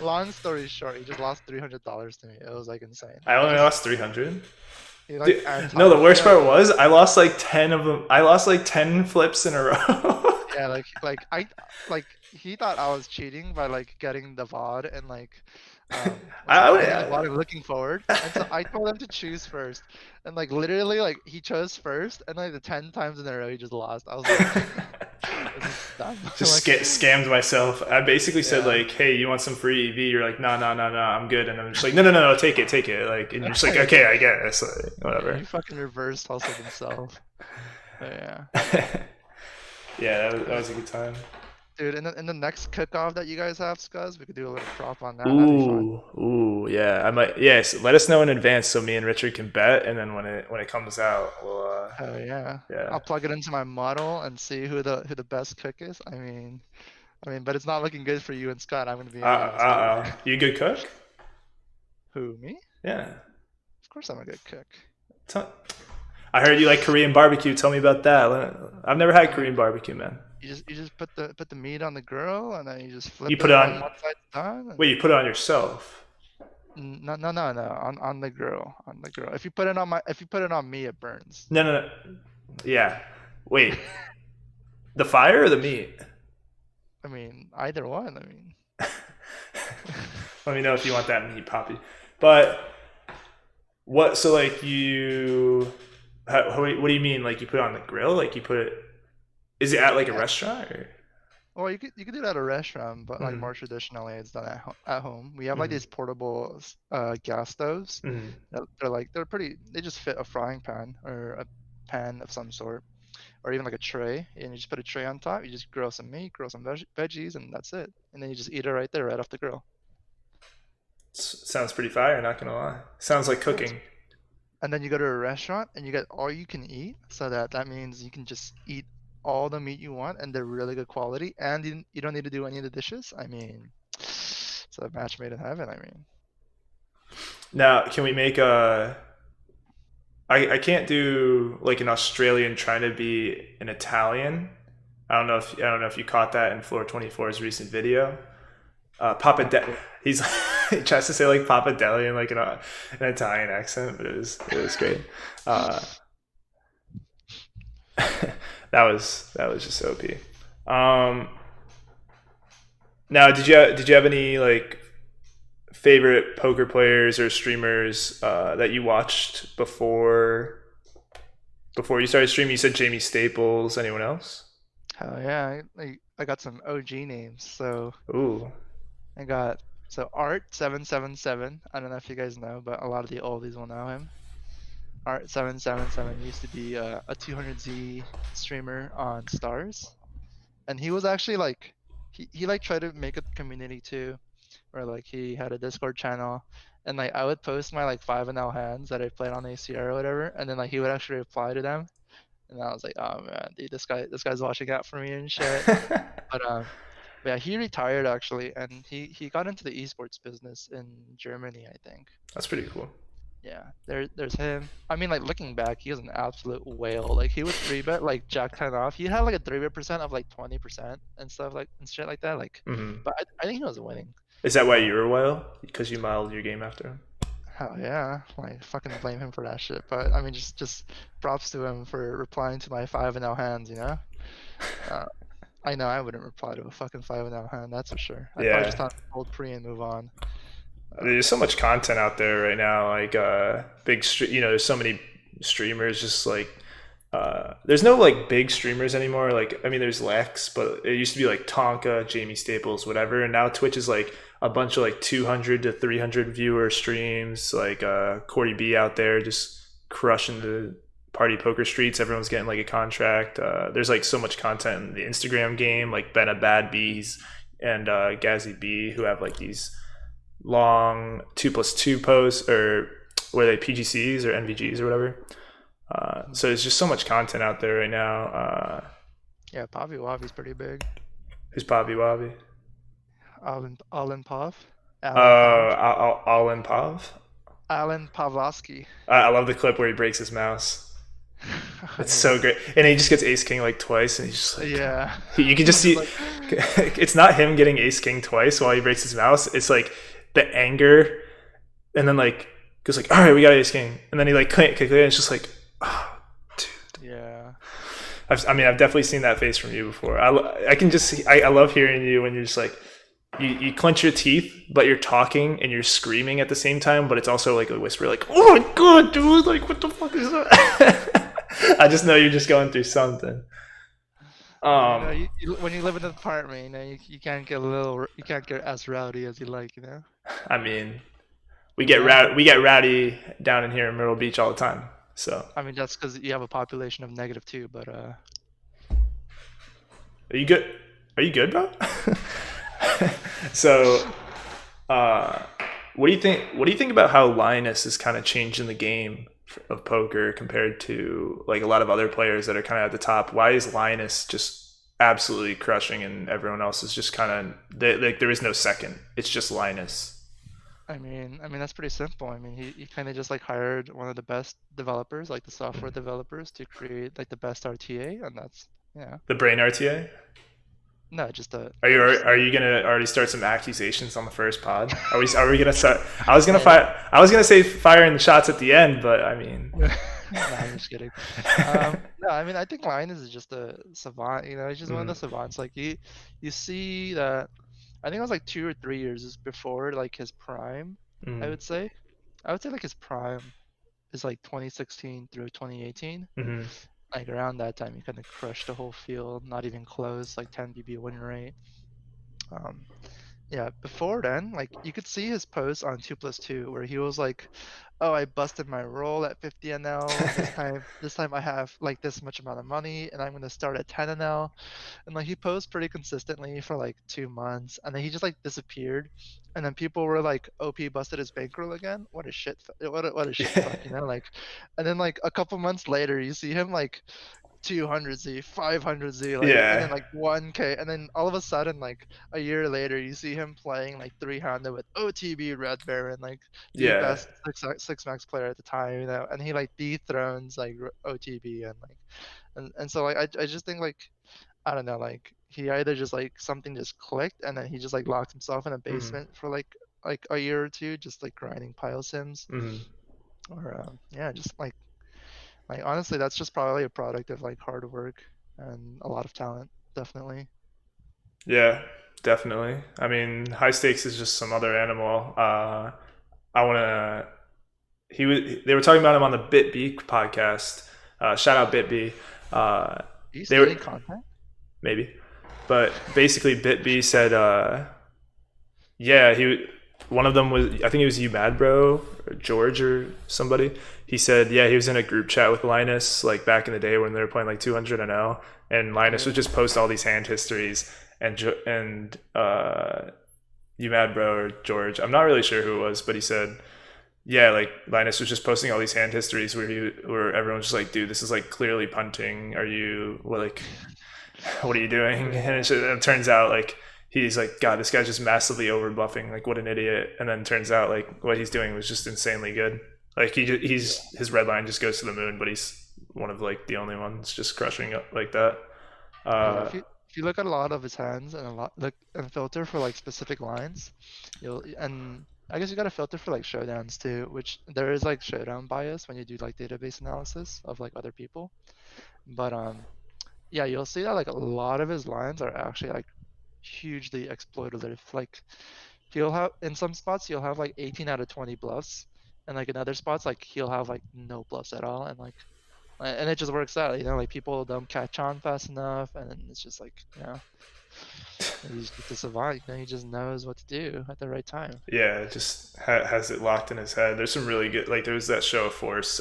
long story short, he just lost $300 to me. It was like insane. I He only just lost 300. he like Dude, no, the anti worst yeah part was I lost like 10 of them. I lost like 10 flips in a row. yeah like I like he thought I was cheating by like getting the VOD and like what's it I would. called, getting the VOD and looking forward. And so I told him to choose first, and like literally like he chose first, and like the 10 times in a row he just lost. I was like, this is dumb. Just Like scammed myself. I basically said yeah. like, "Hey, you want some free EV?" You're like, "No, no, no, no, I'm good." And I'm just like, "No, no, no, no, take it, take it." Like, and you're just like, "Okay, I guess." Like, He whatever. fucking reverse hustled himself. But yeah. Yeah, that was a good time. Dude, in the next cook-off that you guys have, Scuzz, we could do a little prop on that. That'd be fun. Ooh, yeah. I might. Yes, let us know in advance so me and Richard can bet, and then when it comes out, we'll. Oh yeah. Yeah. I'll plug it into my model and see who the best cook is. But it's not looking good for you and Scott. I'm gonna be honest, dude. You a good cook? Who, me? Yeah. Of course I'm a good cook. Tell- I heard you like Korean barbecue. Tell me about that. I've never had I Korean mean, barbecue, man. you just put the meat on the grill and then you just You flip put it it when on. one side's done. Wait, you put it on yourself. No. On the grill. On the grill. If you put it on me, it burns. No, no, no. Yeah. Wait, the fire or the meat? I mean, either one. I mean, Let me know if you want that meat, Poppy. But what? So like you, what do you mean? Like you put it on the grill? Like you put it? Is it at like a yeah. restaurant or? Well, you could do that at a restaurant, but like Mm, more traditionally, it's done at home. We have like mm, these portable gas stoves. mm. They're pretty. They just fit a frying pan or a pan of some sort, or even like a tray, and you just put a tray on top. You just grill some meat, grill some veggies, and that's it. And then you just eat it right there, right off the grill. Sounds pretty fire. Not gonna lie. Sounds like Yeah, cooking. and then you go to a restaurant and you get all you can eat, so that means you can just eat all the meat you want and they're really good quality, and you don't need to do any of the dishes. I mean, it's a match made in heaven. I mean, Now, can we make a? I can't do like an Australian trying to be an Italian. I don't know if you caught that in Floor 24's recent video. He's he tries to say like Papa Deli in like an Italian accent, but it was great. Uh, that was just OP. Um, Now, did you have any like favorite poker players or streamers that you watched before you started streaming? You said Jamie Staples. Anyone else? hell yeah, I got some OG names. So Ooh, I got Art777. I don't know if you guys know, but a lot of the oldies will know him. Art777 used to be a 200Z streamer on Stars, and he was actually like, he like tried to make a community too, where like he had a Discord channel, and like I would post my like 5 and L hands that I played on ACR or whatever, and then like he would actually reply to them, and I was like, oh man, dude, this guy's watching out for me and shit. But yeah, he retired actually, and he got into the esports business in Germany, I think. that's pretty cool. Yeah, there's him. I mean, like looking back, he was an absolute whale. Like he would 3-bet like Jack 10 off. He had like a 3-bet percent of like 20% and stuff like and shit like that. Like, Hmm. but I think he was winning. Is that why you were well? Because you modeled your game after him? Hell yeah, like fucking blame him for that shit. But I mean, just props to him for replying to my 5-0 hands. You know, uh, I know I wouldn't reply to a fucking 5-0 hand. That's for sure. I'd probably just Yeah. tell him to hold pre and move on. There's so much content out there right now. Like you know, there's so many streamers. Just like there's no like big streamers anymore. Like I mean, there's Lex, but it used to be like Tonka, Jamie Staples, whatever. And now Twitch is like a bunch of like 200 to 300 viewer streams. Like Corey B out there just crushing the party poker streets. Everyone's getting like a contract. There's like so much content in the Instagram game. Like Ben a Bad Bees and Gazzy B, who have like these long 2+2 posts or were they PGCs or NVGs or whatever. So there's just so much content out there right now. Yeah, Bobby Wabi's pretty big. Who's Bobby Wobby? Alan Pav, Oh, Alan Pav, Alin Pav. Alan Pavlovsky. I love the clip where he breaks his mouse. It's Yeah. so great, and he just gets Ace King like twice, and he's just like, Yeah. you can just He's see. like, It's not him getting Ace King twice while he breaks his mouse. It's like the anger, and then like goes like, all right, we got Ace King, and then he like kick it, and it's just like, oh, dude. yeah. I mean, I've definitely seen that face from you before. I can just see. I love hearing you when you're just like, you clench your teeth, but you're talking and you're screaming at the same time. But it's also like a whisper, like, "Oh my god, dude! Like, what the fuck is that?" I just know you're just going through something. You know, Um, when you live in an apartment, you know, you can't get you can't get as rowdy as you like, you know. I mean, Yeah, but we get rowdy down in here in Myrtle Beach all the time. So, I mean that's because you have a population of -2. But are you good? Are you good, bro? So, uh, what do you think about how Linus is kind of changing the game of poker compared to like a lot of other players that are kind of at the top? Why is Linus just absolutely crushing and everyone else is just kind of like there is no second? It's just Linus. I mean that's pretty simple. I mean he kind of just like hired one of the best developers, like the software developers, to create like the best RTA, and that's yeah. The brain RTA. No, just a just Are you gonna already start some accusations on the first pod? Are we gonna start? yeah. I was gonna say firing the shots at the end, but I mean, No, I'm just kidding. No, I mean, I think Linus is just a savant. You know, he's just one of the mm, savants. Like you see that. I think it was like 2 or 3 years before like his prime. I mm, would say. I would say like his prime is like 2016 through 2018. mm, Like around that time, he kind of crushed the whole field. Not even close. Like 10 BB win rate. Um, yeah, before then, like you could see his post on 2+2 where he was like, "Oh, I busted my roll at 50 NL. This time I have like this much amount of money, and I'm gonna start at 10 NL." And like he posed pretty consistently for like 2 months, and then he just like disappeared. And then people were like, "OP busted his bankroll again. What a shit! What a shit fuck, you know?" Like, and then like a couple months later, you see him like 200Z, 500Z, like, and then Yeah, like 1K, and then all of a sudden, like a year later, you see him playing like 300 with OTB Red Baron, like the yeah, best six max player at the time, you know, and he like dethrones like OTB and like, and so like I just think like I don't know, like he either just like something just clicked and then he just like locked himself in a mm, basement for like a year or two, just like grinding pile sims, mm, or yeah, just like honestly, that's just probably a product of like hard work and a lot of talent, definitely. yeah, definitely. I mean, high stakes is just some other animal. I want to. He was. They were talking about him on the BitB podcast. Shout out BitB. Uh, Are you they were stealing content? maybe, but basically BitB said, yeah, he. One of them was, I think it was you, Mad Bro, or George, or somebody. He said, yeah, he was in a group chat with Linus, like back in the day when they were playing like 200 and 0, and Linus would Yeah. just post all these hand histories, and you, Mad Bro, or George, I'm not really sure who it was, but he said, yeah, like Linus was just posting all these hand histories where everyone's just like, dude, this is like clearly punting. Are you like, what are you doing? And Yeah. it turns out like he's like, God, this guy's just massively over buffing. Like, what an idiot. And then turns out like what he's doing was just insanely good. Like Yeah. he's his red line just goes to the moon, but he's one of like the only ones just crushing it like that. Yeah. Uh, If you look at a lot of his hands and a lot look and filter for like specific lines, you'll and I guess you gotta filter for like showdowns too, which there is like showdown bias when you do like database analysis of like other people. But yeah, you'll see that like a lot of his lines are actually like hugely exploitative. Like he'll have in some spots he'll have like 18 out of 20 bluffs, and like in other spots like he'll have like no bluffs at all, and it just works out. You know, like people don't catch on fast enough, and then it's just like he's just a savant. You know, he just knows what to do at the right time. yeah, just has it locked in his head. There's some really good, like there was that Show of Force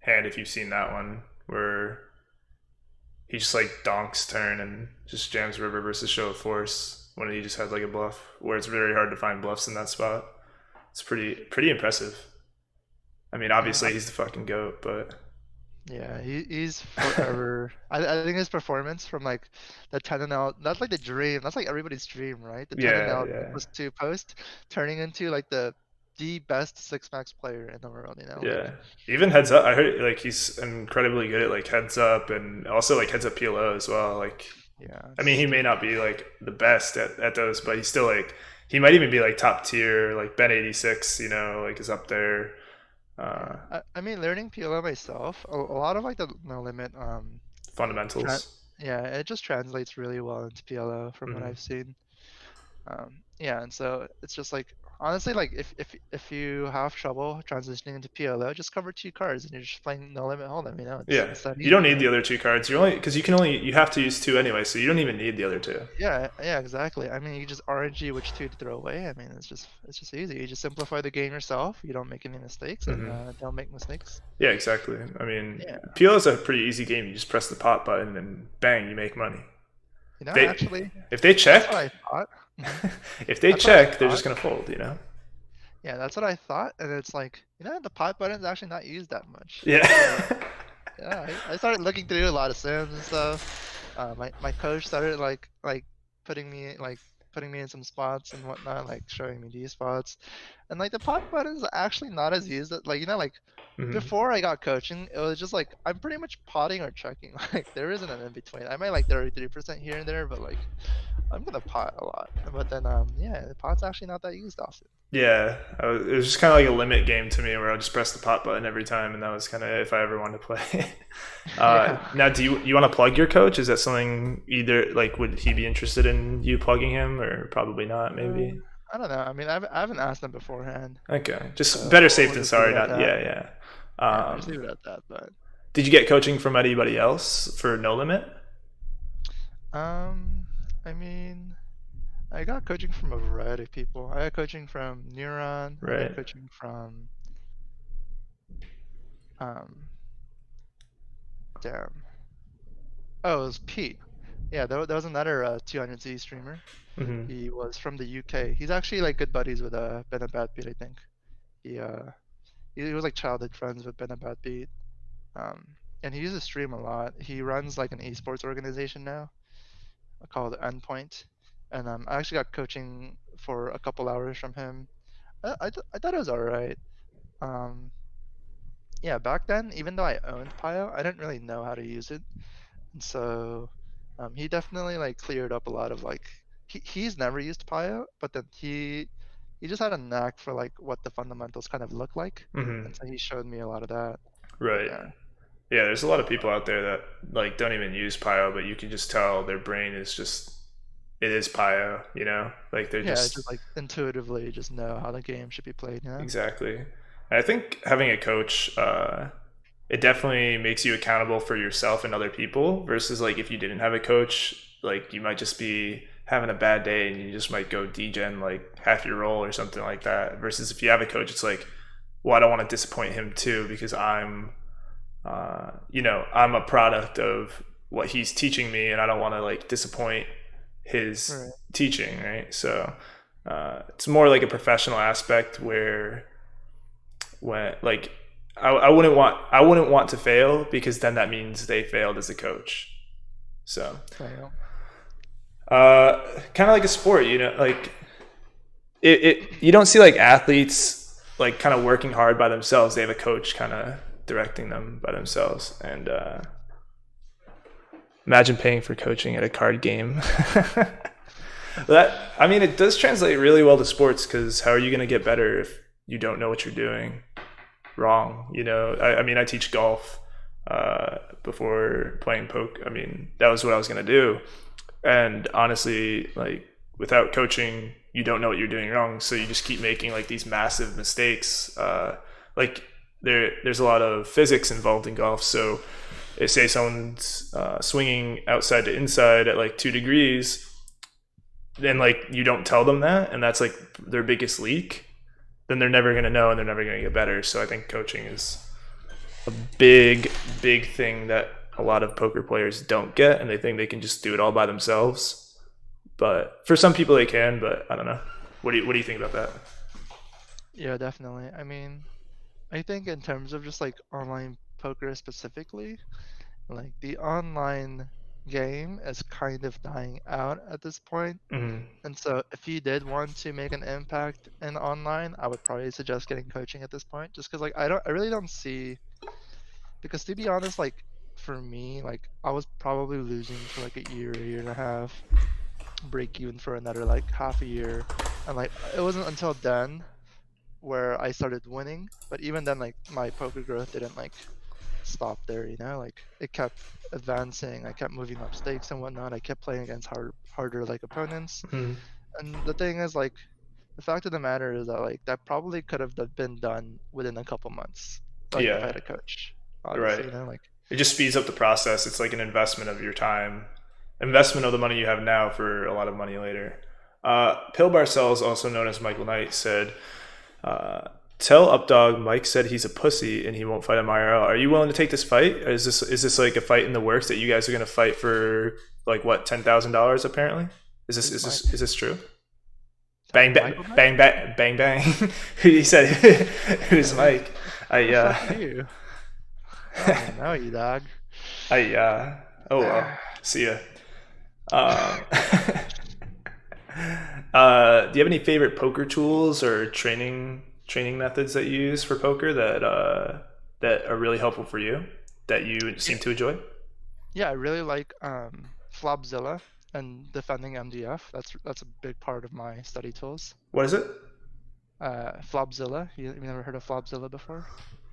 hand, if you've seen that one, where he just like donks turn and just jams river versus Show of Force when he just has like a bluff where it's very hard to find bluffs in that spot. It's pretty impressive. I mean, Yeah, obviously he's the fucking goat, but yeah, he's forever. I think his performance from like the 10 and out, that's like the dream. That's like everybody's dream, right? The 10 and yeah, out yeah, 2+2 post turning into like the best six max player in the world. You know, like yeah. Even heads up, I heard like he's incredibly good at like heads up and also like heads up PLO as well. Like, yeah, I it's mean, he may not stupid. be like the best at those, but he's still like he might even be like top tier. Like Ben 86, you know, like is up there. Yeah, Uh, I mean, learning PLO myself, a lot of like the no limit, tra Fundamentals. yeah, it just translates really well into PLO from what Mm-hmm. I've seen. Yeah, and so it's just like honestly, like if you have trouble transitioning into PLO, just cover two cards and you're just playing no limit hold'em. You know, Yeah, it's that you don't easy. You need the know. other two cards. You only because you have to use two anyway, so you don't even need the other two. Yeah, yeah, exactly. I mean, you just RNG which two to throw away. I mean, it's just easy. You just simplify the game yourself. You don't make any mistakes, and Hmm. don't make mistakes. Yeah, exactly. I mean, Yeah, PL is a pretty easy game. You just press the pot button and bang, you make money. you know, They actually, if they that's what check, I thought. Hmm. if they That's what I check, they're thought. just gonna fold. You know. Yeah, that's what I thought, and it's like, the pot button's actually not used that much. Yeah. So yeah, I started looking through a lot of sims and stuff. My coach started like putting me putting me in some spots and whatnot, like showing me these spots, and like the pot button's actually not as used. Like like Mhm. before I got coaching, it was just like I'm pretty much potting or checking. Like there isn't an in between. I might like 33% here and there, but like I'm gonna pot a lot. But then yeah, the pot's actually not that used often. Yeah, it was just kind of like a limit game to me where I would just press the pot button every time, and that was kind of if I ever wanted to play. Yeah. Now, do you want to plug your coach? Is that something either like would he be interested in you plugging him, or probably not? Uh, Maybe. I don't know. I mean, I haven't asked them beforehand, Okay, just so better we'll safe than just leave sorry. it at Not that. yeah, yeah. Yeah, we'll just leave it at that. But Did you get coaching from anybody else for No Limit? um, I mean, I got coaching from a variety of people. I got coaching from Neuron. I got Right. coaching from um damn. Oh, it was Pete. Yeah, that was another 200Z streamer. Hmm. He was from the UK. He's actually like good buddies with Ben and Bad Beat, I think. He uh he was like childhood friends with Ben and Bad Beat. Um and he used to stream a lot. He runs like an esports organization now called Endpoint. And I actually got coaching for a couple hours from him. I thought it was alright. Um yeah, back then, even though I owned Pio, I didn't really know how to use it. And so he definitely like cleared up a lot of like he's never used Pio, but then he just had a knack for like what the fundamentals kind of look like. Hmm. And so he showed me a lot of that. Right. Yeah. Yeah, there's a lot of people out there that like don't even use Pio, but you can just tell their brain is just it is Pio, you know? Like they're Yeah, just just like intuitively just know how the game should be played, you know? exactly. And I think having a coach, it definitely makes you accountable for yourself and other people versus like if you didn't have a coach, like you might just be having a bad day and you just might go degen like half your role or something like that. Versus if you have a coach, it's like, well, I don't want to disappoint him too because I'm a product of what he's teaching me, and I don't want to like disappoint his Right. teaching, right? So it's more like a professional aspect where when like I wouldn't want to fail because then that means they failed as a coach. So Fail. kind of like a sport, like you don't see like athletes like kind of working hard by themselves. They have a coach kind of directing them by themselves, and imagine paying for coaching at a card game. That I mean, it does translate really well to sports because how are you going to get better if you don't know what you're doing wrong? I mean, I teach golf before playing poke. I mean, that was what I was going to do, and honestly, like without coaching, you don't know what you're doing wrong, so you just keep making like these massive mistakes. Like there's a lot of physics involved in golf, so say someone's swinging outside to inside at like 2 degrees, then like you don't tell them that, and that's like their biggest leak, then they're never going to know and they're never going to get better. So I think coaching is a big thing that a lot of poker players don't get, and they think they can just do it all by themselves. But for some people they can, but I don't know. What do you think about that? Yeah, definitely. I mean, I think in terms of just like online poker specifically, like the online game is kind of dying out at this point. Mm-hmm. And so if you did want to make an impact in online, I would probably suggest getting coaching at this point, just because like I really don't see, because to be honest, like for me, like I was probably losing for like a year and a half, break even for another like half a year. And like it wasn't until then where I started winning, but even then like my poker growth didn't like stop there, you know, like it kept advancing. I kept moving up stakes and whatnot. I kept playing against harder like opponents. Mm-hmm. And the thing is, like, the fact of the matter is that like that probably could have been done within a couple months, like if I Yeah, had a coach. Obviously, right. you know, like It just speeds up the process. It's like an investment of your time, investment of the money you have now for a lot of money later. Pill Barcells, also known as Michael Knight, said, uh, "Tell Updog Mike said he's a pussy and he won't fight him IRL. Are you willing to take this fight? Is this like a fight in the works that you guys are going to fight for like what $10,000 apparently? Is this who's is Mike? this is this true? Bang bang Michael Knight? bang bang bang bang. He said, "Who's Who Mike?" I the fuck are you? I don't even know you, dog. I oh well. See ya. Um, do you have any favorite poker tools or training methods that you use for poker that are really helpful for you that you Yeah, seem to enjoy? yeah, I really like Flopzilla and defending MDF. That's a big part of my study tools. What is it? Flopzilla. You never heard of Flopzilla before?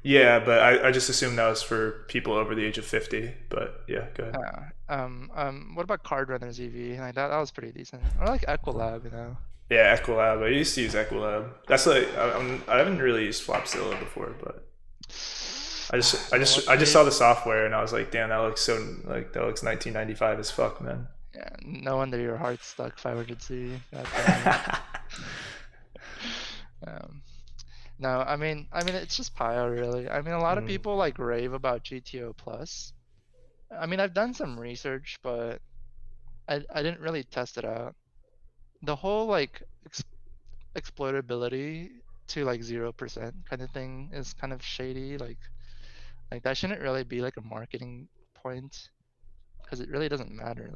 Yeah, but I just assumed that was for people over the age of 50. But yeah, go ahead. What about Card Runners EV? Like that was pretty decent. I like Equilab, you know. Yeah, Equilab. I used to use Equilab. That's like I haven't really used Flopzilla before, but I just Well, saw the software and I was like, damn, that looks 1995 as fuck, man. Yeah, no wonder your heart's stuck 500C. God damn it. Um, no, I mean, it's just Pio really. I mean, a lot of Mm, people like rave about GTO Plus. I mean, I've done some research, but I didn't really test it out. The whole like exploitability to like 0% kind of thing is kind of shady. Like that shouldn't really be like a marketing point because it really doesn't matter.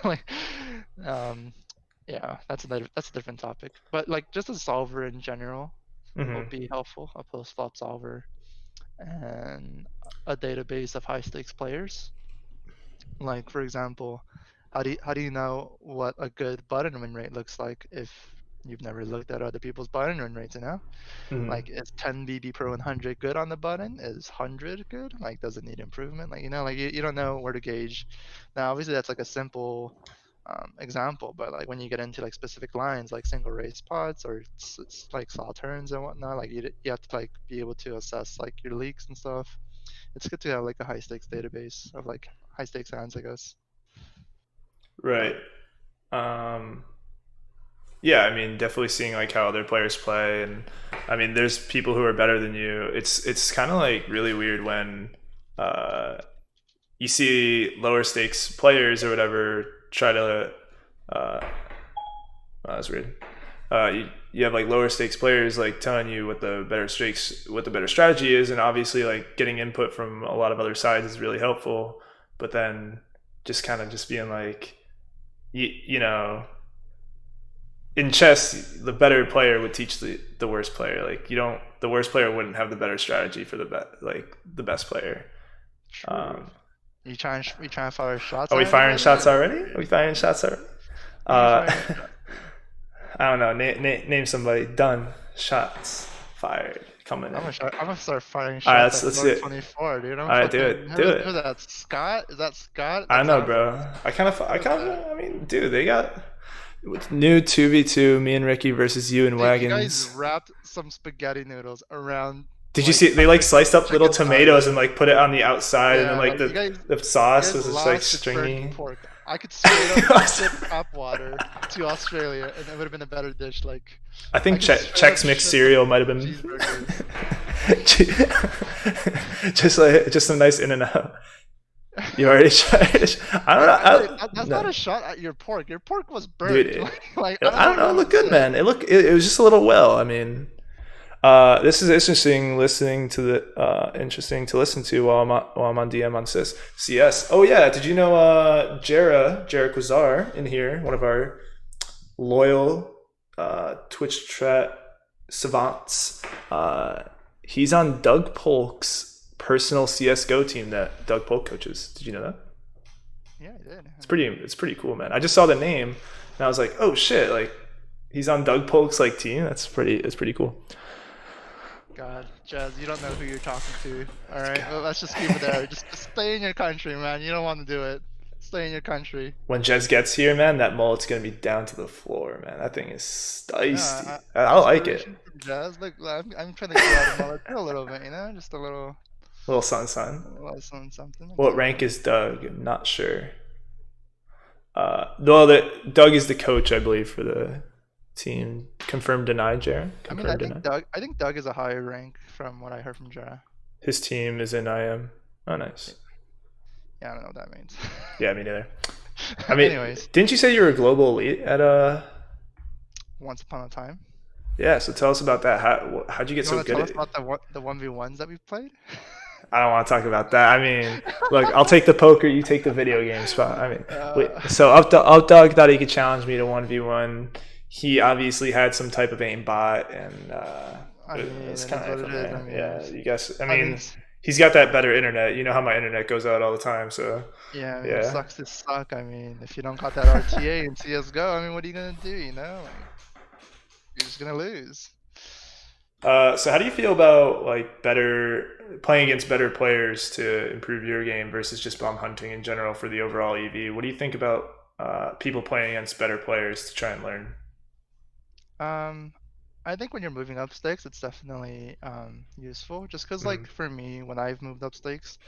Like um, yeah, that's a different topic. But like just a solver in general will mm-hmm, be helpful. A post flop solver and a database of high stakes players. Like for example, how do you know what a good button win rate looks like if you've never looked at other people's button win rates, you know? mm-hmm. Like is 10 BB per 100 good on the button? Is 100 good? Like does it need improvement? Like like you don't know where to gauge. Now obviously that's like a simple example, but like when you get into like specific lines like single race pots or it's like saw turns and whatnot, like you have to like be able to assess like your leaks and stuff. It's good to have like a high stakes database of like high stakes hands, I guess. Right. Um, yeah, I mean, definitely seeing like how other players play, and I mean, there's people who are better than you. It's kind of like really weird when uh, you see lower stakes players or whatever try to. Uh, oh, that's weird. You have like lower stakes players like telling you what the better strategy is, and obviously like getting input from a lot of other sides is really helpful. But then just kind of just being like, you know, in chess, the better player would teach the worst player. Like you don't, the worst player wouldn't have the better strategy for the best player. True. Um, You trying to fire shots are we at firing anybody? shots Or already? Are we firing shots already? who are you Uh, firing shots? I don't know. Name somebody. Done. Shots fired. Coming in. I'm gonna start firing All right, shots at let's do North it. 24, dude. I'm All right, do fucking it. Do it. who's that? Scott? Is that Scott? I That don't know, sounds like bro. I who is kind that? of. I mean, dude, they got new 2v2. Me and Ricky versus you and Dude, you guys Wagons. wrapped some spaghetti noodles around Did you like see? They like something sliced up little chicken size. tomatoes and like put it on the outside, and then Yeah, like like the you sauce guys was just like lost the burnt stringy. pork. I could straight up ship tap water to Australia and it would have been a better dish. Like I I think could straight up Chex Mix ship them cereal might have been cheeseburgers. Like just some nice In and Out. You already tried. I don't know. that's not No, a shot at your pork. Your pork was dude. burnt. Like I don't I know don't what you know. It want me looked to good, say. man. It was just a little well. I mean, this is interesting listening to the interesting to listen to while I'm on DM on CS. Oh yeah, did you know Jarek Wazar in here, one of our loyal Twitch chat savants. He's on Doug Polk's personal CS:GO team that Doug Polk coaches. Did you know that? Yeah, I did. I It's mean, pretty cool, man. I just saw the name and I was like, oh shit, like he's on Doug Polk's like team. It's pretty cool. God, Jazz, you don't know who you're talking to. All right, well, let's just keep it there. Just stay in your country, man. You don't want to do it. Stay in your country. When Jez gets here, man, that mullet's gonna be down to the floor, man. That thing is No, steisty. I like it. inspiration from Jazz. Look, I'm trying to grow out a mullet too a little bit, just Little sun. a little something, something. What rank Exactly. is Doug? I'm not sure. Well, Doug is the coach, I believe, for the team. Confirmed, denied, Jared. I mean, I Confirmed, think denied. Doug. I think Doug is a higher rank from what I heard from Jara. His team is in IM. Oh, nice. Yeah, I don't know what that means. Yeah, me neither. I mean, Anyways, didn't you say you were a global elite at once upon a time. Yeah, so tell us about that. How'd you get You so want to good tell at us it? about the 1v1s that we've played? I don't want to talk about that. I mean, look, I'll take the poker, you take the video game spot. I mean, Uh, so Updog thought he could challenge me to 1v1. He obviously had some type of aim bot, and I mean, it's it kind is of what it from is. I there. mean, Yeah, you guys. I I mean, mean, he's got that better internet. You know how my internet goes out all the time, so yeah, I mean, yeah. sucks to suck. I mean, if you don't got that RTA in CS:GO, I mean, what are you gonna do? Like, you're just gonna lose. So how do you feel about like better playing against better players to improve your game versus just bomb hunting in general for the overall EV? What do you think about people playing against better players to try and learn? Um, I think when you're moving up stakes, it's definitely useful. Just because, like, Mm, for me, when I've moved up stakes,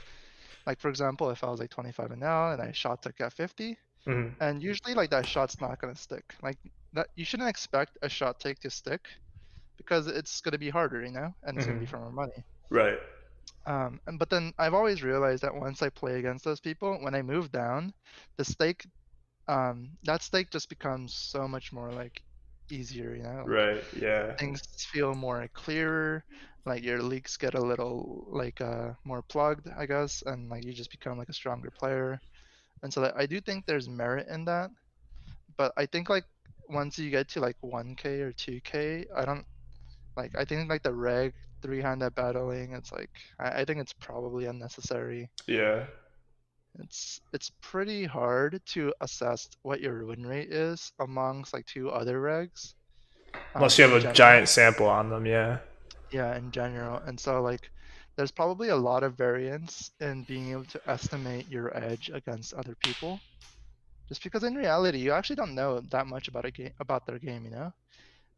like for example, if I was like 25 and now and I shot took at 50, Hmm. and usually like that shot's not gonna stick. Like that, you shouldn't expect a shot take to stick because it's gonna be harder, and it's gonna be Hmm. for more money. Right. But then I've always realized that once I play against those people, when I move down, the stake, that stake just becomes so much more like easier, like Right. Yeah. things feel more clearer, like your leaks get a little like more plugged, I guess, and like you just become like a stronger player. And so I do think there's merit in that, but I think like once you get to like 1K or 2K, I don't like I think like the reg three-handed battling, it's like I think it's probably unnecessary. Yeah. It's pretty hard to assess what your win rate is amongst like two other regs, Unless you in have a general. giant sample on them. Yeah. Yeah, in general. And so like there's probably a lot of variance in being able to estimate your edge against other people. Just because in reality you actually don't know that much about a game about their game.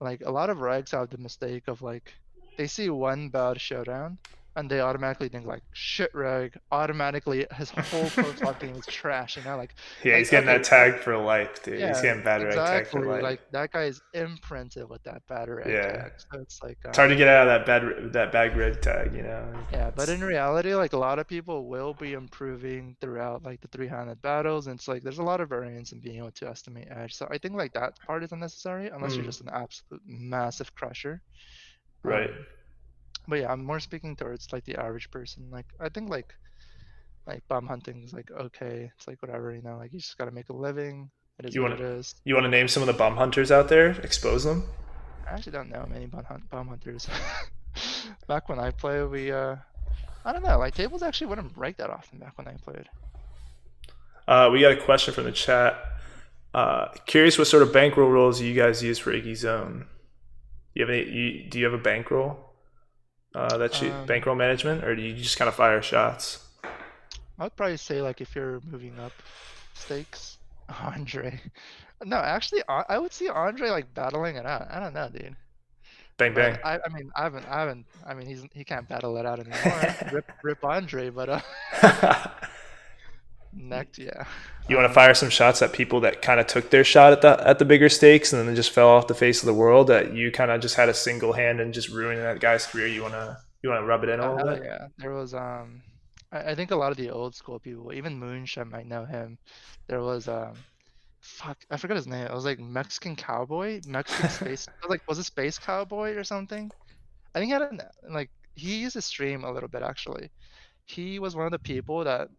Like a lot of regs have the mistake of like they see one bad showdown and they automatically think like shit reg, automatically his whole profile game is trash, Yeah. like He's getting okay, that tag for life, dude. He's yeah, getting bad rag tag for exactly. life. Like that guy is imprinted with that bad reg Yeah. tag. So it's like It's hard to get out of that bad rig tag. yeah, but It's, in reality, like a lot of people will be improving throughout like the three-handed battles, and it's like there's a lot of variance in being able to estimate edge. So I think like that part is unnecessary unless you're mm, just an absolute massive crusher. right. Um, but yeah, I'm more speaking towards like the average person. Like I think like bum hunting is like okay, it's like whatever, like you just gotta make a living. It is You what want it is. you want to name some of the bum hunters out there? Expose them. I actually don't know many bum hunters. Back when I played, I don't know, like tables actually wouldn't break that often back when I played. We got a question from the chat. Curious what sort of bankroll rules you guys use for Iggy Zone. Do you have a bankroll that you Um, bankroll management, or do you just kind of fire shots? I would probably say like if you're moving up stakes, Andre. No, actually, I would see Andre like battling it out. I don't know, dude. Bang bang. But I mean, I mean, he can't battle it out anymore. Rip Andre, but next, yeah. You want to fire some shots at people that kind of took their shot at the bigger stakes and then just fell off the face of the world. That you kind of just had a single hand and just ruining that guy's career. You wanna rub it in a Oh little hell bit. yeah. There was I think a lot of the old school people, even Moonshot might know him. There was fuck, I forgot his name. It was like Mexican cowboy, Mexican space. It was like was it space cowboy or something? I think he had like he used to stream a little bit actually. He was one of the people that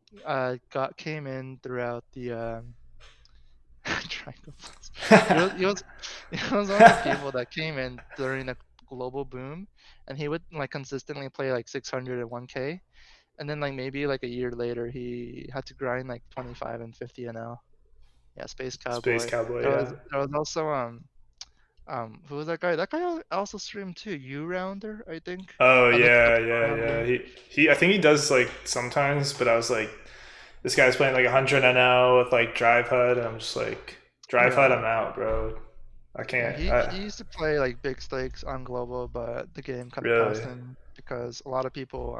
got came in throughout the Triangle Plus. He was one of the people that came in during the global boom, and he would like consistently play like 600 and 1K, and then like maybe like a year later he had to grind like 25 and 50 NL. Yeah, Space Space Cowboy. cowboy. There Yeah. was there was also who was that guy? That guy also streamed too. U Rounder, I think. Oh The yeah, pro yeah, yeah. rounder. He I think he does like sometimes, but I was like, this guy's playing like 100 NL with like drive HUD, and I'm just like, drive HUD, Yeah. I'm out, bro. I Yeah, can't. he used to play like big stakes on global, but the game kind of Really. passed him because a lot of people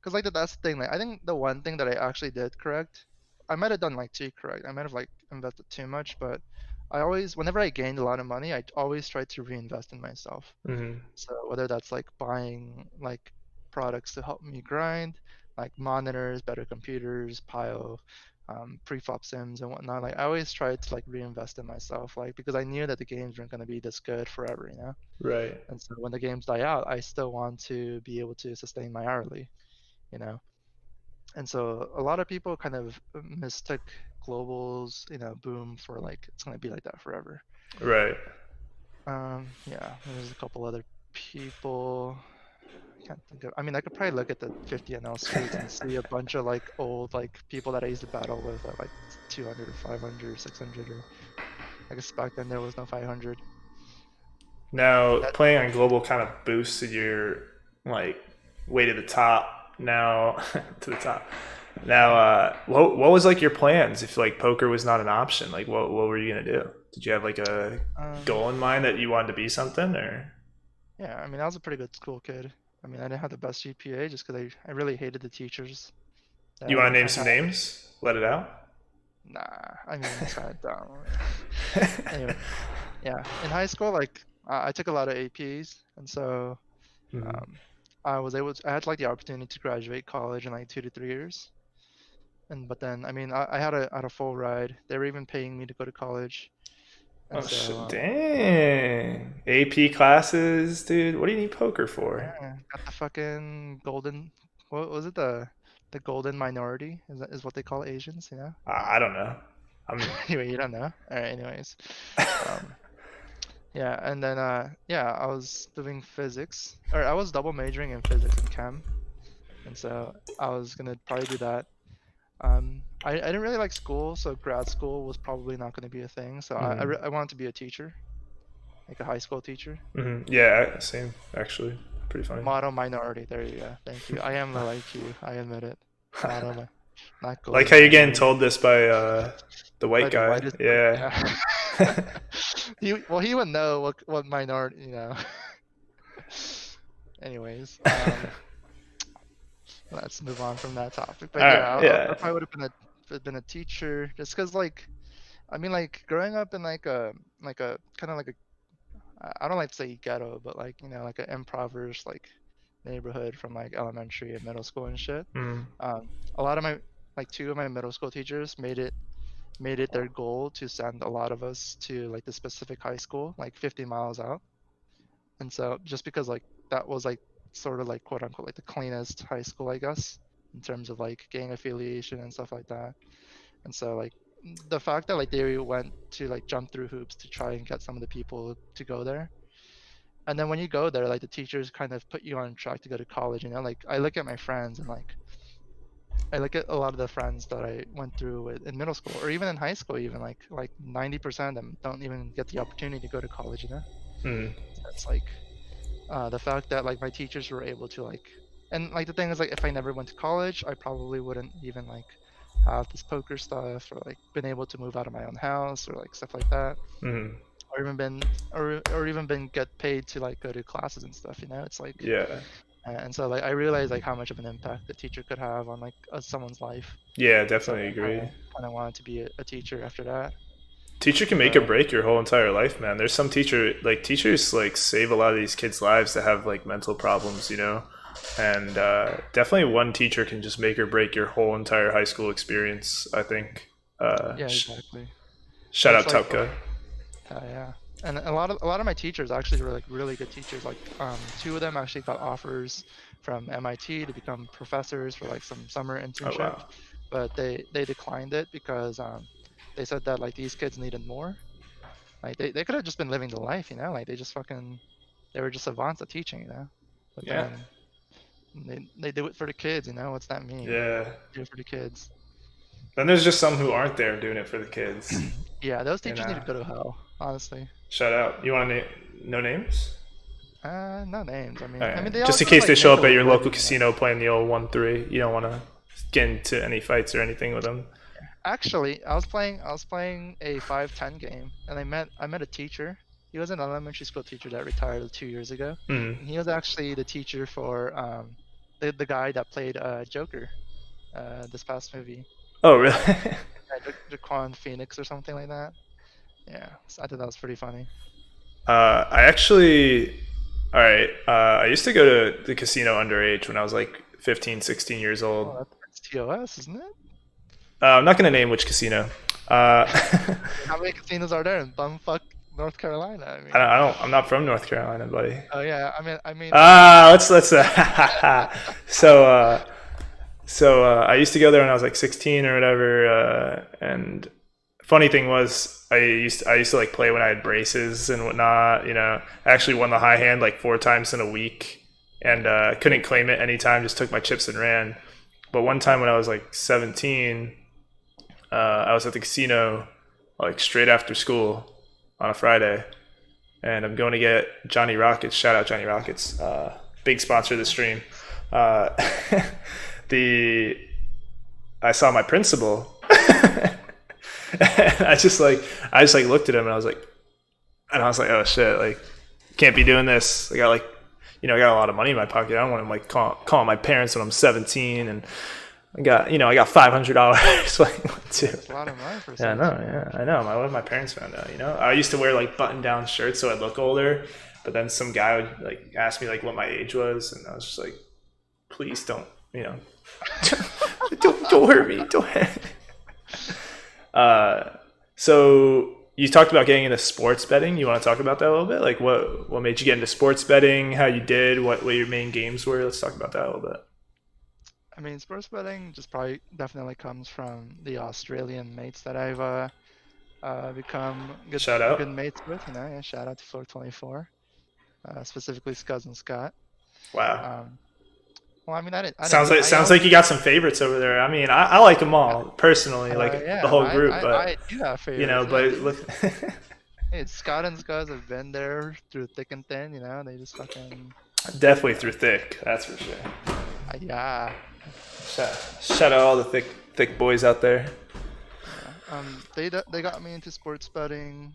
because like that's the thing. Like I think the one thing that I actually did correct, I might have done like too correct. I might have like invested too much, but I always whenever I gained a lot of money, I always tried to reinvest in myself. Hmm. So whether that's like buying like products to help me grind, like monitors, better computers, pile, preflop sims and whatnot, like I always tried to like reinvest in myself, like because I knew that the games weren't going to be this good forever. Right. And so when the games die out, I still want to be able to sustain my hourly, you know. And so a lot of people kind of mistook globals, boom for like it's going to be like that forever. Right. Yeah, there's a couple other people. I can't think of. I mean, I could probably look at the 50 NL streaks and see a bunch of like old like people that I used to battle with at like 200 or 500 or 600 or I guess back then there was no 500. Now That playing on global kind of boosted your like way to the top. Now to the top. Now, what was like your plans if like poker was not an option? Like, what were you gonna do? Did you have like a um goal in mind that you wanted to be something, or yeah, I mean I was a pretty good school kid. I mean I didn't have the best GPA just because I really hated the teachers you that want to name I some had. names? Let it out. Nah, I mean it's kind of dumb. Anyway, yeah. In high school, like I took a lot of APs, and so Mhm. um, I had like the opportunity to graduate college in like 2 to 3 years. And but then I mean I had a full ride. They were even paying me to go to college, and Oh so shit! Dang. AP classes, dude. What do you need poker for? yeah, got the fucking golden. What was it, the golden minority? Is what they call Asians, you know? I don't know. I'm. Anyway, you don't know. All right, anyways, um, yeah, and then yeah, I was doing physics, or I was double majoring in physics and chem, and so I was gonna probably do that. I didn't really like school, so grad school was probably not going to be a thing. So Mhm. I wanted to be a teacher, like a high school teacher. Mhm. Yeah, same. Actually, pretty funny. Model minority. There you go. Thank you. I am the like you. I admit it. Model, not Like golden how you're getting minority. told this by the white By the guy. whitest. Yeah. Yeah. He would know what minority. You know. Anyways, let's move on from that topic. All But yeah, right. I Yeah. probably would have been a teacher just because like I mean like growing up in like a kind of like a I don't like to say ghetto, but like like an impoverished like neighborhood from like elementary and middle school and shit. Mm. A lot of my like two of my middle school teachers made it their goal to send a lot of us to like the specific high school, like 50 miles out. And so just because like that was like sort of like quote unquote like the cleanest high school, I guess, in terms of like gang affiliation and stuff like that. And so like the fact that like they went to like jump through hoops to try and get some of the people to go there. And then when you go there, like the teachers kind of put you on track to go to college, like I look at my friends and like I look at a lot of the friends that I went through with in middle school or even in high school, even like 90% of them don't even get the opportunity to go to college. Mm. So it's like the fact that like my teachers were able to like, and like the thing is like if I never went to college, I probably wouldn't even like have this poker stuff or like been able to move out of my own house or like stuff like that, Mm. or even been get paid to like go to classes and stuff. It's like Yeah. and so like I realized like how much of an impact the teacher could have on like someone's life. Yeah. So Definitely I agree. kind of wanted to be a teacher after that. Teacher can make or But break your whole entire life, man. There's some teachers like save a lot of these kids' lives that have like mental problems, and definitely one teacher can just make or break your whole entire high school experience. I think. yeah, exactly. Shout It's out like Tupka. yeah, and a lot of my teachers actually were like really good teachers. Like two of them actually got offers from MIT to become professors for like some summer Oh internship, wow. but they declined it because they said that like these kids needed more. Like they could have just been living the life. Like they were just savants at teaching. But Yeah. then they do it for the kids. What's that mean? Yeah. Do it for the kids. Then there's just some who aren't there doing it for the kids. Yeah, those And teachers need to go to hell, honestly. shout out. You want to no names? No names. All I mean, right. they all Just in could have case they like show made up a at your local living. casino playing the old 1-3, you don't want to get into any fights or anything with them. Actually, I was playing a 5-10 game, and I met a teacher. He was an elementary school teacher that retired 2 years ago, Mm. and he was actually the teacher for the guy that played Joker this past movie, Oh, really? Jaquan Phoenix or something like that. Yeah, so I thought that was pretty funny. I actually, all right. I used to go to the casino underage when I was like 15, 16 years old. Oh, that's TOS, isn't it? I'm not going to name which casino. Uh, How many casinos are there in bumfuck North Carolina? I I mean, don't, I don't. I'm not from North Carolina, buddy. oh yeah, I mean, Let's. So, I used to go there when I was like 16 or whatever. And funny thing was, I used to like play when I had braces and whatnot. I actually won the high hand like 4 times in a week, and couldn't claim it anytime. Just took my chips and ran. But one time when I was like 17, I was at the casino like straight after school on a Friday, and I'm going to get Johnny Rockets. Shout out Johnny Rockets, big sponsor of the stream. Uh, the I saw my principal. And I just looked at him and I was like, oh shit, like can't be doing this. I got a lot of money in my pocket. I don't want to like call my parents when I'm 17, and I got $500. Like, too. That's a lot of money for a Yeah, I know. 17-year-old. Yeah, I know. My parents found out. I used to wear like button-down shirts so I'd look older, but then some guy would like ask me like what my age was, and I was just like, please don't, don't hurt me, don't. uh, so you talked about getting into sports betting. You want to talk about that a little bit? Like what made you get into sports betting? How you did? What your main games were? Let's talk about that a little bit. I mean, sports betting just probably definitely comes from the Australian mates that I've become Shout good out! mates with. Yeah, shout out to Floor 24, specifically Scuzz and Scott. Wow. Um, well, I mean, Sounds like I sounds always, like you got some favorites over there. I mean, I like them all personally, like the yeah, whole group, I but do have favorites. Yeah, but look, hey, Scott and Scuzz have been there through thick and thin. They just fucking, definitely through thick. That's for sure. yeah, Shout out all the thick boys out there. yeah. They got me into sports betting.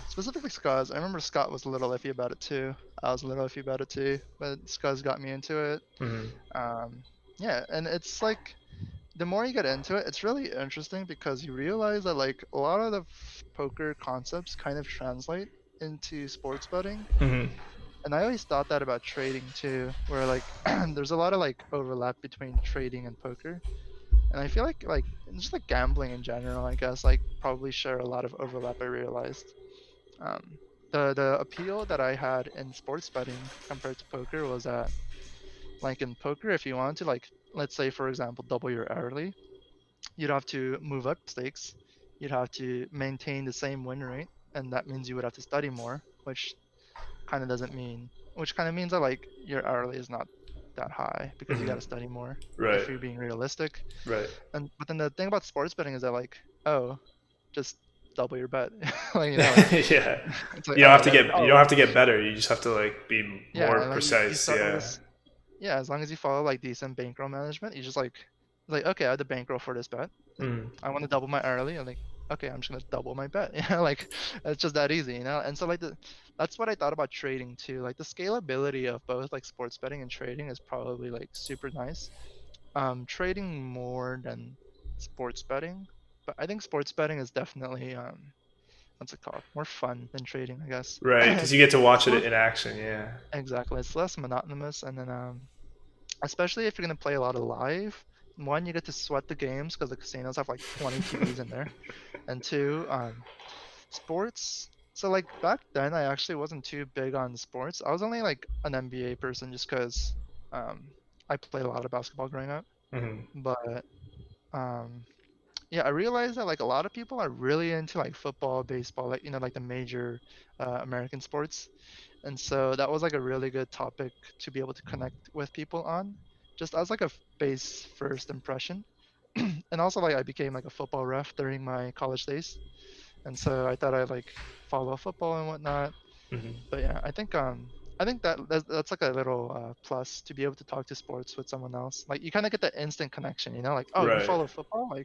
Specifically Scuzz. I remember Scott was a little iffy about it too. I was a little iffy about it too, but Scuzz got me into it. Hmm. Um, yeah, and it's like the more you get into it, it's really interesting because you realize that like a lot of the poker concepts kind of translate into sports betting. Hmm. And I always thought that about trading too, where like there's a lot of like overlap between trading and poker. And I feel like just like gambling in general, I guess like probably share a lot of overlap. I realized. Um, the appeal that I had in sports betting compared to poker was that like in poker, if you wanted to like let's say for example double your hourly, you'd have to move up stakes, you'd have to maintain the same win rate, and that means you would have to study more, which kind of means that like your hourly is not that high because you got Hmm. to study more Right. if you're being realistic. Right. And but then the thing about sports betting is that like oh just double your bet like like Yeah. it's like oh like You don't have to get better. You just have to like be yeah, more and like you precise. start with Yeah. this. Yeah, as long as you follow like decent bankroll management, you just like okay, I have the bankroll for this bet. Like, Mm. I want to double my early. I'm like, okay, I'm just gonna double my bet. Like it's just that easy. And so like that's what I thought about trading too. Like the scalability of both like sports betting and trading is probably like super nice. Trading more than sports betting, but I think sports betting is definitely what's it called? More fun than trading, I guess. Right, because you get to watch it in action. Yeah. Exactly. It's less monotonous, and then especially if you're gonna play a lot of live. One, you get to sweat the games because the casinos have like 20 TVs in there, and two, sports. So like back then, I actually wasn't too big on sports. I was only like an NBA person just because um, I played a lot of basketball growing up. Hmm. But um, yeah, I realized that like a lot of people are really into like football, baseball, like like the major American sports. And so that was like a really good topic to be able to connect with people on, just as like a base first impression. And also like I became like a football ref during my college days, and so I thought I'd like follow football and whatnot. Hmm. But yeah, I think that's like a little plus to be able to talk to sports with someone else. Like you kind of get that instant connection, like oh you Right. follow football,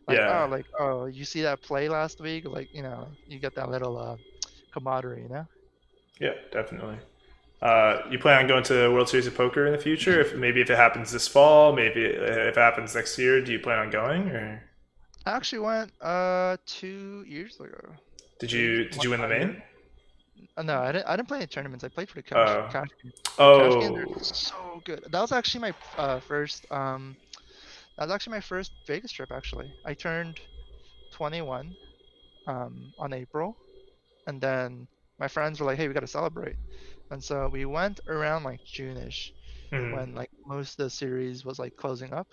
Yeah. like oh you see that play last week, like like, you get that little camaraderie. Yeah. Definitely. You plan on going to the World Series of Poker in the future? If it happens this fall, maybe if it happens next year, do you plan on going or I actually went 2 years ago. did you win the One year. main? No, I didn't play any tournaments. I played for the Uh, cash games. The cash games are oh. so good. That was actually my first that was actually my first Vegas trip actually. I turned 21 on April, and then my friends were like, "Hey, we got to celebrate." And so we went around like June-ish Mhm. when like most of the series was like closing up.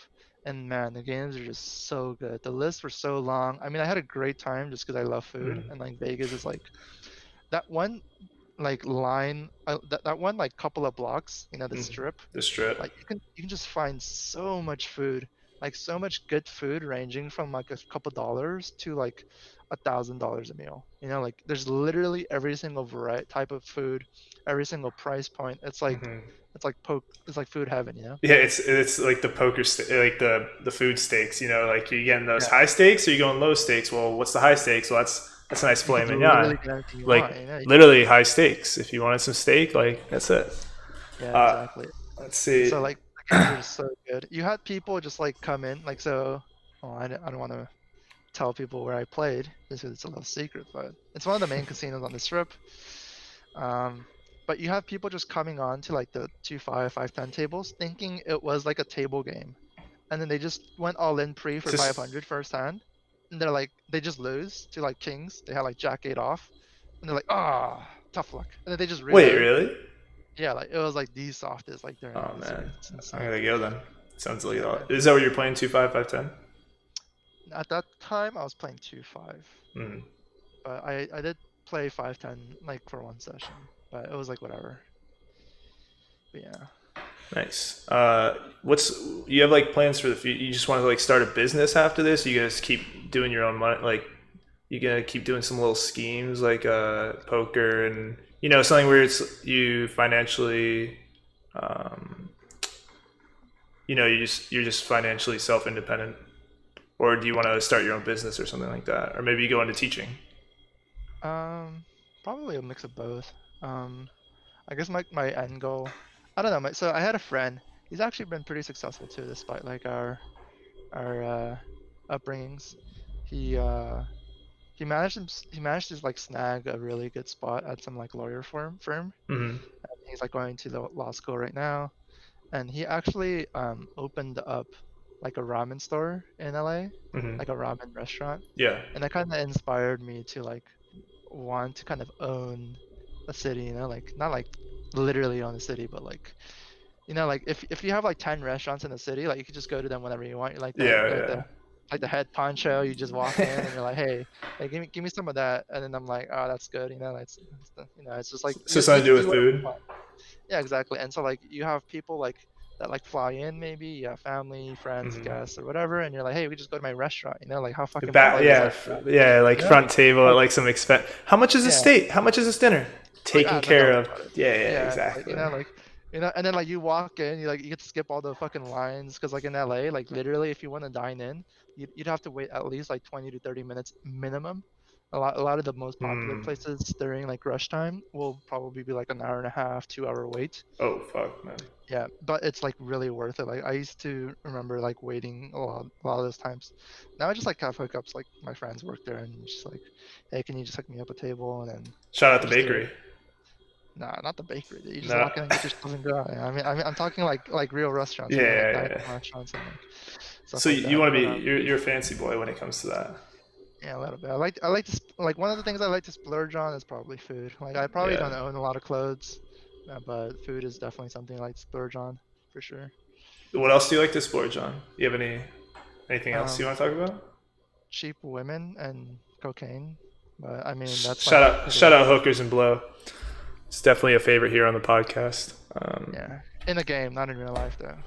And man, the games are just so good. The lists were so long. I mean, I had a great time just because I love food, Mhm. and like Vegas is like that one like line, that one like couple of blocks, the Mhm. strip. The strip. Like you can just find so much food, like so much good food, ranging from like a couple dollars to like $1,000 a meal. Like there's literally every single variety type of food, every single price point. Mhm. It's like food heaven. Yeah, it's like the like the food stakes. Like you getting those Yeah, high stakes or you going low stakes. Well, what's the high stakes? Well, that's a nice you filet could mignon. literally get anything you Like want. literally high stakes. If you wanted some steak, like that's it. Yeah, Uh, exactly. let's And so see. like Drums are so good. You had people just like come in, like so. Oh, I don't want to tell people where I played just 'cause it's a little secret, but it's one of the main casinos on the strip. Um, but you have people just coming on to like the 2-5, 5-10 tables, thinking it was like a table game, and then they just went all in pre for Just 500 first hand, and they're like they just lose to like kings. They had like jack eight off, and they're like, ah, tough luck, and then they just wait, reload. really? Yeah, like it was like the softest like during Oh the man, series. It's I'm insane. gonna go then. Sounds like Yeah, it. Is that what you're playing? 2-5, 5-10. at that time I was playing 2-5, Mm. but I did play 5-10 like for one session, but it was like whatever. But yeah. Nice. What's you have like plans for the future? You just want to like start a business after this? You guys keep doing your own money? Like you gonna keep doing some little schemes like poker and something where it's you financially, um, you're just financially self independent, or do you want to start your own business or something like that, or maybe you go into teaching? Um, Probably a mix of both. Um, I guess my end goal, I don't know. So I had a friend. He's actually been pretty successful too, despite like our upbringings. He uh he managed to like snag a really good spot at some like lawyer firm. Mm-hmm. And he's like going to the law school right now, and he actually opened up like a ramen store in LA, Mm-hmm. like a ramen restaurant, Yeah. and that kind of inspired me to like want to kind of own a city, like not like literally own a city, but like like if you have like 10 restaurants in the city, like you could just go to them whenever you want. You're like the like Yeah. the like the head poncho, you just walk in and you're like, hey, give me some of that, and then I'm like, oh, that's good, it's just like So you something to can do with do whatever you food. want. Yeah, exactly. And so like you have people like that like fly in, maybe you have family, friends, Mm-hmm. guests, or whatever, and you're like, hey, we just go to my restaurant, like how The fucking back, polite is yeah, that? yeah, like You know, front table at like like some expense. How much is this yeah. steak? How much is this dinner? Like, Taken no, care don't worry of. about it. Yeah, yeah, Yeah, it's like, exactly. and then like you walk in, you get to skip all the fucking lines because like in LA, like literally, if you want to dine in, you'd have to wait at least like 20 to 30 minutes minimum. A lot of the most popular Hmm. places during like rush time will probably be like an hour and a half, 2 hour wait. Oh fuck, man. Yeah, but it's like really worth it. Like I used to remember like waiting a lot of those times. Now I just like have hookups. Like my friends work there, and just like, hey, can you just hook me up a table, and then Shout out we the just do it. bakery. Nah, not the bakery, dude. You just No. walk in and get your stuff and go out. I'm talking like real restaurants, Yeah, like yeah, dining yeah. restaurants and like stuff So like you that. want to But be you're a fancy boy when it comes to that. yeah, a little bit. I like to like one of the things I like to splurge on is probably food. Like I probably Yeah. don't own a lot of clothes, but food is definitely something I like to splurge on for sure. What else do you like to splurge on? Do you have anything else you Um, want to talk about? Cheap women and cocaine, but I mean that's Shout like out pretty shout much out hookers and blow. It's definitely a favorite here on the podcast. yeah. In a game, not in real life though.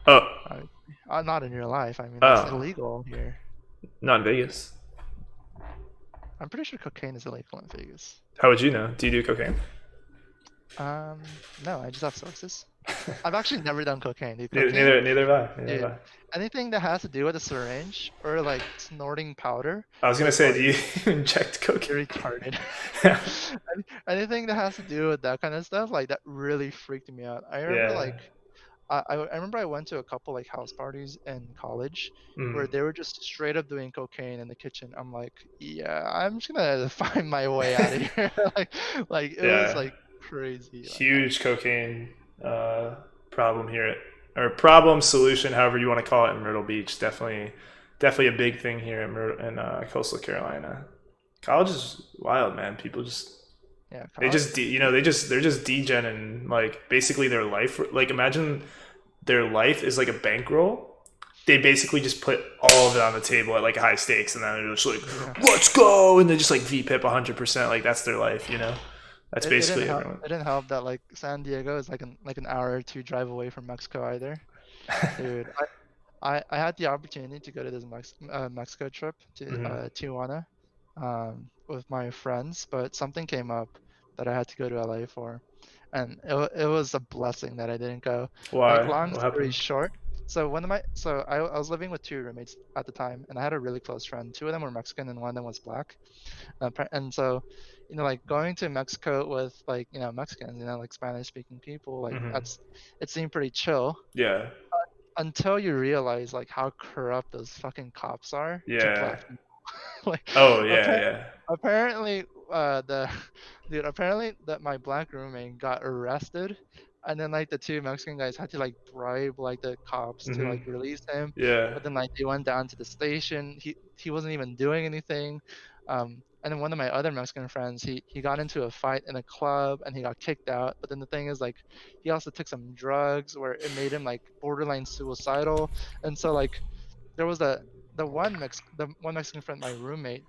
Oh, Obviously. Not in real life. I mean that's oh, illegal here. not in Vegas. I'm pretty sure cocaine is illegal in Vegas. How would you know? Do you do cocaine? No, I just have sources. I've actually never done cocaine, dude. Neither, Cocaine, neither have I. Neither have dude. I. Anything that has to do with a syringe or like snorting powder I was gonna is say, do like you inject cocaine? you're retarded. Yeah. Anything that has to do with that kind of stuff, like that really freaked me out. I remember Yeah. like I remember I went to a couple like house parties in college where Mm. they were just straight up doing cocaine in the kitchen. I'm like, yeah, I'm just gonna find my way out of here. like it was Yeah. like crazy. Like Huge cocaine problem here, or problem solution, however you want to call it, in Myrtle Beach. Definitely a big thing here in coastal Carolina. College is wild, man. People just yeah, they college. just they're just degening like basically their life. Like imagine their life is like a bankroll. They basically just put all of it on the table at like high stakes, and then they're just like, Yeah. "Let's go!" and they just like VPIP 100%. Like that's their life, That's It didn't basically help. everyone. It didn't help that like San Diego is like an hour or two drive away from Mexico either. Dude, I had the opportunity to go to this Mexico trip to Hmm. Tijuana with my friends, but something came up that I had to go to LA for, and it was a blessing that I didn't go. Like Why? long What story happened? short, So one of my so I was living with two roommates at the time, and I had a really close friend. Two of them were Mexican, and one of them was black. And so, like going to Mexico with like Mexicans, like Spanish speaking people, like Hmm. that's it seemed pretty chill Yeah. until you realize like how corrupt those fucking cops are to Yeah. black people. Like Oh yeah, appa- yeah. apparently the dude apparently that my black roommate got arrested, and then like the two Mexican guys had to like bribe like the cops to Hmm. like release him. Yeah. But then like they went down to the station. He wasn't even doing anything. And then one of my other Mexican friends, he got into a fight in a club and he got kicked out. But then the thing is like he also took some drugs where it made him like borderline suicidal. And so like there was the one Mexican friend, my roommate,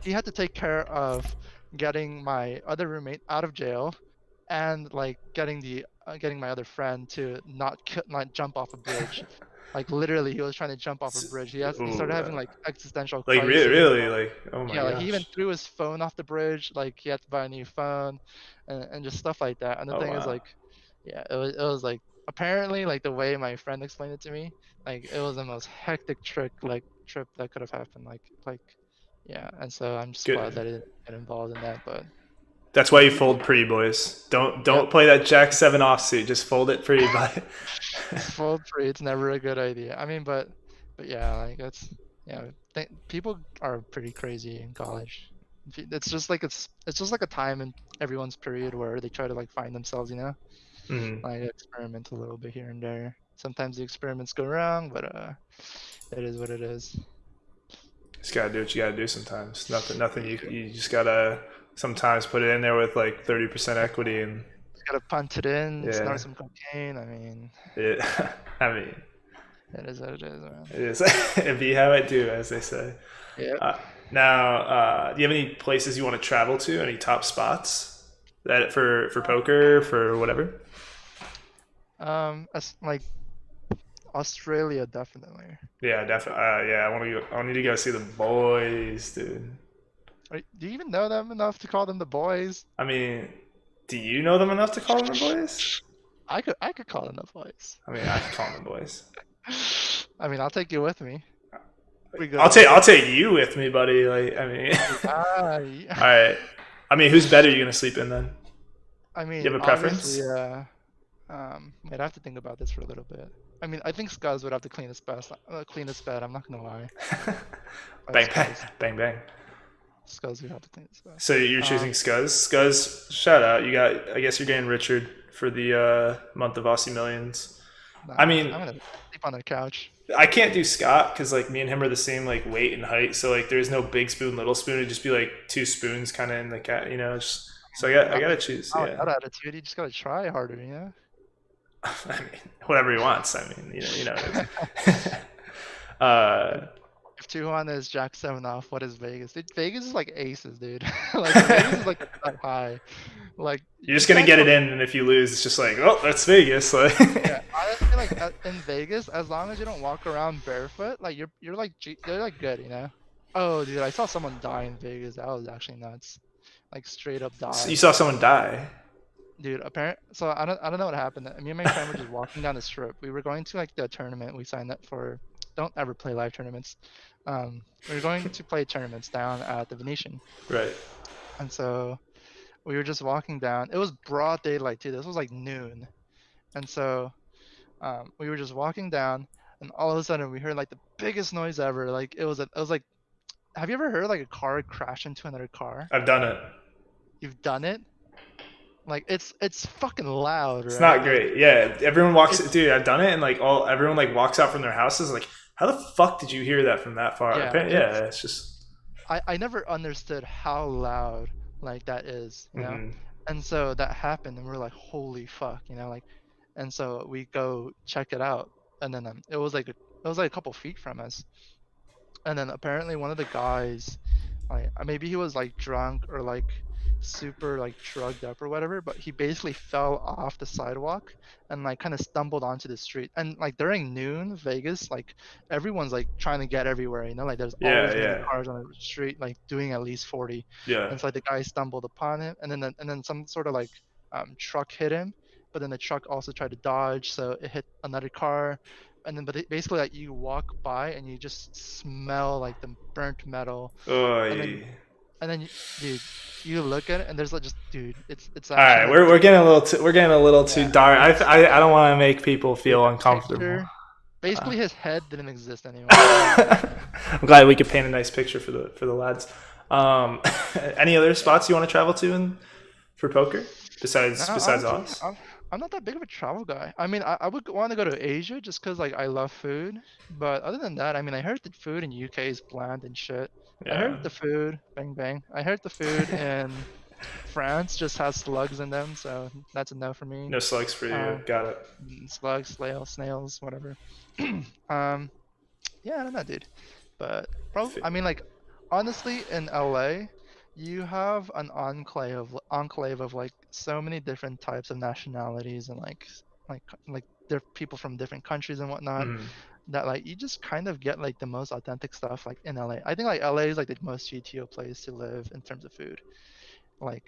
he had to take care of getting my other roommate out of jail, and like getting my other friend to not jump off a bridge. Like literally, he was trying to jump off a bridge. He started Ooh, having like existential like crisis. really, like oh my Yeah, like he even gosh. threw his phone off the bridge. Like he had to buy a new phone, and just stuff like that. And the Oh thing is wow. like, yeah, it was like apparently like the way my friend explained it to me, like it was the most hectic trip that could have happened. Like yeah. And so I'm just glad Good. that I didn't get involved in that. But That's why you fold pretty, boys. Don't yeah, don't play that Jack 7 offsuit. Just fold it pretty, but full free. It's never a good idea. I mean, but yeah, like that's people are pretty crazy in college. It's just like a time in everyone's period where they try to like find themselves, Mhm. like experiment a little bit here and there. Sometimes the experiments go wrong, but it is what it is. Just gotta do what you gotta do sometimes. Nothing. You just gotta sometimes put it in there with like 30% equity and Just gotta punt it in, yeah. snort some cocaine. I mean, It, I mean, it is what it is, man. it is. If you have it, do as they say. Yep. Uh, now, do you have any places you want to travel to? Any top spots that for poker for whatever? As like Australia, definitely. Yeah, definitely. Yeah, I want to. I need to go see the boys, dude. Do you even know them enough to call them the boys? I mean, do you know them enough to call them the boys? I could call them the boys. I mean, I can call them the boys. I mean, I'll take you with me. We go I'll to take like I'll take you with me, buddy. Like, I mean, yeah. all right. I mean, who's better you gonna sleep in then? I You mean, have a obviously, preference? I'd have to think about this for a little bit. I mean, I think Scuzz would have the cleanest bed. I'm not gonna lie. But Bang bang Scuzz, bang bang. Scuzz would have the cleanest bed. So you're choosing Scuzz. Scuzz, shout out. You got. I guess you're getting Richard for the month of Aussie Millions. Nah, I I'm mean, gonna sleep on the couch. I can't do Scott because like me and him are the same like weight and height. So like there's no big spoon, little spoon. It'd just be like two spoons kind of in the cat. Just, so I gotta choose. Not with Yeah. that attitude, you just gotta try harder. I mean, whatever he wants. I mean, you know what I mean. uh, If Tijuana is Jack 7 off, what is Vegas? Dude, Vegas is like aces, dude. Like Vegas is like that high. Like you're you just gonna can't get go. it in, and if you lose, it's just like, oh, that's Vegas. Like, Yeah, honestly, like in Vegas, as long as you don't walk around barefoot, like you're like good. Oh, dude, I saw someone die in Vegas. That was actually nuts. Like straight up you die. saw someone die. Dude, so I don't know what happened. Me and my friend were just walking down the strip. We were going to like the tournament we signed up for. Don't ever play live tournaments. We were going to play tournaments down at the Venetian. Right. And so we were just walking down. It was broad daylight too. This was like noon. And so we were just walking down, and all of a sudden we heard like the biggest noise ever. Like it was like, have you ever heard like a car crash into another car? I've done it. You've done it? Like it's fucking loud, It's right? not Like great. Yeah, everyone walks. it's Dude, I've done it, and like everyone like walks out from their houses. Like, how the fuck did you hear that from that far? yeah, Yeah, it's just. I never understood how loud like that is. Hmm. And so that happened, and we're like, holy fuck. Like, and so we go check it out, and then it was like a couple feet from us, and then apparently one of the guys, like maybe he was like drunk or like super like drugged up or whatever, but he basically fell off the sidewalk and like kind of stumbled onto the street. And like during noon Vegas, like everyone's like trying to get everywhere. Like there's Yeah, always gonna be yeah, cars on the street like doing at least 40. yeah. And so like the guy stumbled upon him, and then some sort of like truck hit him. but then the truck also tried to dodge, so it hit another car, and then basically like you walk by and you just smell like the burnt metal, and then Oy. dude, you look at it and there's like just dude, it's All actually right, like we're getting a little too yeah, dark. it's I don't want to make people dude, feel the uncomfortable. picture. Uh, Basically, his head didn't exist anymore. I'm not even kidding. I'm glad we could paint a nice picture for the lads. Um, any other spots you want to travel to for poker No, besides honestly, Oz? I'm not that big of a travel guy. I mean, I would want to go to Asia just because like I love food. But other than that, I mean, I heard the food in UK is bland and shit. I Yeah. heard the food, bang bang. I heard the food in France just has slugs in them, so that's a no for me. No slugs for you. Uh, Got it. slugs, snails, whatever. Yeah, I don't know, dude. But probably, I mean, like, honestly, in LA, you have an enclave of like so many different types of nationalities and like there are people from different countries and whatnot Mhm. that like you just kind of get like the most authentic stuff like in LA. I think like LA is like the most GTO place to live in terms of food. Like,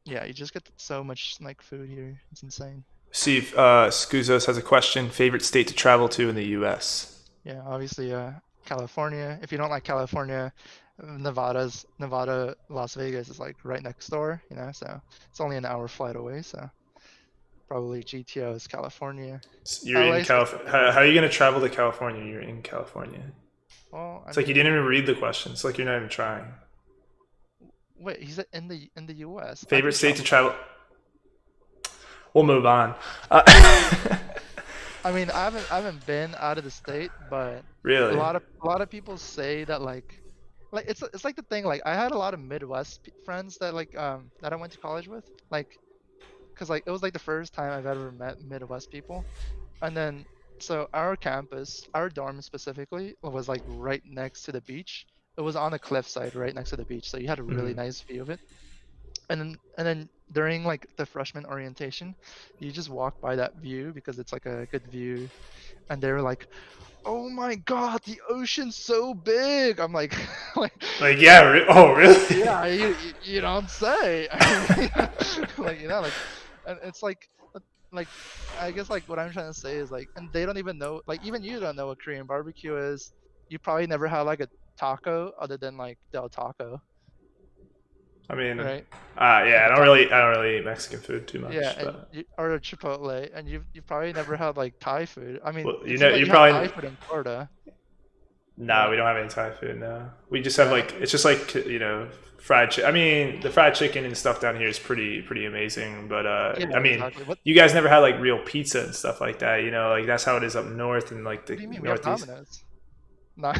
yeah, you just get so much like food here. It's insane. See if Scuzos has a question. Favorite state to travel to in the U.S. Yeah, obviously, California. If you don't like California, Nevada, Las Vegas is like right next door, so it's only an hour flight away. So probably GTO is California. You're in LA's like California. the How are you going to travel to California? You're in California. well, I It's like you didn't mean, even read the question. It's like you're not even trying. wait, he's in the US. I Favorite can state to travel. travel? We'll move on. I mean, I haven't been out of the state, but a Really? lot of a lot of people say that like it's like the thing like I had a lot of Midwest friends that that I went to college with, like because like it was like the first time I've ever met Midwest people. And then so our campus, our dorm specifically, was like right next to the beach. It was on a cliffside right next to the beach, so you had a really Mhm. nice view of it. And then during like the freshman orientation, you just walk by that view because it's like a good view. And they were like, "Oh my God, the ocean's so big!" I'm like, like Like, yeah. Oh, really? yeah, you don't say. I mean, like and it's like I guess like what I'm trying to say is like, and they don't even know, like even you don't know what Korean barbecue is. You probably never had like a taco other than like Del Taco, I mean, right? yeah. Like a taco, I don't really eat Mexican food too yeah, much, and but or a Chipotle, and you've probably never had like Thai food. I mean, well, it seems like you you have probably. Thai food in Florida, Nah, but we don't have any Thai food. No, we just have yeah, like it's just like fried. I mean, the fried chicken and stuff down here is pretty amazing. But yeah, I mean, exactly. What you guys never had like real pizza and stuff like that. Like that's how it is up north and like what the do you mean? We have northeast. Domino's. No,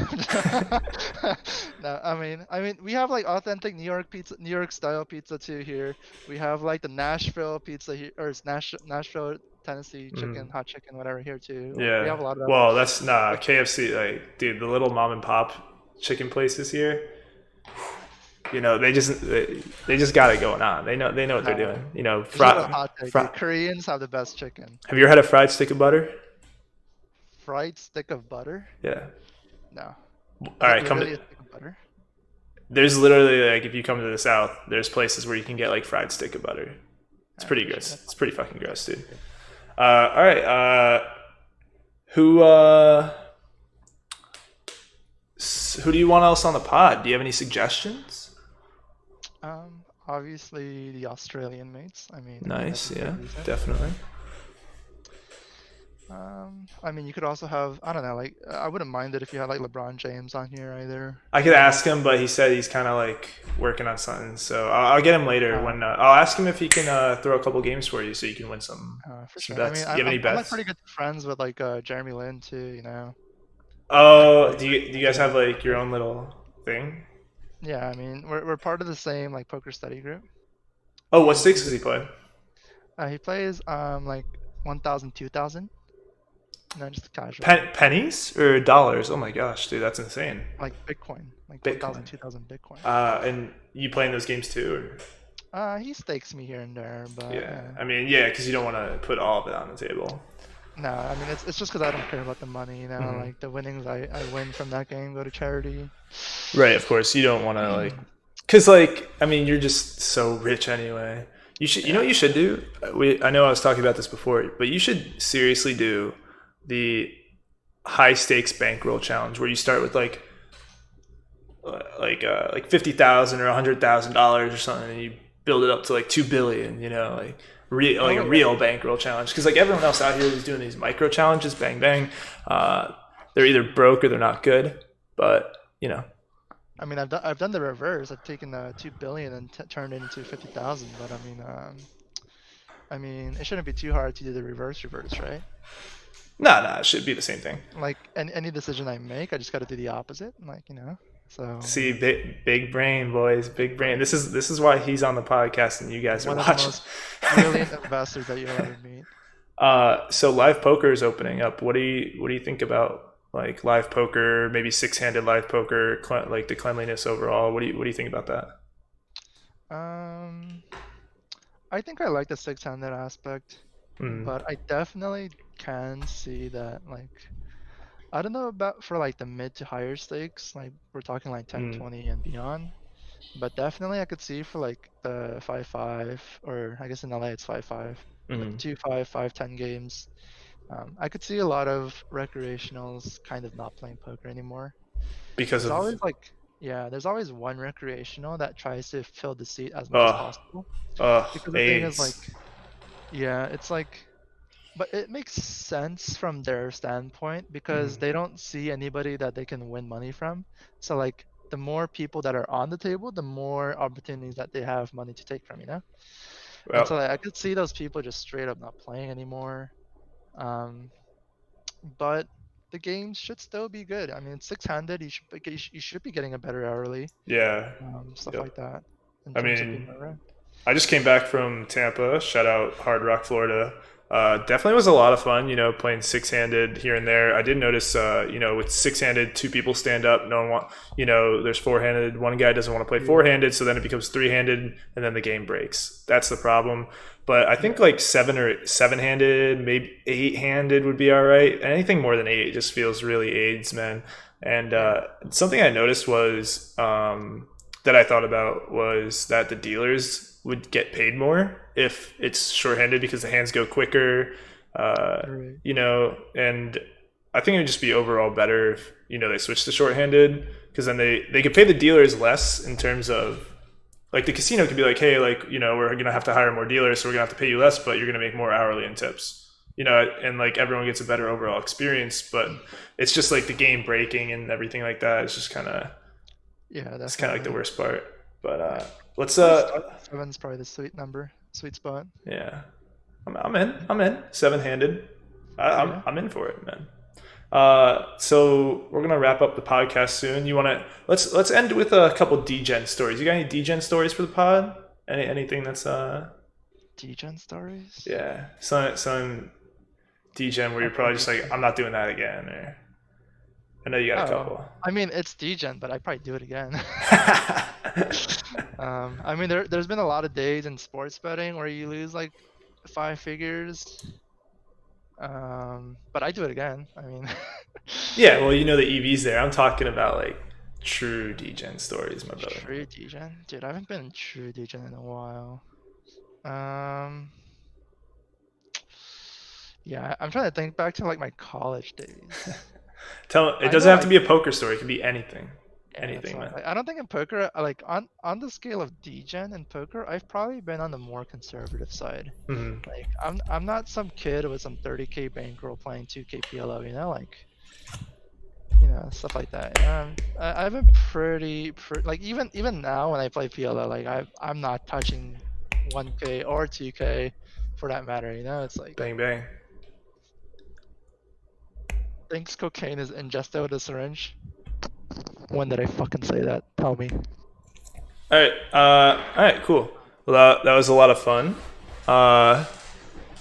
no. I mean, we have like authentic New York pizza, New York style pizza too here. We have like the Nashville pizza here, or it's Nashville, Tennessee chicken, Mm, hot chicken, whatever here too. We yeah. have a lot of that. Well, that's nah Like, KFC. Like, dude, the little mom and pop chicken places here. They just got it going on. They know what they're no, doing. it's just a hot take, Fry. dude. Koreans have the best chicken. Have you ever had a fried stick of butter? Fried stick of butter? Yeah. No. All Is it right, come literally a to. stick of butter? There's literally like if you come to the south, there's places where you can get like fried stick of butter. It's Alright, pretty for sure. gross. That It's pretty sounds fucking good. That gross, dude. sounds good. All right. Who who do you want else on the pod? Do you have any suggestions? Obviously the Australian mates. I mean that's Nice. a good Yeah, reason. definitely. I mean, you could also have, I don't know, like, I wouldn't mind it if you had like LeBron James on here either. I could ask him, but he said he's kind of like working on something. So I'll get him later Uh, when I'll ask him if he can throw a couple games for you, so you can win for some sure. I mean, bets. Do you have any I'm like bets? pretty good friends with like Jeremy Lin too. Oh, Like, do you guys have like your own little thing? yeah, I mean, we're part of the same like poker study group. Oh, what stakes does he play? He plays like 1,000, 2,000. No, just casual, Pennies or dollars? Oh my gosh, dude, that's insane. like Bitcoin, like 1,000, Bitcoin. 2,000 Bitcoin. And you playing those games too? Or? He stakes me here and there, but Yeah, I mean, yeah, because you don't want to put all of it on the table. no, I mean it's just because I don't care about the money. Hmm. Like the winnings I win from that game go to charity. Right, of course, you don't want to like, because like, I mean, you're just so rich anyway. You should. You know Yeah. what you should do. I know I was talking about this before, but you should seriously do the high stakes bankroll challenge where you start with like 50,000 or $100,000 or something, and you build it up to like 2 billion. You know, like Oh a yeah. real bankroll challenge. Because like everyone else out here is doing these micro challenges, bang bang. They're either broke or they're not good. But you know, I mean, I've done the reverse. I've taken 2 billion and turned it into 50,000. But I mean, it shouldn't be too hard to do the reverse, right? nah, it should be the same thing. Like any decision I make, I just got to do the opposite. Like so See, big brain, boys, big brain. brain. This is why he's on the podcast and you guys are One of the watching. most brilliant investors that you'll ever meet. So live poker is opening up. What do you think about like live poker, maybe six-handed live poker, like the cleanliness overall? What do you think about that? Um, I think I like the six-handed aspect, Mm, but I definitely can see that I don't know about for like the mid to higher stakes, like we're talking like 10, mm, 20 and beyond. But definitely I could see for like the 5-5, or I guess in LA it's 5-5, but mm. 2-5, 5-10 games. I could see a lot of recreationals kind of not playing poker anymore. Because There's of always yeah, there's always one recreational that tries to fill the seat as much as uh possible. Because the thing is AIDS. yeah, it's but it makes sense from their standpoint because Mm. they don't see anybody that they can win money from. So like the more people that are on the table, the more opportunities that they have money to take from. And so Well, like, I could see those people just straight up not playing anymore. Um, but the games should still be good. I mean, it's six-handed. You should be getting a better hourly, yeah. stuff Yep. like that in I terms of being mean, around. I just came back from Tampa. Shout out Hard Rock, Florida. Definitely was a lot of fun, playing six handed here and there. I did notice, with six handed, two people stand up. No one there's four handed. One guy doesn't want to play Yeah, four handed, so then it becomes three handed, and then the game breaks. That's the problem. But I think yeah, like seven handed, maybe eight handed would be all right. Anything more than eight just feels really AIDS, man. And yeah. something I noticed was that I thought about was that the dealers would get paid more if it's shorthanded because the hands go quicker, Right. and I think it would just be overall better if, they switch to shorthanded because then they could pay the dealers less in terms of like the casino could be like, hey, like, we're going to have to hire more dealers, so we're going to have to pay you less, but you're going to make more hourly and tips, and like everyone gets a better overall experience. But it's just like the game breaking and everything like that. Yeah, It's kind of like the definitely. worst part. But Yeah. let's Probably start with seven's probably the sweet number, sweet spot. yeah, I'm in seven handed. I'm Yeah. I'm in for it, man. So we're gonna wrap up the podcast soon. You wanna let's end with a couple DGen stories. You got any DGen stories for the pod? Anything that's Degen stories? yeah, some DGen where you're Okay, probably just like, I'm not doing that again, or I know you got a oh, couple. I mean, it's Degen, but I'd probably do it again. I mean, there's been a lot of days in sports betting where you lose like five figures. But I do it again. I mean, Yeah, well, the EVs there. I'm talking about like true DGen stories, my brother. true Degen, dude. I haven't been in true Degen in a while. Um, yeah, I'm trying to think back to like my college days. It I doesn't know have I to be a poker story. It could be anything. Yeah, that's Anything, why. man. Like, I don't think in poker, like on the scale of degen in poker, I've probably been on the more conservative side. Hmm. Like I'm not some kid with some 30K bankroll playing 2K PLO, like stuff like that. I've been like even now when I play PLO, like I'm not touching 1K or 2K for that matter. It's like Bang bang. thinks cocaine is ingested with a syringe. When did I fucking say that? Tell me. All right. All right. Cool. Well, that was a lot of fun.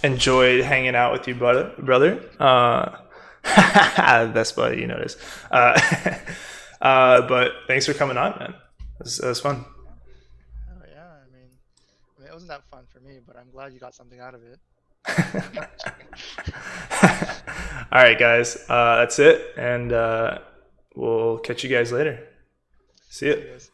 Enjoyed hanging out with you, brother. That's funny. You notice. But thanks for coming on, man. It was fun. Oh yeah, I mean, it wasn't that fun for me, but I'm glad you got something out of it. All right, guys. That's it, and we'll catch you guys later. See ya. See you guys.